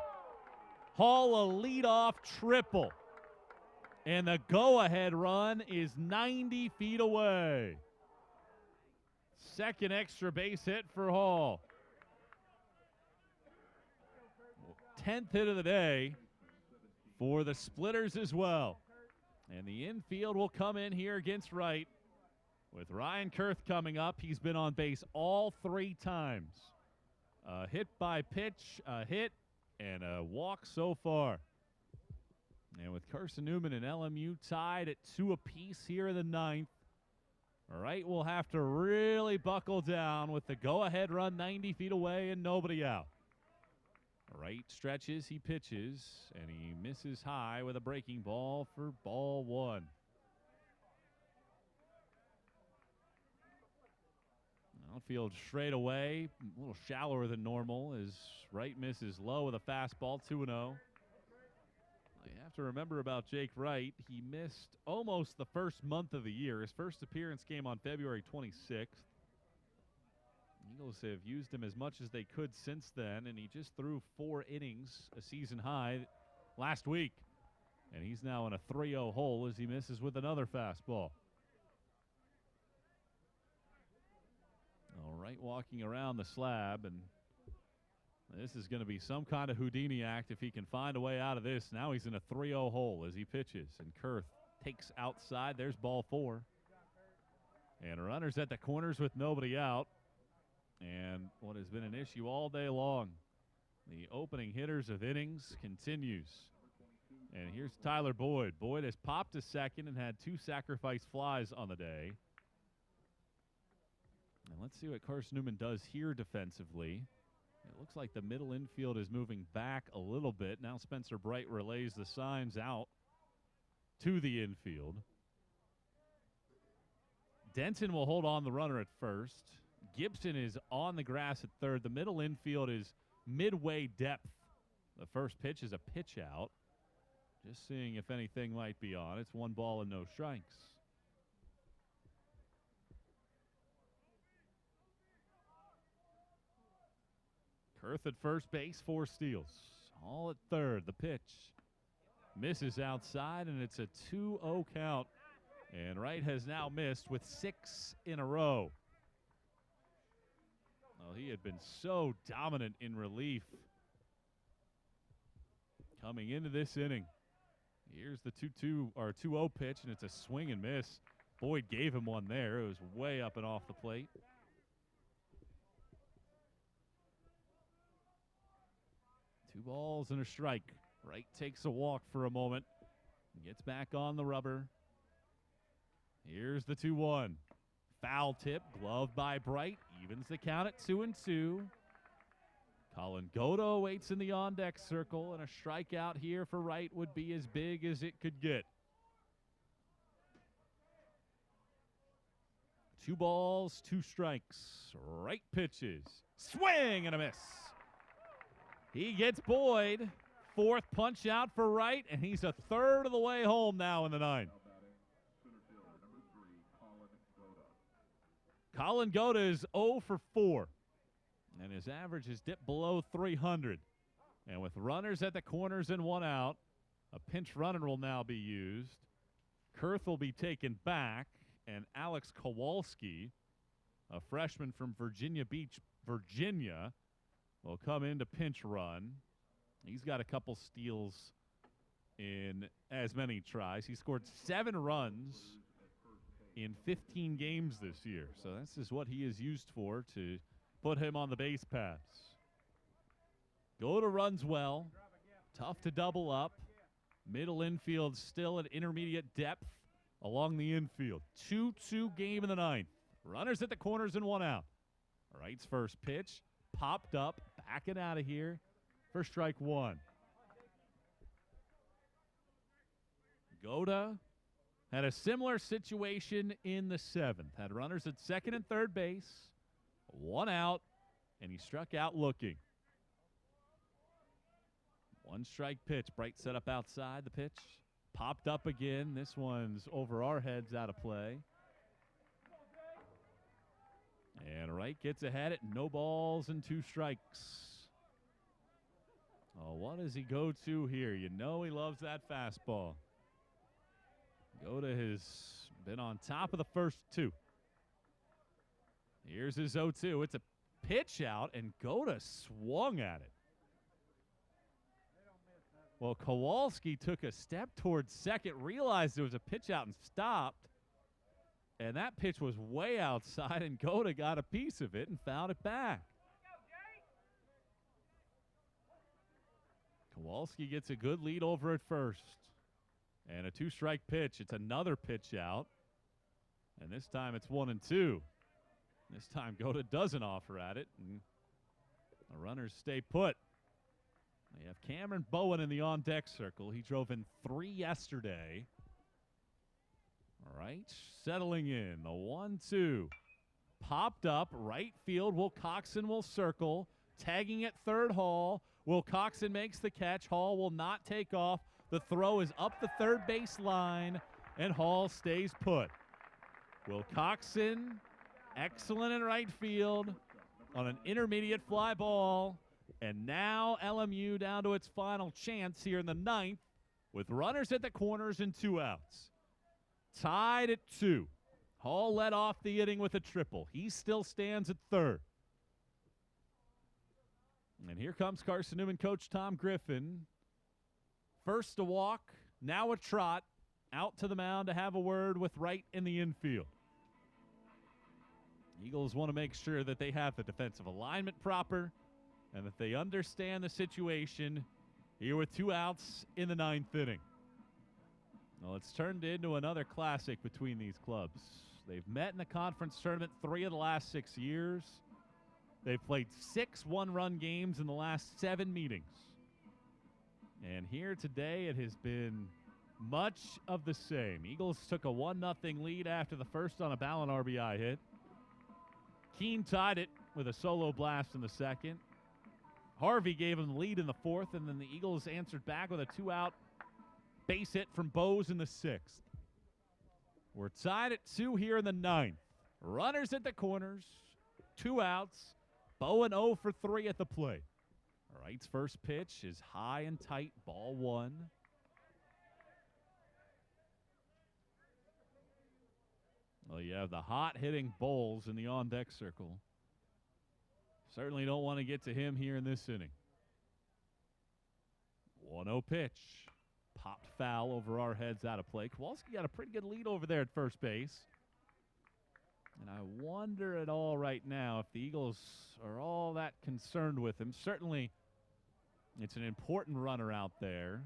Hall a leadoff triple. And the go-ahead run is 90 feet away. Second extra base hit for Hall. 10th hit of the day for the Splitters as well. And the infield will come in here against Wright. With Ryan Kurth coming up, he's been on base all 3 times. A hit by pitch, a hit, and a walk so far. And with Carson-Newman and LMU tied at 2 apiece here in the 9th, Wright will have to really buckle down with the go-ahead run 90 feet away and nobody out. Wright stretches, he pitches, and he misses high with a breaking ball for ball 1. Outfield straight away, a little shallower than normal as Wright misses low with a fastball, 2-0. You have to remember about Jake Wright. He missed almost the first month of the year. His first appearance came on February 26th. Eagles have used him as much as they could since then, and he just threw 4 innings, a season high, last week. And he's now in a 3-0 hole as he misses with another fastball. All right, walking around the slab, and this is going to be some kind of Houdini act if he can find a way out of this. Now he's in a 3-0 hole as he pitches, and Kurth takes outside. There's ball 4. And runners at the corners with nobody out. And what has been an issue all day long, the opening hitters of innings continues. And here's Tyler Boyd. Boyd has popped to second and had 2 sacrifice flies on the day. And let's see what Carson-Newman does here defensively. It looks like the middle infield is moving back a little bit. Now Spencer Bright relays the signs out to the infield. Denton will hold on the runner at first. Gibson is on the grass at third. The middle infield is midway depth. The first pitch is a pitch out. Just seeing if anything might be on. It's 1 ball and no strikes. Kurth at first base, 4 steals. All at third. The pitch misses outside, and it's a 2-0 count. And Wright has now missed with 6 in a row. Well, he had been so dominant in relief coming into this inning. Here's the 2-0 pitch, and it's a swing and miss. Boyd gave him one there. It was way up and off the plate. Two balls and a strike. Wright takes a walk for a moment. Gets back on the rubber. Here's the 2-1. Foul tip, gloved by Bright. Evens the count at 2-2. Colin Godo waits in the on-deck circle, and a strikeout here for Wright would be as big as it could get. 2 balls, 2 strikes. Wright pitches. Swing and a miss. He gets Boyd. 4th punch out for Wright, and he's a third of the way home now in the 9th. Colin Goda is 0 for 4, and his average has dipped below 300. And with runners at the corners and 1 out, a pinch runner will now be used. Kurth will be taken back, and Alex Kowalski, a freshman from Virginia Beach, Virginia, will come in to pinch run. He's got a couple steals in as many tries. He scored 7 runs in 15 games this year. So this is what he is used for to put him on the base paths. Goda runs well. Tough to double up. Middle infield still at intermediate depth along the infield. 2-2 game in the 9th. Runners at the corners and 1 out. Wright's first pitch. Popped up. Backing out of here for strike 1. Goda had a similar situation in the 7th. Had runners at second and third base. 1 out, and he struck out looking. 1 strike pitch. Bright set up outside the pitch. Popped up again. This one's over our heads, out of play. And Wright gets ahead at no balls and 2 strikes. Oh, what does he go to here? You know he loves that fastball. Goda has been on top of the first 2. Here's his 0-2. It's a pitch out, and Goda swung at it. Well, Kowalski took a step towards second, realized there was a pitch out and stopped. And that pitch was way outside, and Goda got a piece of it and fouled it back. Kowalski gets a good lead over at first. And a 2-strike pitch. It's another pitch out. And this time it's 1-2. This time Goda doesn't offer at it. And the runners stay put. They have Cameron Bowen in the on-deck circle. He drove in 3 yesterday. All right, settling in. The 1-2. Popped up. Right field. Will Coxon will circle. Tagging at third, Hall. Will Coxon makes the catch. Hall will not take off. The throw is up the third base line, and Hall stays put. Will Coxon, excellent in right field on an intermediate fly ball. And now LMU down to its final chance here in the 9th with runners at the corners and 2 outs. Tied at 2. Hall led off the inning with a triple. He still stands at third. And here comes Carson-Newman coach Tom Griffin. First a walk, now a trot, out to the mound to have a word with Wright in the infield. Eagles want to make sure that they have the defensive alignment proper and that they understand the situation here with 2 outs in the 9th inning. Well, it's turned into another classic between these clubs. They've met in the conference tournament 3 of the last 6 years. They've played 6 one-run games in the last 7 meetings. And here today it has been much of the same. Eagles took a 1-0 lead after the first on a Ballon RBI hit. Keene tied it with a solo blast in the second. Harvey gave him the lead in the 4th, and then the Eagles answered back with a 2-out base hit from Bose in the 6th. We're tied at 2 here in the 9th. Runners at the corners, 2 outs. Bowen 0 for 3 at the plate. Wright's first pitch is high and tight, ball 1. Well, you have the hot-hitting Bowles in the on-deck circle. Certainly don't want to get to him here in this inning. 1-0 pitch. Popped foul over our heads out of play. Kowalski got a pretty good lead over there at first base. And I wonder at all right now if the Eagles are all that concerned with him. Certainly, it's an important runner out there.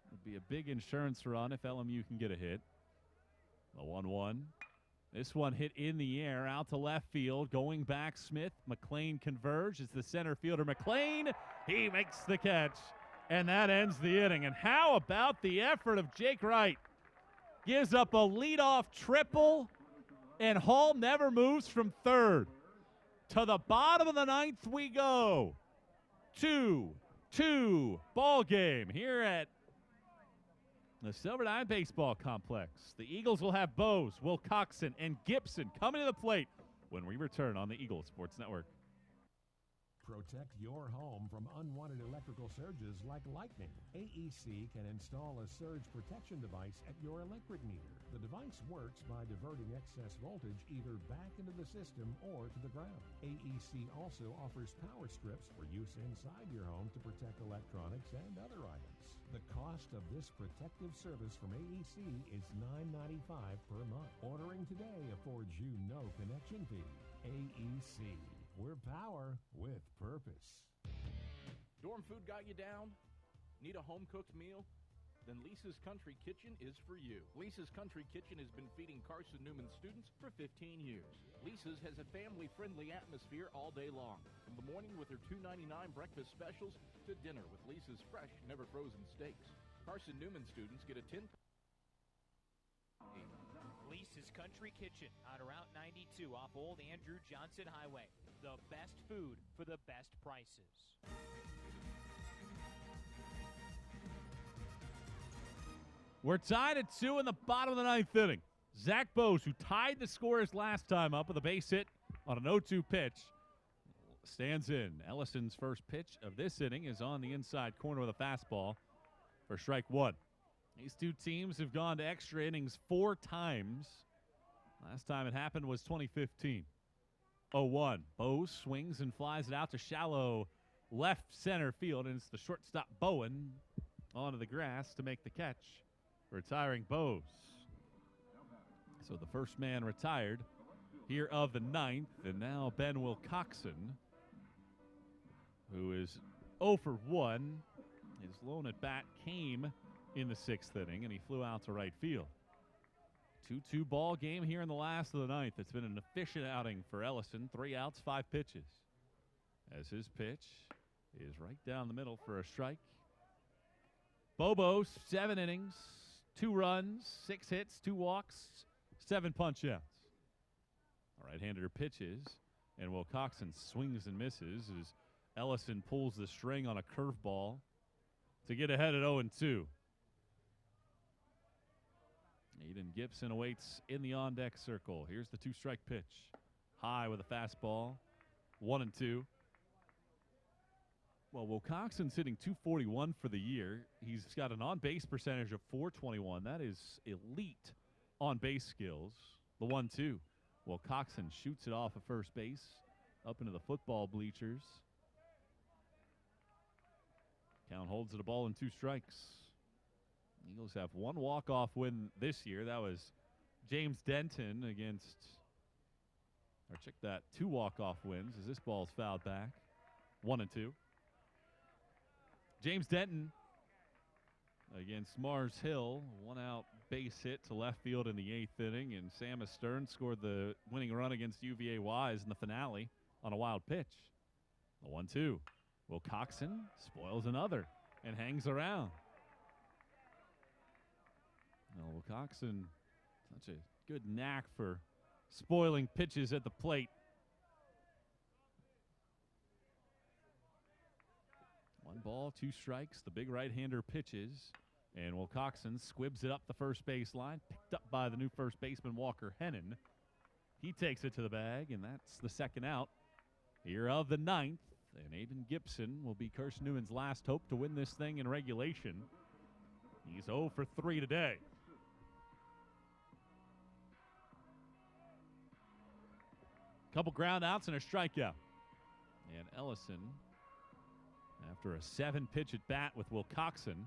It would be a big insurance run if LMU can get a hit. The 1-1. This one hit in the air, out to left field. Going back, Smith. McLean converges. The center fielder, McLean. He makes the catch, and that ends the inning. And how about the effort of Jake Wright? Gives up a leadoff triple, and Hall never moves from third. To the bottom of the 9th we go. 2-2 ball game here at the Silverdine Baseball Complex. The Eagles will have Bose, Will Coxon, and Gibson coming to the plate when we return on the Eagles Sports Network. Protect your home from unwanted electrical surges like lightning. AEC can install a surge protection device at your electric meter. The device works by diverting excess voltage either back into the system or to the ground. AEC also offers power strips for use inside your home to protect electronics and other items. The cost of this protective service from AEC is $9.95 per month. Ordering today affords you no connection fee. AEC. We're power with purpose. Dorm food got you down? Need a home-cooked meal? Then Lisa's Country Kitchen is for you. Lisa's Country Kitchen has been feeding Carson-Newman students for 15 years. Lisa's has a family-friendly atmosphere all day long. From the morning with her $2.99 breakfast specials to dinner with Lisa's fresh, never-frozen steaks. Carson-Newman students get a 10... Lisa's Country Kitchen on Route 92 off Old Andrew Johnson Highway. The best food for the best prices. We're tied at 2 in the bottom of the 9th inning. Zach Bose, who tied the scores last time up with a base hit on an 0-2 pitch, stands in. Ellison's first pitch of this inning is on the inside corner with a fastball for strike 1. These two teams have gone to extra innings 4 times. Last time it happened was 2015. 0-1. Bose swings and flies it out to shallow left center field, and it's the shortstop Bowen onto the grass to make the catch, retiring Bose. So the first man retired here of the ninth, and now Ben Wilcoxon, who is 0 for 1. His lone at bat came in the 6th inning, and he flew out to right field. 2-2 ball game here in the last of the ninth. It's been an efficient outing for Ellison. 3 outs, 5 pitches. As his pitch is right down the middle for a strike. Bobo, 7 innings, 2 runs, 6 hits, 2 walks, 7 punch-outs. A right-hander pitches, and Wilcoxon swings and misses as Ellison pulls the string on a curveball to get ahead at 0-2. Aiden Gibson awaits in the on-deck circle. Here's the 2-strike pitch. High with a fastball. 1-2. Well, Wilcoxon's hitting .241 for the year. He's got an on-base percentage of .421. That is elite on-base skills. The 1-2. Wilcoxon shoots it off of first base up into the football bleachers. Count holds it a ball and 2 strikes. Eagles have 1 walk-off win this year. That was James Denton against, or check that, 2 walk-off wins as this ball's fouled back. 1-2. James Denton against Mars Hill. 1-out base hit to left field in the 8th inning, and Sam Stern scored the winning run against UVA Wise in the finale on a wild pitch. The 1-2. Wilcoxon spoils another and hangs around. Well, Wilcoxon, such a good knack for spoiling pitches at the plate. 1 ball, 2 strikes. The big right-hander pitches, and Wilcoxon squibs it up the first base line, picked up by the new first baseman Walker Hennon. He takes it to the bag, and that's the 2nd out here of the 9th. And Aiden Gibson will be Carson-Newman's last hope to win this thing in regulation. He's 0 for 3 today. Couple ground outs and a strikeout. And Ellison, after a 7-pitch at bat with Wilcoxon,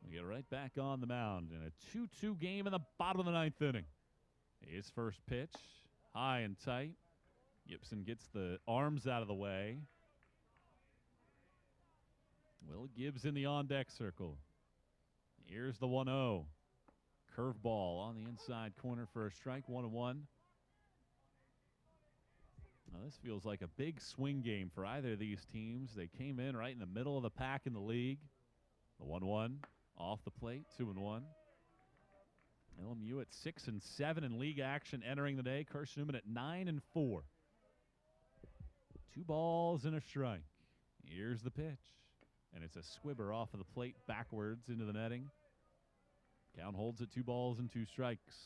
will get right back on the mound in a 2-2 game in the bottom of the 9th inning. His first pitch, high and tight. Gibson gets the arms out of the way. Will Gibbs in the on-deck circle. Here's the 1-0. Curveball on the inside corner for a strike, 1-1. Now this feels like a big swing game for either of these teams. They came in right in the middle of the pack in the league. The 1-1 off the plate, 2-1. LMU at 6-7 in league action entering the day. Carson-Newman at 9-4. 2 balls and a strike. Here's the pitch. And it's a squibber off of the plate backwards into the netting. Count holds at 2 balls and 2 strikes.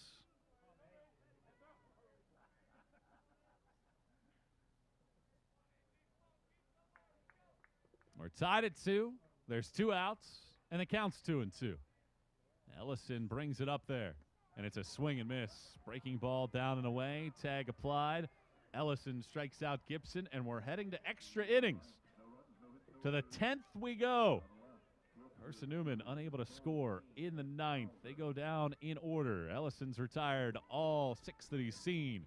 We're tied at 2. There's 2 outs, and the count's 2-2. Ellison brings it up there, and it's a swing and miss. Breaking ball down and away. Tag applied. Ellison strikes out Gibson, and we're heading to extra innings. To the 10th we go. Carson-Newman unable to score in the 9th. They go down in order. Ellison's retired all 6 that he's seen.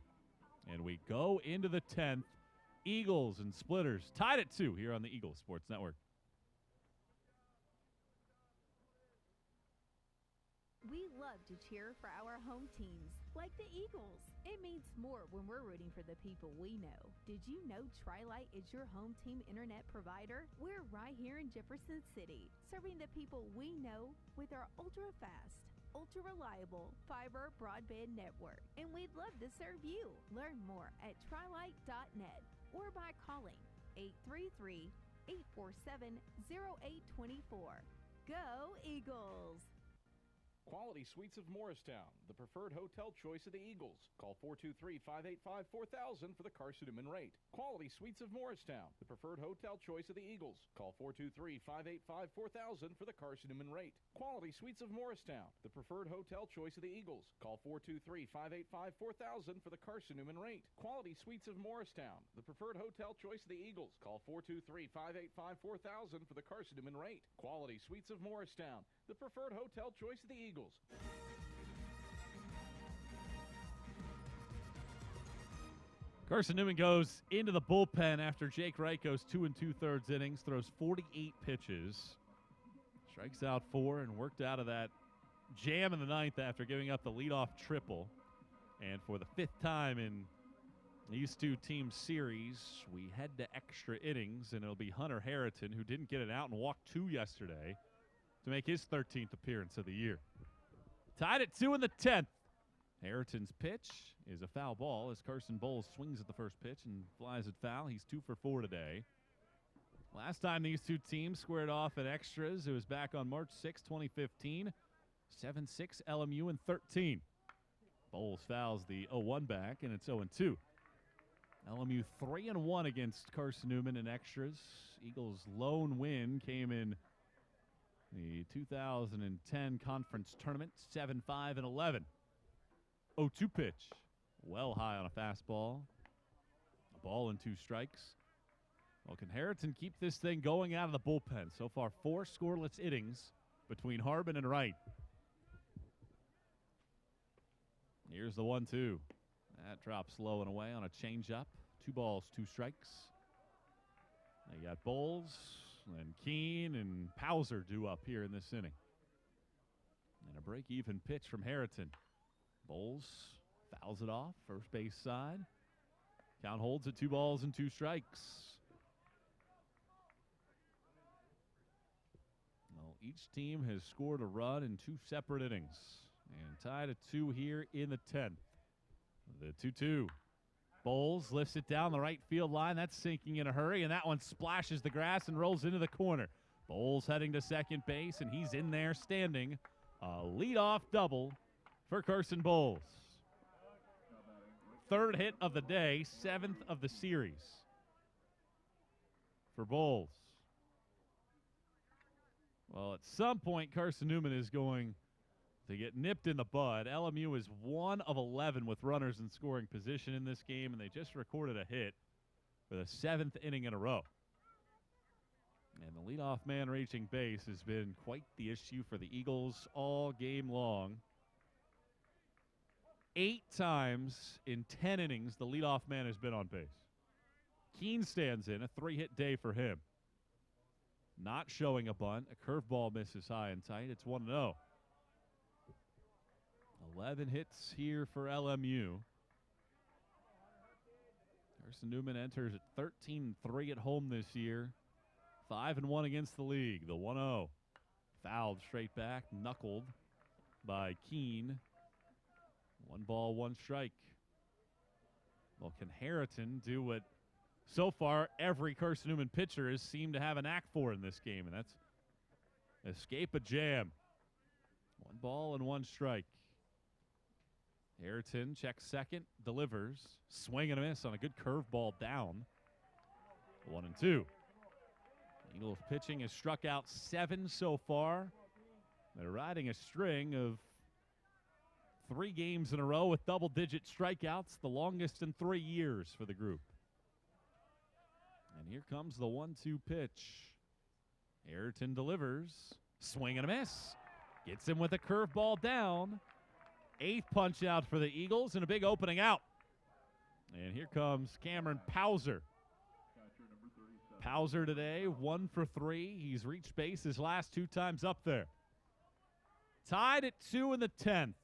And we go into the 10th. Eagles and Splitters tied at 2 here on the Eagles Sports Network. We love to cheer for our home teams, like the Eagles. It means more when we're rooting for the people we know. Did you know Tri-Lite is your home team internet provider? We're right here in Jefferson City, serving the people we know with our ultra-fast, ultra-reliable fiber broadband network. And we'd love to serve you. Learn more at trilite.net or by calling 833-847-0824. Go Eagles! Quality Suites of Morristown, the preferred hotel choice of the Eagles. Call 423-585-4000 for the Carson-Newman rate. Quality Suites of Morristown, the preferred hotel choice of the Eagles. Call 423-585-4000 for the Carson-Newman rate. Quality Suites of Morristown, the preferred hotel choice of the Eagles. Call 423-585-4000 for the Carson-Newman rate. Quality Suites of Morristown, the preferred hotel choice of the Eagles. Call 423-585-4000 for the Carson-Newman rate. Quality Suites of Morristown, the preferred hotel choice of the Eagles. Carson-Newman goes into the bullpen after Jake Wright goes 2 2/3 innings, throws 48 pitches, strikes out 4, and worked out of that jam in the ninth after giving up the leadoff triple. And for the 5th time in these two team series, we head to extra innings, and it'll be Hunter Harrington, who didn't get it out and walked 2 yesterday, to make his 13th appearance of the year. Tied at 2 in the 10th. Harrington's pitch is a foul ball as Carson Bowles swings at the first pitch and flies it foul. He's 2 for 4 today. Last time these two teams squared off at extras, it was back on March 6, 2015. 7-6 LMU in 13. Bowles fouls the 0-1 back, and it's 0-2. LMU 3-1 against Carson-Newman in extras. Eagles' lone win came in the 2010 conference tournament, 7-5-11. 0-2 pitch, well high on a fastball. A ball and 2 strikes. Well, can Harrington keep this thing going out of the bullpen? So far, 4 scoreless innings between Harbin and Wright. Here's the 1-2. That drops low and away on a changeup. 2 balls, 2 strikes. They got Bowles and Keene and Pauser due up here in this inning. And a break-even pitch from Harrington. Bowles fouls it off, first base side. Count holds at 2 balls and 2 strikes. Well, each team has scored a run in 2 separate innings. And tied at 2 here in the 10th. The 2-2. Bowles lifts it down the right field line. That's sinking in a hurry, and that one splashes the grass and rolls into the corner. Bowles heading to second base, and he's in there standing. A leadoff double for Carson Bowles. 3rd hit of the day, 7th of the series for Bowles. Well, at some point, Carson-Newman is going to get nipped in the bud. LMU is 1 of 11 with runners in scoring position in this game, and they just recorded a hit for the 7th inning in a row. And the leadoff man reaching base has been quite the issue for the Eagles all game long. 8 times in 10 innings, the leadoff man has been on base. Keene stands in, a 3-hit day for him. Not showing a bunt. A curveball misses high and tight. It's 1-0. 11 hits here for LMU. Carson-Newman enters at 13-3 at home this year. 5-1 against the league. The 1-0. Fouled straight back, knuckled by Keene. 1 ball, 1 strike. Well, can Harrington do what so far every Carson-Newman pitcher has seemed to have a knack for in this game, and that's escape a jam. 1 ball and 1 strike. Harrington checks second, delivers, swing and a miss on a good curveball down. 1-2. Eagles pitching has struck out 7 so far. They're riding a string of 3 games in a row with double-digit strikeouts, the longest in 3 years for the group. And here comes the 1-2 pitch. Harrington delivers, swing and a miss. Gets him with a curveball down. 8th punch out for the Eagles and a big opening out. And here comes Cameron Pauser. Pauser today, 1 for 3. He's reached base his last 2 times up there. Tied at 2 in the 10th.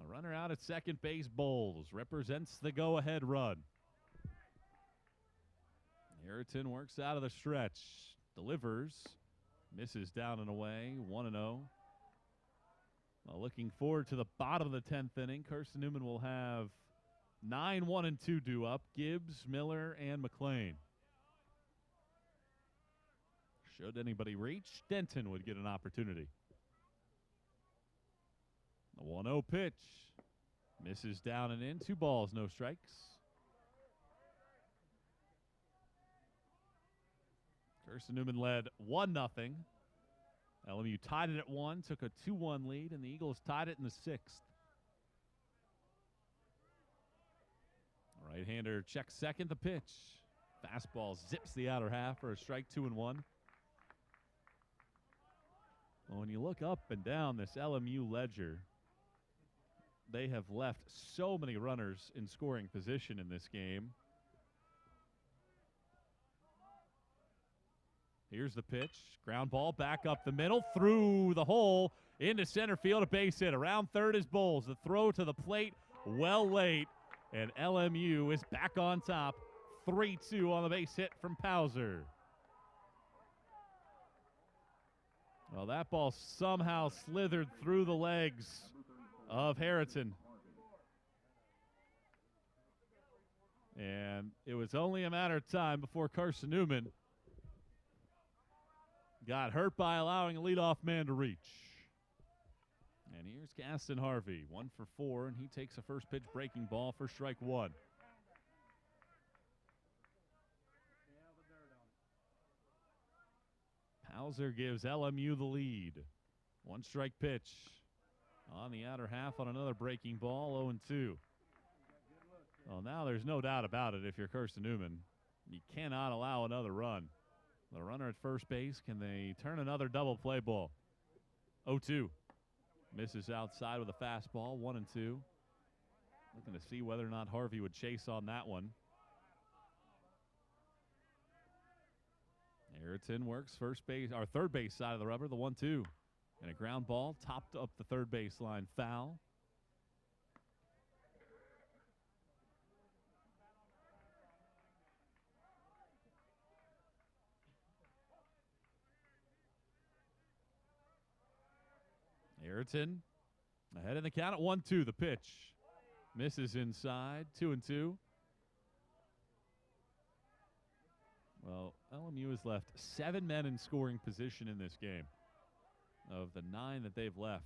A runner out at second base, Bowles, represents the go-ahead run. Harrington works out of the stretch. Delivers. Misses down and away. 1-0. Well, looking forward to the bottom of the 10th inning. Carson-Newman will have 9, 1, and 2 due up. Gibbs, Miller, and McLean. Should anybody reach, Denton would get an opportunity. The 1-0 pitch. Misses down and in. 2 balls, no strikes. Carson-Newman led 1-0. LMU tied it at 1, took a 2-1 lead, and the Eagles tied it in the 6th. Right-hander checks second, the pitch. Fastball zips the outer half for a strike, 2-1. Well, when you look up and down this LMU ledger, they have left so many runners in scoring position in this game. Here's the pitch. Ground ball back up the middle, through the hole, into center field, a base hit. Around third is Bowles. The throw to the plate, well late, and LMU is back on top. 3-2 on the base hit from Pauser. Well, that ball somehow slithered through the legs of Harrington. And it was only a matter of time before Carson-Newman got hurt by allowing a leadoff man to reach. And here's Gaston Harvey, 1 for 4, and he takes a first pitch breaking ball for strike 1. Pauser gives LMU the lead. 1 strike pitch on the outer half on another breaking ball, 0-2. Well, now there's no doubt about it if you're Carson-Newman. You cannot allow another run. The runner at first base, can they turn another double play ball? 0-2. Misses outside with a fastball, 1-2. Looking to see whether or not Harvey would chase on that one. Ayrton works first base, or third base side of the rubber, the 1-2. And a ground ball topped up the third baseline, foul. Ayrton ahead in the count at 1-2. The pitch misses inside, 2-2. Well, LMU has left 7 men in scoring position in this game of the 9 that they've left.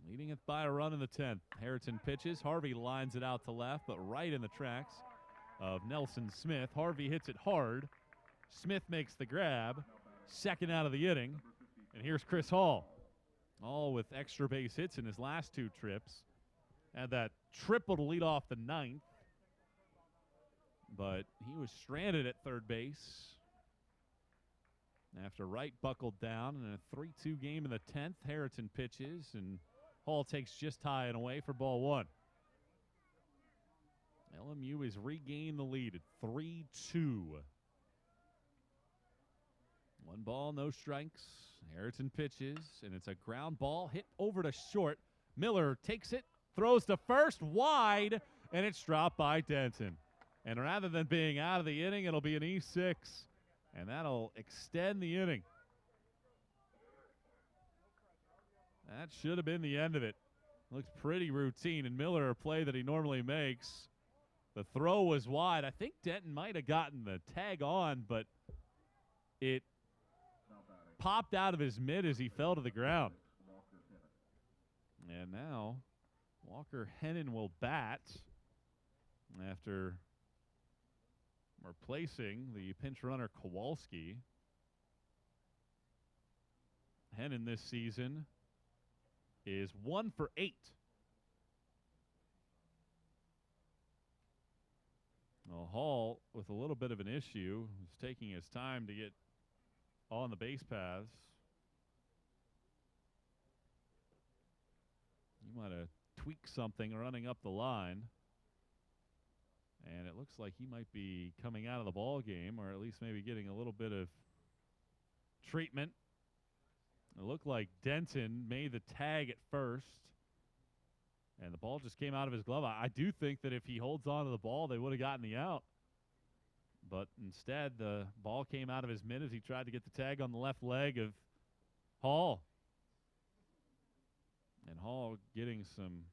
Leading it by a run in the 10th. Harrington pitches. Harvey lines it out to left, but right in the tracks of Nelson Smith. Harvey hits it hard. Smith makes the grab. Second out of the inning. And here's Chris Hall. All with extra base hits in his last 2 trips. Had that triple to lead off the 9th. But he was stranded at third base after Wright buckled down in a 3-2 game in the 10th. Harrington pitches, and Hall takes just high and away for ball 1. LMU has regained the lead at 3-2. 1 ball, no strikes. Harrington pitches, and it's a ground ball hit over to short. Miller takes it, throws to first, wide, and it's dropped by Denton. And rather than being out of the inning, it'll be an E6, and that'll extend the inning. That should have been the end of it. Looks pretty routine, and Miller, a play that he normally makes. The throw was wide. I think Denton might have gotten the tag on, but it popped out of his mitt as he fell to the ground. And now Walker Hennon will bat after replacing the pinch runner Kowalski. Hennon this season is 1 for 8. Well, Hall, with a little bit of an issue, is taking his time to get on the base paths. He might have tweaked something running up the line. And it looks like he might be coming out of the ball game, or at least maybe getting a little bit of treatment. It looked like Denton made the tag at first, and the ball just came out of his glove. I do think that if he holds on to the ball, they would have gotten the out. But instead, the ball came out of his mitt as he tried to get the tag on the left leg of Hall. And Hall getting some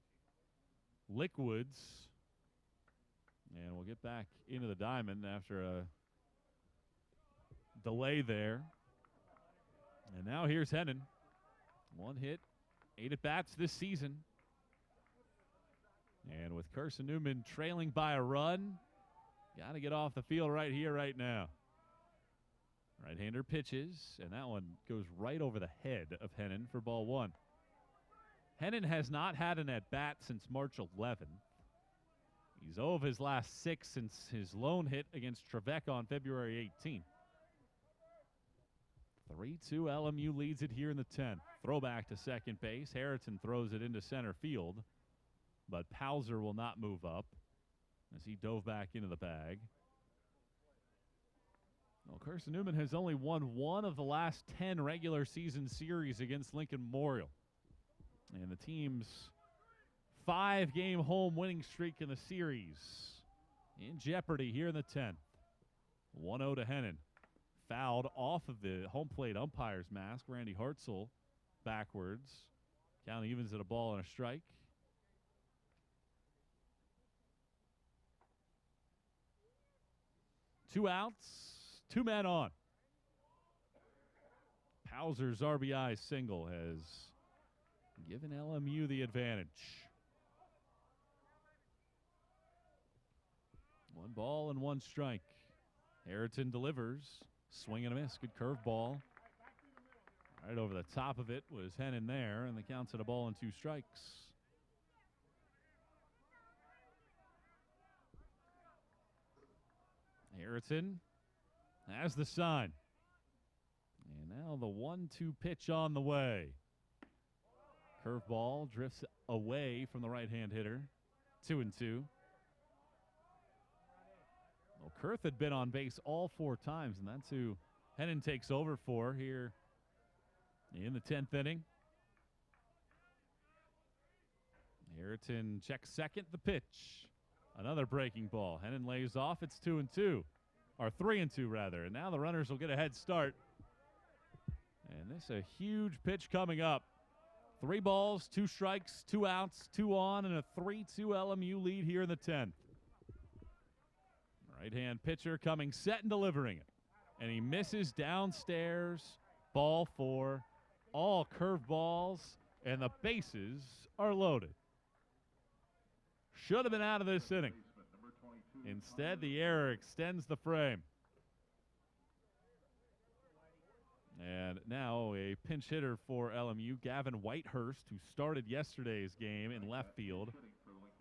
liquids. And we'll get back into the diamond after a delay there. And now here's Hennon. 1 hit, 8 at-bats this season. And with Carson-Newman trailing by a run, got to get off the field right here, right now. Right-hander pitches, and that one goes right over the head of Hennon for ball 1. Hennon has not had an at-bat since March 11th. He's 0 of his last 6 since his lone hit against Trevecca on February 18th. 3-2 LMU leads it here in the 10th. Throwback to second base. Harrington throws it into center field, but Pauser will not move up as he dove back into the bag. Well, Carson-Newman has only won one of the last 10 regular season series against Lincoln Memorial. And the team's 5-game home winning streak in the series in jeopardy here in the 10th. 1-0 to Hennon. Fouled off of the home plate umpire's mask. Randy Hartzell backwards. Count evens at a ball and a strike. Two outs, 2 men on. Pauser's RBI single has given LMU the advantage. 1 ball and 1 strike. Harrington delivers. Swing and a miss. Good curveball. Right over the top of it was Hennon there, and the count's at a ball and 2 strikes. Harrington has the sign. And now the 1-2 pitch on the way. Curveball drifts away from the right-hand hitter. 2-2. Well, Kurth had been on base all 4 times, and that's who Hennon takes over for here in the 10th inning. Harrington checks second, the pitch. Another breaking ball. Hennon lays off. It's 2-2. Or 3-2, rather. And now the runners will get a head start. And this is a huge pitch coming up. 3 balls, 2 strikes, 2 outs, 2 on, and a 3-2 LMU lead here in the 10th. Right-hand pitcher coming set and delivering it. And he misses downstairs. Ball 4. All curveballs, and the bases are loaded. Should have been out of this inning. Instead, the error extends the frame. And now a pinch hitter for LMU, Gavin Whitehurst, who started yesterday's game in left field,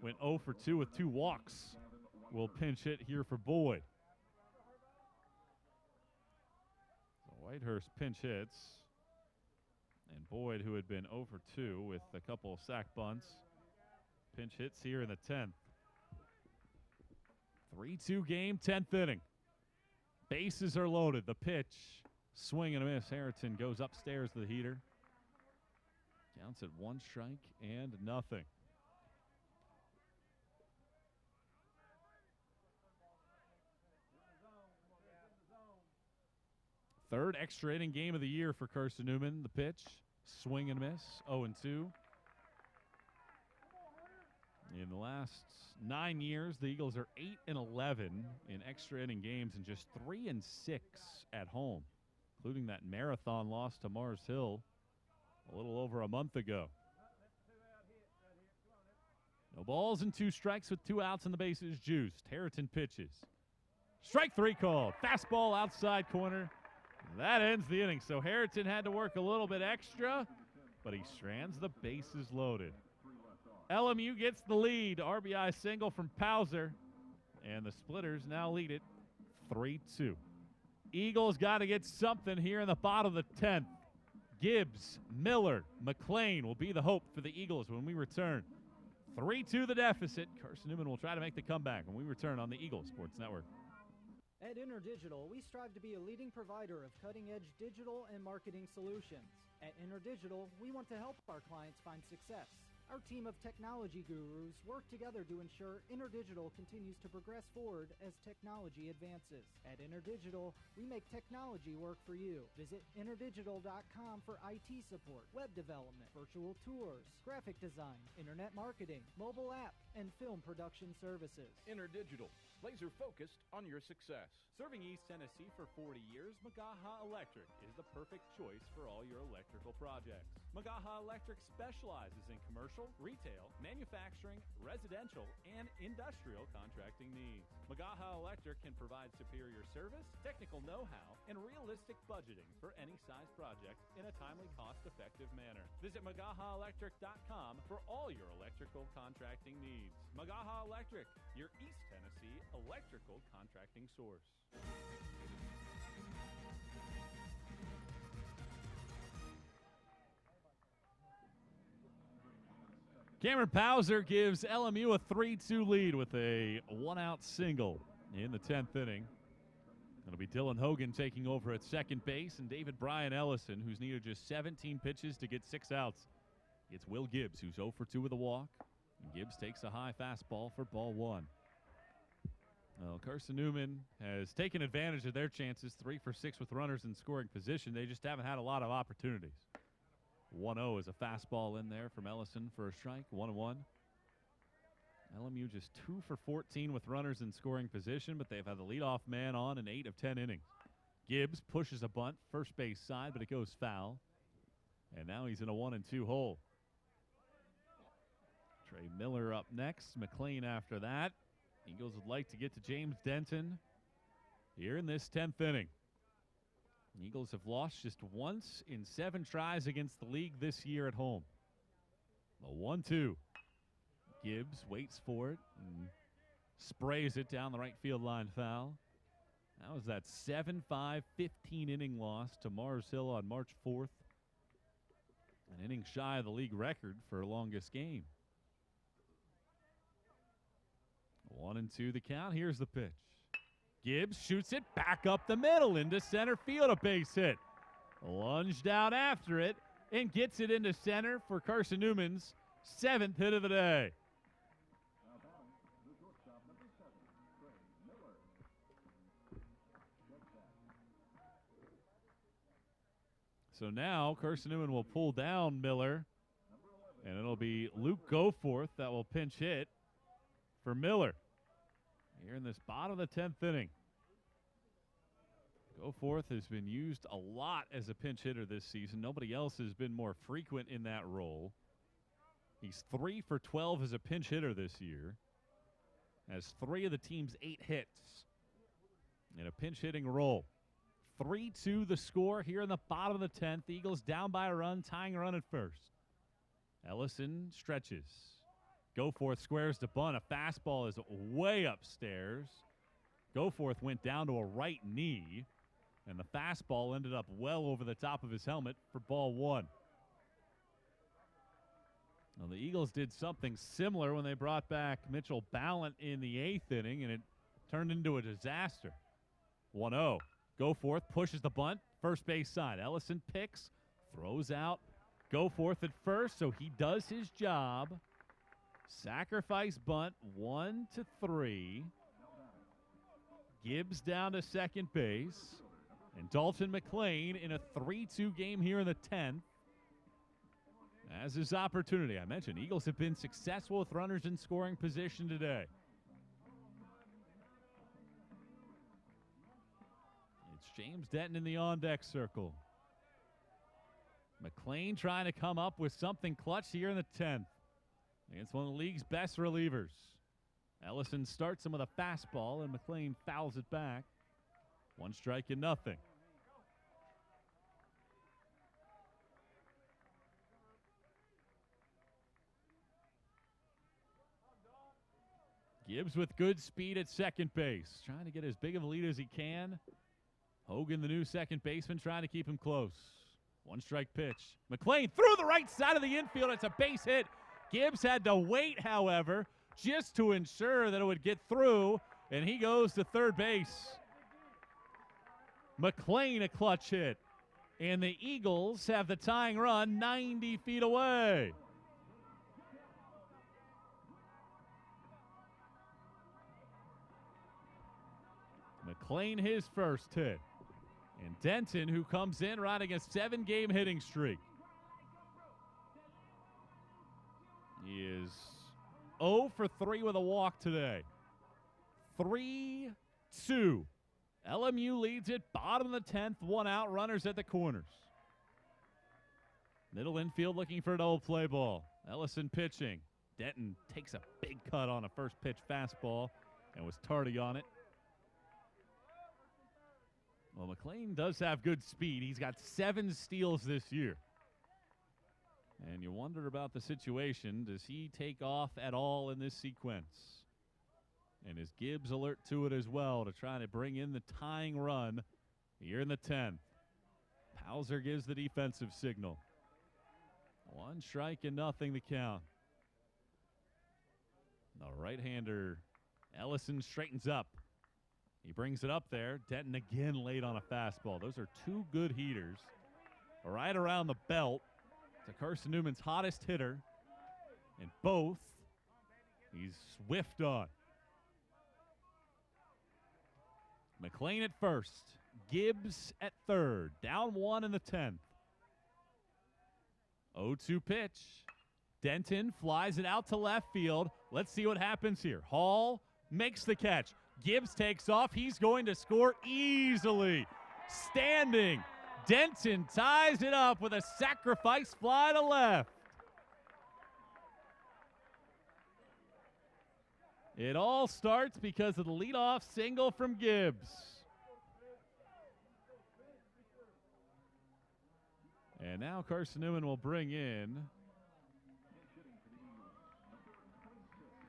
went 0 for 2 with 2 walks. Will pinch hit here for Boyd. So Whitehurst pinch hits. And Boyd, who had been 0 for 2 with a couple of sack bunts, pinch hits here in the 10th. 3-2 game, 10th inning. Bases are loaded. The pitch, swing and a miss. Harrington goes upstairs to the heater. Counts at 1 strike and nothing. Third extra inning game of the year for Carson-Newman. The pitch, swing and miss, 0-2. In the last 9 years, the Eagles are 8-11 in extra inning games and just 3-6 at home, including that marathon loss to Mars Hill a little over a month ago. No balls and 2 strikes with 2 outs and the bases juiced. Harrington pitches. Strike 3 called. Fastball outside corner. That ends the inning. So Harrington had to work a little bit extra, but he strands the bases loaded. LMU gets the lead. RBI single from Pauser, and the Splitters now lead it 3-2. Eagles got to get something here in the bottom of the 10th. Gibbs, Miller, McLean will be the hope for the Eagles when we return. 3-2 the deficit. Carson-Newman will try to make the comeback when we return on the Eagles Sports Network. At InterDigital, we strive to be a leading provider of cutting-edge digital and marketing solutions. At InterDigital, we want to help our clients find success. Our team of technology gurus work together to ensure InterDigital continues to progress forward as technology advances. At InterDigital, we make technology work for you. Visit interdigital.com for IT support, web development, virtual tours, graphic design, internet marketing, mobile app, and film production services. InterDigital, laser focused on your success. Serving East Tennessee for 40 years, Magaha Electric is the perfect choice for all your electrical projects. Magaha Electric specializes in commercial, retail, manufacturing, residential, and industrial contracting needs. Magaha Electric can provide superior service, technical know-how, and realistic budgeting for any size project in a timely, cost-effective manner. Visit MagahaElectric.com for all your electrical contracting needs. Magaha Electric, your East Tennessee electrical contracting source. Cameron Pauser gives LMU a 3-2 lead with a one-out single in the 10th inning. It'll be Dylan Hogan taking over at second base, and David Bryan Ellison, who's needed just 17 pitches to get 6 outs. It's Will Gibbs, who's 0 for 2 with a walk. And Gibbs takes a high fastball for ball 1. Well, Carson-Newman has taken advantage of their chances, 3 for 6 with runners in scoring position. They just haven't had a lot of opportunities. 1-0 is a fastball in there from Ellison for a strike, 1-1. LMU just 2 for 14 with runners in scoring position, but they've had the leadoff man on in 8 of 10 innings. Gibbs pushes a bunt, first base side, but it goes foul. And now he's in a 1-2 hole. Trey Miller up next, McLean after that. Eagles would like to get to James Denton here in this 10th inning. Eagles have lost just once in 7 tries against the league this year at home. The 1-2. Gibbs waits for it and sprays it down the right field line foul. That was that 7-5 15-inning loss to Mars Hill on March 4th. An inning shy of the league record for longest game. 1-2 the count. Here's the pitch. Gibbs shoots it back up the middle into center field, a base hit. Lunged out after it and gets it into center for Carson-Newman's 7th hit of the day. So now Carson-Newman will pull down Miller, and it'll be Luke Goforth that will pinch hit for Miller here in this bottom of the 10th inning. Goforth has been used a lot as a pinch hitter this season. Nobody else has been more frequent in that role. He's 3 for 12 as a pinch hitter this year. Has 3 of the team's 8 hits in a pinch hitting role. 3-2 the score here in the bottom of the 10th. Eagles down by a run, tying a run at first. Ellison stretches. Goforth squares the bunt. A fastball is way upstairs. Goforth went down to a right knee, and the fastball ended up well over the top of his helmet for ball 1. Well, the Eagles did something similar when they brought back Mitchell Ballant in the 8th inning, and it turned into a disaster. 1-0. Goforth pushes the bunt, first base side. Ellison picks, throws out. Goforth at first, so he does his job. Sacrifice bunt, 1-3. Gibbs down to second base. And Dalton McLean in a 3-2 game here in the 10th. As his opportunity, I mentioned, Eagles have been successful with runners in scoring position today. It's James Denton in the on-deck circle. McLean trying to come up with something clutch here in the 10th. Against one of the league's best relievers. Ellison starts him with a fastball, and McLean fouls it back. 1 strike and nothing. Gibbs with good speed at second base, trying to get as big of a lead as he can. Hogan, the new second baseman, trying to keep him close. 1 strike pitch. McLean through the right side of the infield. It's a base hit. Gibbs had to wait, however, just to ensure that it would get through, and he goes to third base. McLean a clutch hit, and the Eagles have the tying run 90 feet away. McLean his first hit. And Denton, who comes in riding a 7-game hitting streak. He is 0 for 3 with a walk today. 3-2. LMU leads it, bottom of the 10th, 1 out, runners at the corners. Middle infield looking for an old play ball. Ellison pitching. Denton takes a big cut on a first pitch fastball and was tardy on it. Well, McLean does have good speed. He's got 7 steals this year. And you wonder about the situation. Does he take off at all in this sequence? And is Gibbs alert to it as well to try to bring in the tying run here in the 10th? Pauser gives the defensive signal. 1 strike and nothing to count. The right-hander, Ellison, straightens up. He brings it up there. Denton again late on a fastball. Those are two good heaters. Right around the belt to Carson-Newman's hottest hitter. And both he's whiffed on. McLean at first. Gibbs at third. Down one in the 10th. 0-2 pitch. Denton flies it out to left field. Let's see what happens here. Hall makes the catch. Gibbs takes off. He's going to score easily. Standing. Denton ties it up with a sacrifice fly to left. It all starts because of the leadoff single from Gibbs. And now Carson-Newman will bring in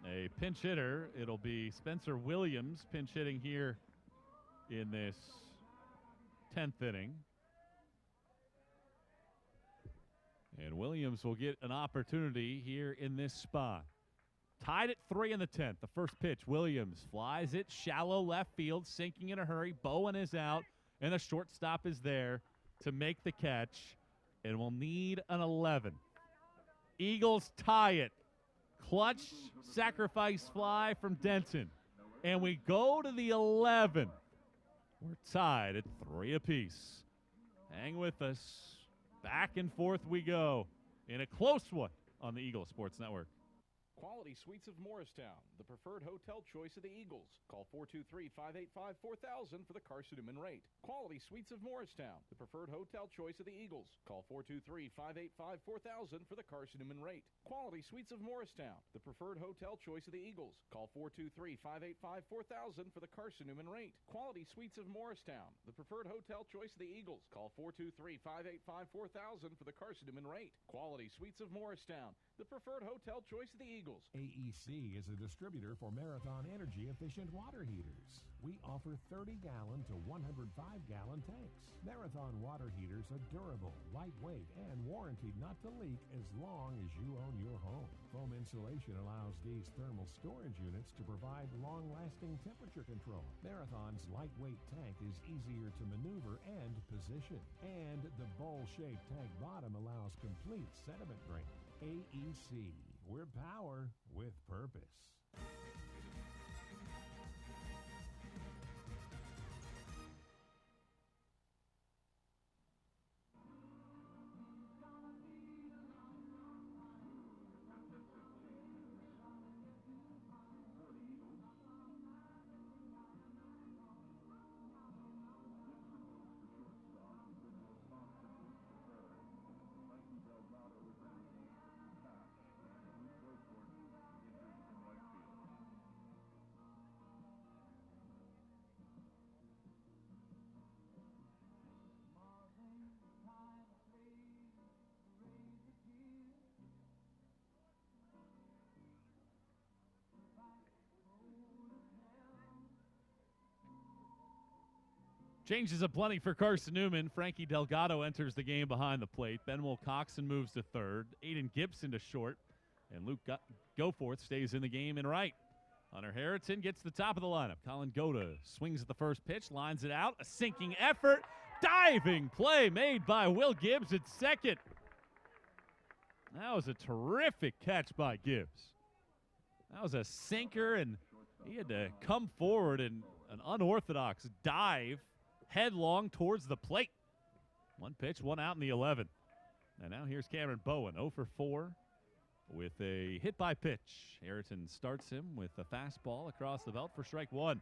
a pinch hitter. It'll be Spencer Williams pinch hitting here in this 10th inning. And Williams will get an opportunity here in this spot. Tied at 3 in the 10th. The first pitch, Williams flies it shallow left field, sinking in a hurry. Bowen is out, and the shortstop is there to make the catch. And we'll need an 11. Eagles tie it. Clutch sacrifice fly from Denton. And we go to the 11. We're tied at 3 apiece. Hang with us. Back and forth we go in a close one on the Eagle Sports Network. Quality Suites of Morristown, the preferred hotel choice of the Eagles. Call 423-585-4000 for the Carson-Newman rate. Quality Suites of Morristown, the preferred hotel choice of the Eagles. Call 423-585-4000 for the Carson-Newman rate. Quality Suites of Morristown, the preferred hotel choice of the Eagles. Call 423-585-4000 for the Carson-Newman rate. Quality Suites of Morristown, the preferred hotel choice of the Eagles. Call 423-585-4000 for the Carson-Newman rate. Quality Suites of Morristown, the preferred hotel choice of the Eagles. AEC is a distributor for Marathon energy-efficient water heaters. We offer 30-gallon to 105-gallon tanks. Marathon water heaters are durable, lightweight, and warranted not to leak as long as you own your home. Foam insulation allows these thermal storage units to provide long-lasting temperature control. Marathon's lightweight tank is easier to maneuver and position. And the bowl-shaped tank bottom allows complete sediment drain. AEC. We're power with purpose. Changes of plenty for Carson-Newman. Frankie Delgado enters the game behind the plate. Benwell Coxon moves to third. Aiden Gibson to short. And Luke Goforth stays in the game in right. Hunter Harrington gets to the top of the lineup. Colin Goda swings at the first pitch, lines it out. A sinking effort. Diving play made by Will Gibbs at second. That was a terrific catch by Gibbs. That was a sinker, and he had to come forward in an unorthodox dive headlong towards the plate. One pitch, one out in the 11th. And now here's Cameron Bowen, 0 for 4 with a hit by pitch. Harrington starts him with a fastball across the belt for strike one.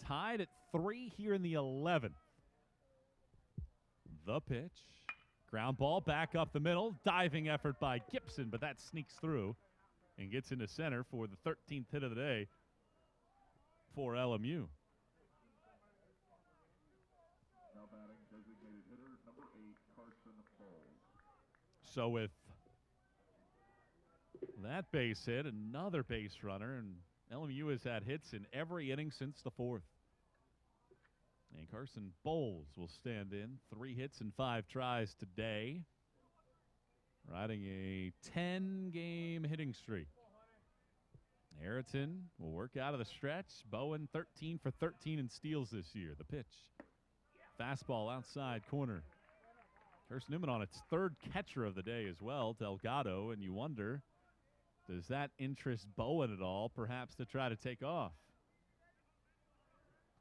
Tied at 3 here in the 11th. The pitch. Ground ball back up the middle. Diving effort by Gibson, but that sneaks through and gets into center for the 13th hit of the day for LMU. Now batting, designated hitter number 8, Carson Bowles. So with that base hit, another base runner, and LMU has had hits in every inning since the 4th. And Carson Bowles will stand in. 3 hits and 5 tries today. riding a 10-game hitting streak. Harrington will work out of the stretch. Bowen 13 for 13 in steals this year. The pitch. Fastball outside corner. Carson-Newman on its third catcher of the day as well, Delgado, and you wonder, does that interest Bowen at all, perhaps to try to take off?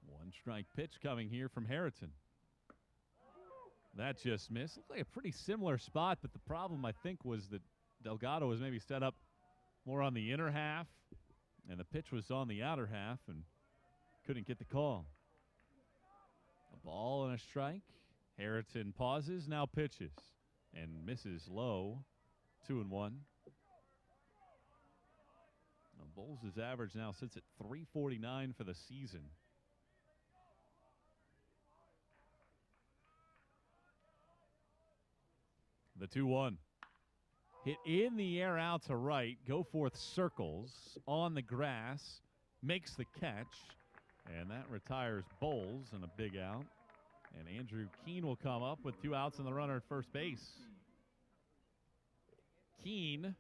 One strike pitch coming here from Harrington. That just missed. Looked like a pretty similar spot, but the problem, I think, was that Delgado was maybe set up more on the inner half, and the pitch was on the outer half and couldn't get the call. A ball and a strike. Harrington pauses, now pitches, and misses low. 2-1. Bulls' average now sits at 349 for the season. The 2-1. Hit in the air out to right. Goforth circles on the grass. Makes the catch. And that retires Bowles and a big out. And Andrew Keene will come up with 2 outs and the runner at first base. Keene,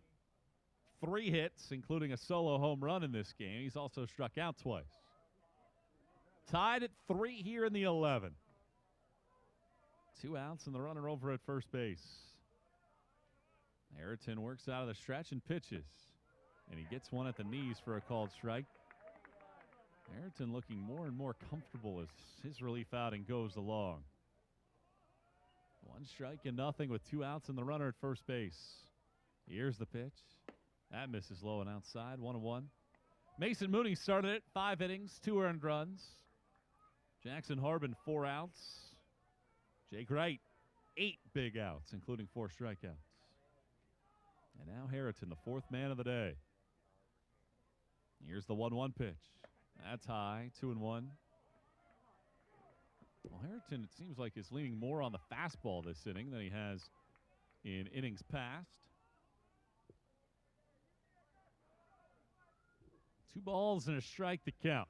3 hits, including a solo home run in this game. He's also struck out twice. Tied at 3 here in the 11th. 2 outs and the runner over at first base. Harrington works out of the stretch and pitches. And he gets one at the knees for a called strike. Harrington looking more and more comfortable as his relief outing goes along. 1 strike and nothing with 2 outs and the runner at first base. Here's the pitch. That misses low and outside. 1-1. Mason Mooney started it. 5 innings, 2 earned runs. Jackson Harbin, 4 outs. Jake Wright, 8 big outs, including 4 strikeouts. And now Harrington, the 4th man of the day. Here's the 1-1 pitch. That's high. 2-1. Well, Harrington, it seems like, is leaning more on the fastball this inning than he has in innings past. 2 balls and a strike to count.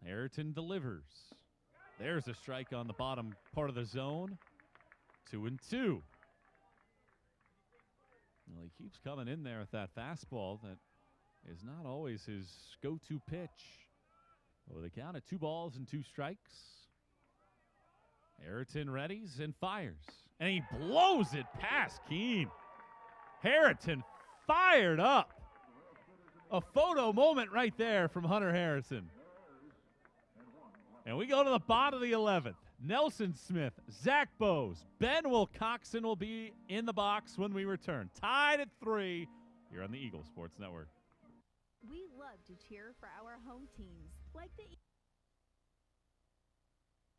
Harrington delivers. There's a strike on the bottom part of the zone. 2-2. Well, he keeps coming in there with that fastball that is not always his go-to pitch. With a count at 2 balls and 2 strikes. Harrington readies and fires. And he blows it past Keene. Harrington fired up. A photo moment right there from Hunter Harrison. And we go to the bottom of the 11th. Nelson Smith, Zach Bose, Ben Wilcoxon will be in the box when we return. Tied at 3 here on the Eagle Sports Network. We love to cheer for our home teams, like the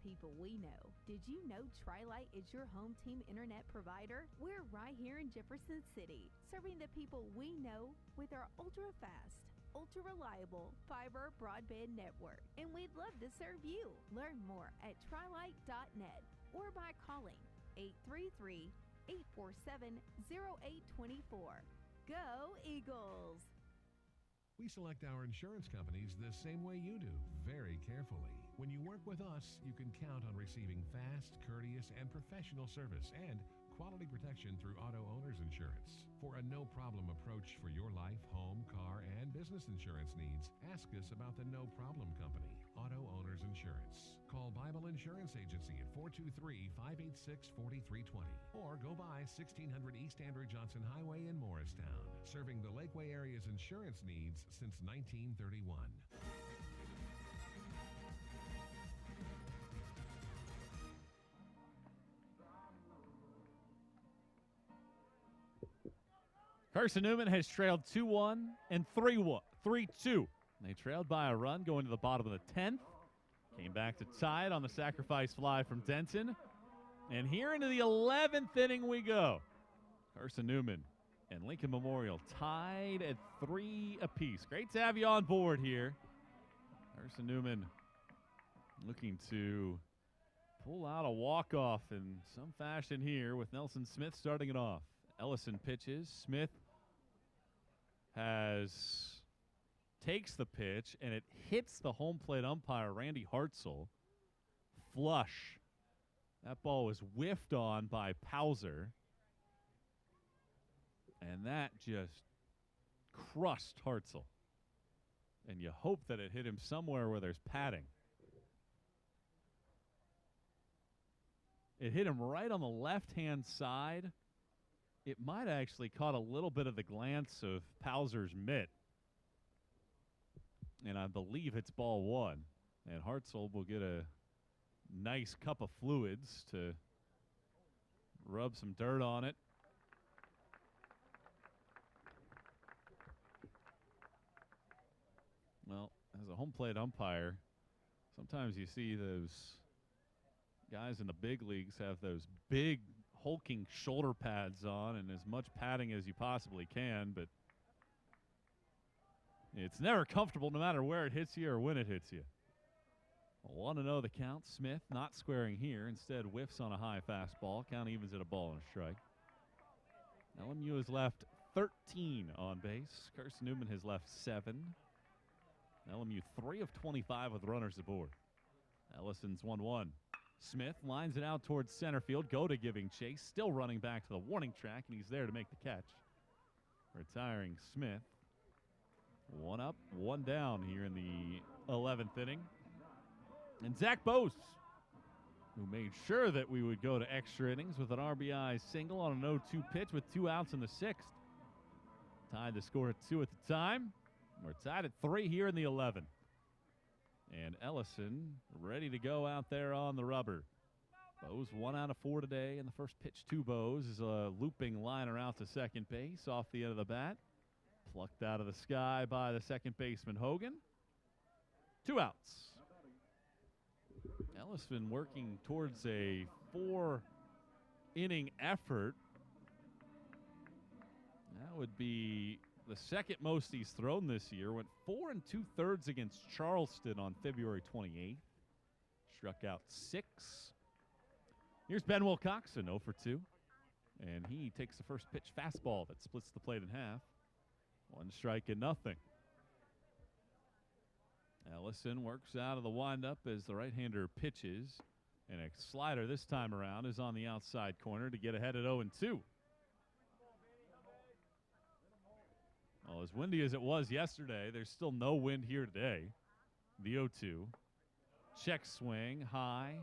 people we know. Did you know Tri-Lite is your home team internet provider? We're right here in Jefferson City, serving the people we know with our ultra-fast, ultra-reliable fiber broadband network. And we'd love to serve you. Learn more at trilite.net or by calling 833-847-0824. Go Eagles! We select our insurance companies the same way you do, very carefully. When you work with us, you can count on receiving fast, courteous, and professional service and quality protection through Auto Owners Insurance. For a no-problem approach for your life, home, car, and business insurance needs, ask us about the No Problem Company, Auto Owners Insurance. Call Bible Insurance Agency at 423-586-4320 or go by 1600 East Andrew Johnson Highway in Morristown, serving the Lakeway area's insurance needs since 1931. Carson-Newman has trailed 2-1 and 3-2. They trailed by a run going to the bottom of the 10th. Came back to tie it on the sacrifice fly from Denton. And here into the 11th inning we go. Carson-Newman and Lincoln Memorial tied at 3 apiece. Great to have you on board here. Carson-Newman looking to pull out a walk-off in some fashion here with Nelson Smith starting it off. Ellison pitches. Smith takes the pitch, and it hits the home plate umpire, Randy Hartzell, flush. That ball was whiffed on by Pauser. And that just crushed Hartzell. And you hope that it hit him somewhere where there's padding. It hit him right on the left-hand side. It might have actually caught a little bit of the glance of Pauser's mitt. And I believe it's ball one. And Hartzell will get a nice cup of fluids to rub some dirt on it. Well, as a home plate umpire, sometimes you see those guys in the big leagues have those big hulking shoulder pads on and as much padding as you possibly can, but it's never comfortable no matter where it hits you or when it hits you. 1-0 the count. Smith not squaring here. Instead whiffs on a high fastball. Count evens at a ball and a strike. LMU has left 13 on base. Carson-Newman has left 7. LMU 3 of 25 with runners aboard. Ellison's 1-1. Smith lines it out towards center field. Goda giving chase. Still running back to the warning track, and he's there to make the catch. Retiring Smith. 1 up, 1 down here in the 11th inning. And Zach Bose, who made sure that we would go to extra innings with an RBI single on an 0-2 pitch with 2 outs in the 6th. Tied the score at 2 at the time. We're tied at 3 here in the 11th. And Ellison ready to go out there on the rubber. Bose 1 out of 4 today, and the first pitch to Bose is a looping liner out to second base off the end of the bat. Plucked out of the sky by the second baseman Hogan. 2 outs. Ellison working towards a 4-inning effort. That would be the second most he's thrown this year. Went 4 2/3 against Charleston on February 28th. Struck out 6. Here's Ben Wilcoxon, 0 for 2. And he takes the first pitch fastball that splits the plate in half. 1 strike and nothing. Ellison works out of the windup as the right-hander pitches. And a slider this time around is on the outside corner to get ahead at 0-2. Well, as windy as it was yesterday, there's still no wind here today. The 0-2. Check swing, high.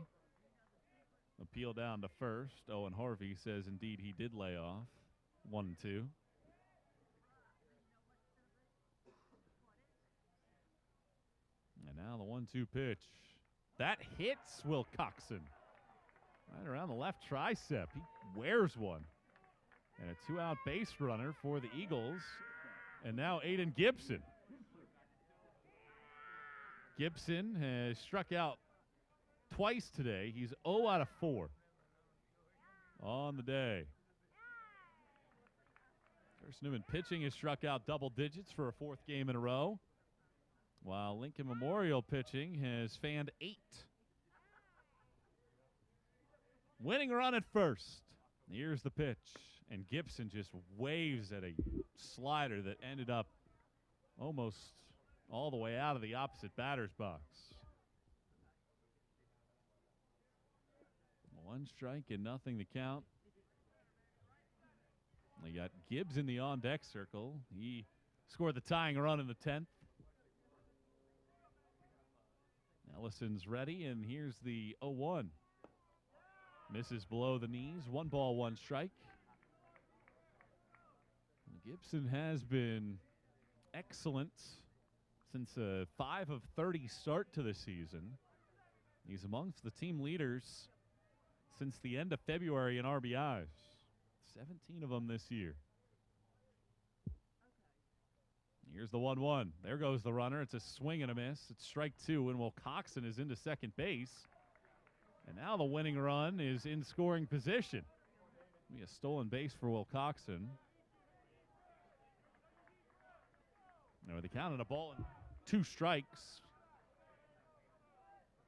Appeal down to first. Owen Harvey says indeed he did lay off. 1-2. And now the 1-2 pitch. That hits Wilcoxon. Right around the left tricep. He wears one. And a 2-out base runner for the Eagles. And now Aiden Gibson. Gibson has struck out twice today. He's 0 out of 4 on the day. Carson-Newman pitching has struck out double digits for a 4th game in a row, while Lincoln Memorial pitching has fanned 8. Winning run at first. Here's the pitch. And Gibson just waves at a slider that ended up almost all the way out of the opposite batter's box. 1 strike and nothing to count. They got Gibbs in the on-deck circle. He scored the tying run in the 10th. Ellison's ready, and here's the 0-1. Misses below the knees. 1 ball, 1 strike. Gibson has been excellent since a 5 of 30 start to the season. He's amongst the team leaders since the end of February in RBIs. 17 of them this year. Here's the 1-1. There goes the runner. It's a swing and a miss. It's strike 2, and Wilcoxon is into second base. And now the winning run is in scoring position. Be a stolen base for Wilcoxon. Now with the count on a ball and 2 strikes.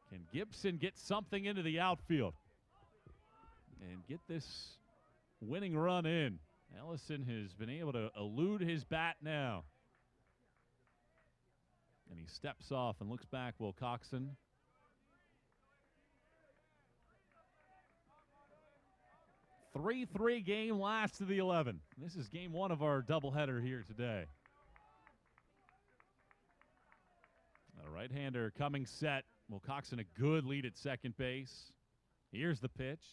Can Gibson get something into the outfield and get this winning run in? Ellison has been able to elude his bat now. And he steps off and looks back, Wilcoxon. 3-3 game, last of the 11. This is game one of our doubleheader here today. A right-hander coming set. Wilcoxon a good lead at second base. Here's the pitch.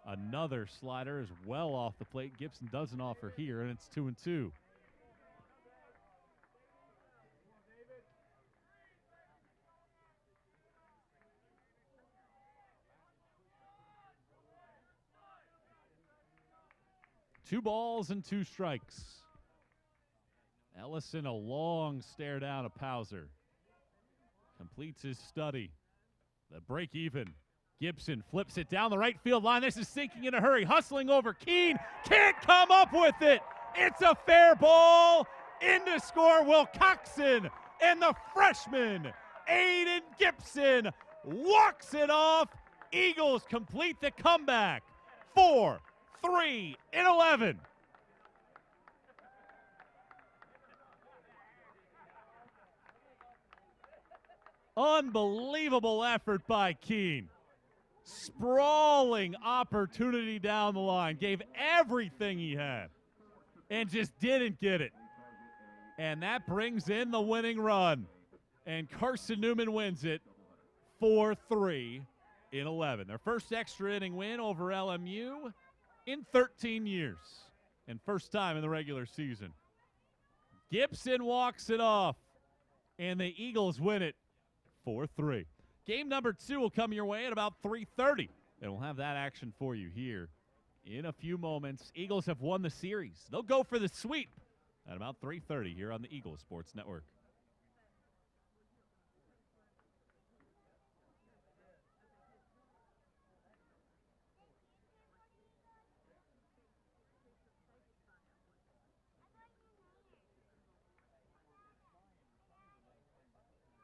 Another slider is well off the plate. Gibson doesn't offer here, and it's 2-2. Two balls and two strikes. Ellison, a long stare down of Pauser. Completes his study. The break even. Gibson flips it down the right field line. This is sinking in a hurry. Hustling over Keene. Can't come up with it. It's a fair ball. In to score Wilcoxon. And the freshman, Aiden Gibson, walks it off. Eagles complete the comeback. 4-3 in 11. Unbelievable effort by Keene. Sprawling opportunity down the line. Gave everything he had and just didn't get it. And that brings in the winning run. And Carson-Newman wins it 4-3 in 11. Their first extra inning win over LMU in 13 years. And first time in the regular season. Gibson walks it off. And the Eagles win it 4-3. Game number 2 will come your way at about 3:30. And we'll have that action for you here in a few moments. Eagles have won the series. They'll go for the sweep at about 3:30 here on the Eagles Sports Network.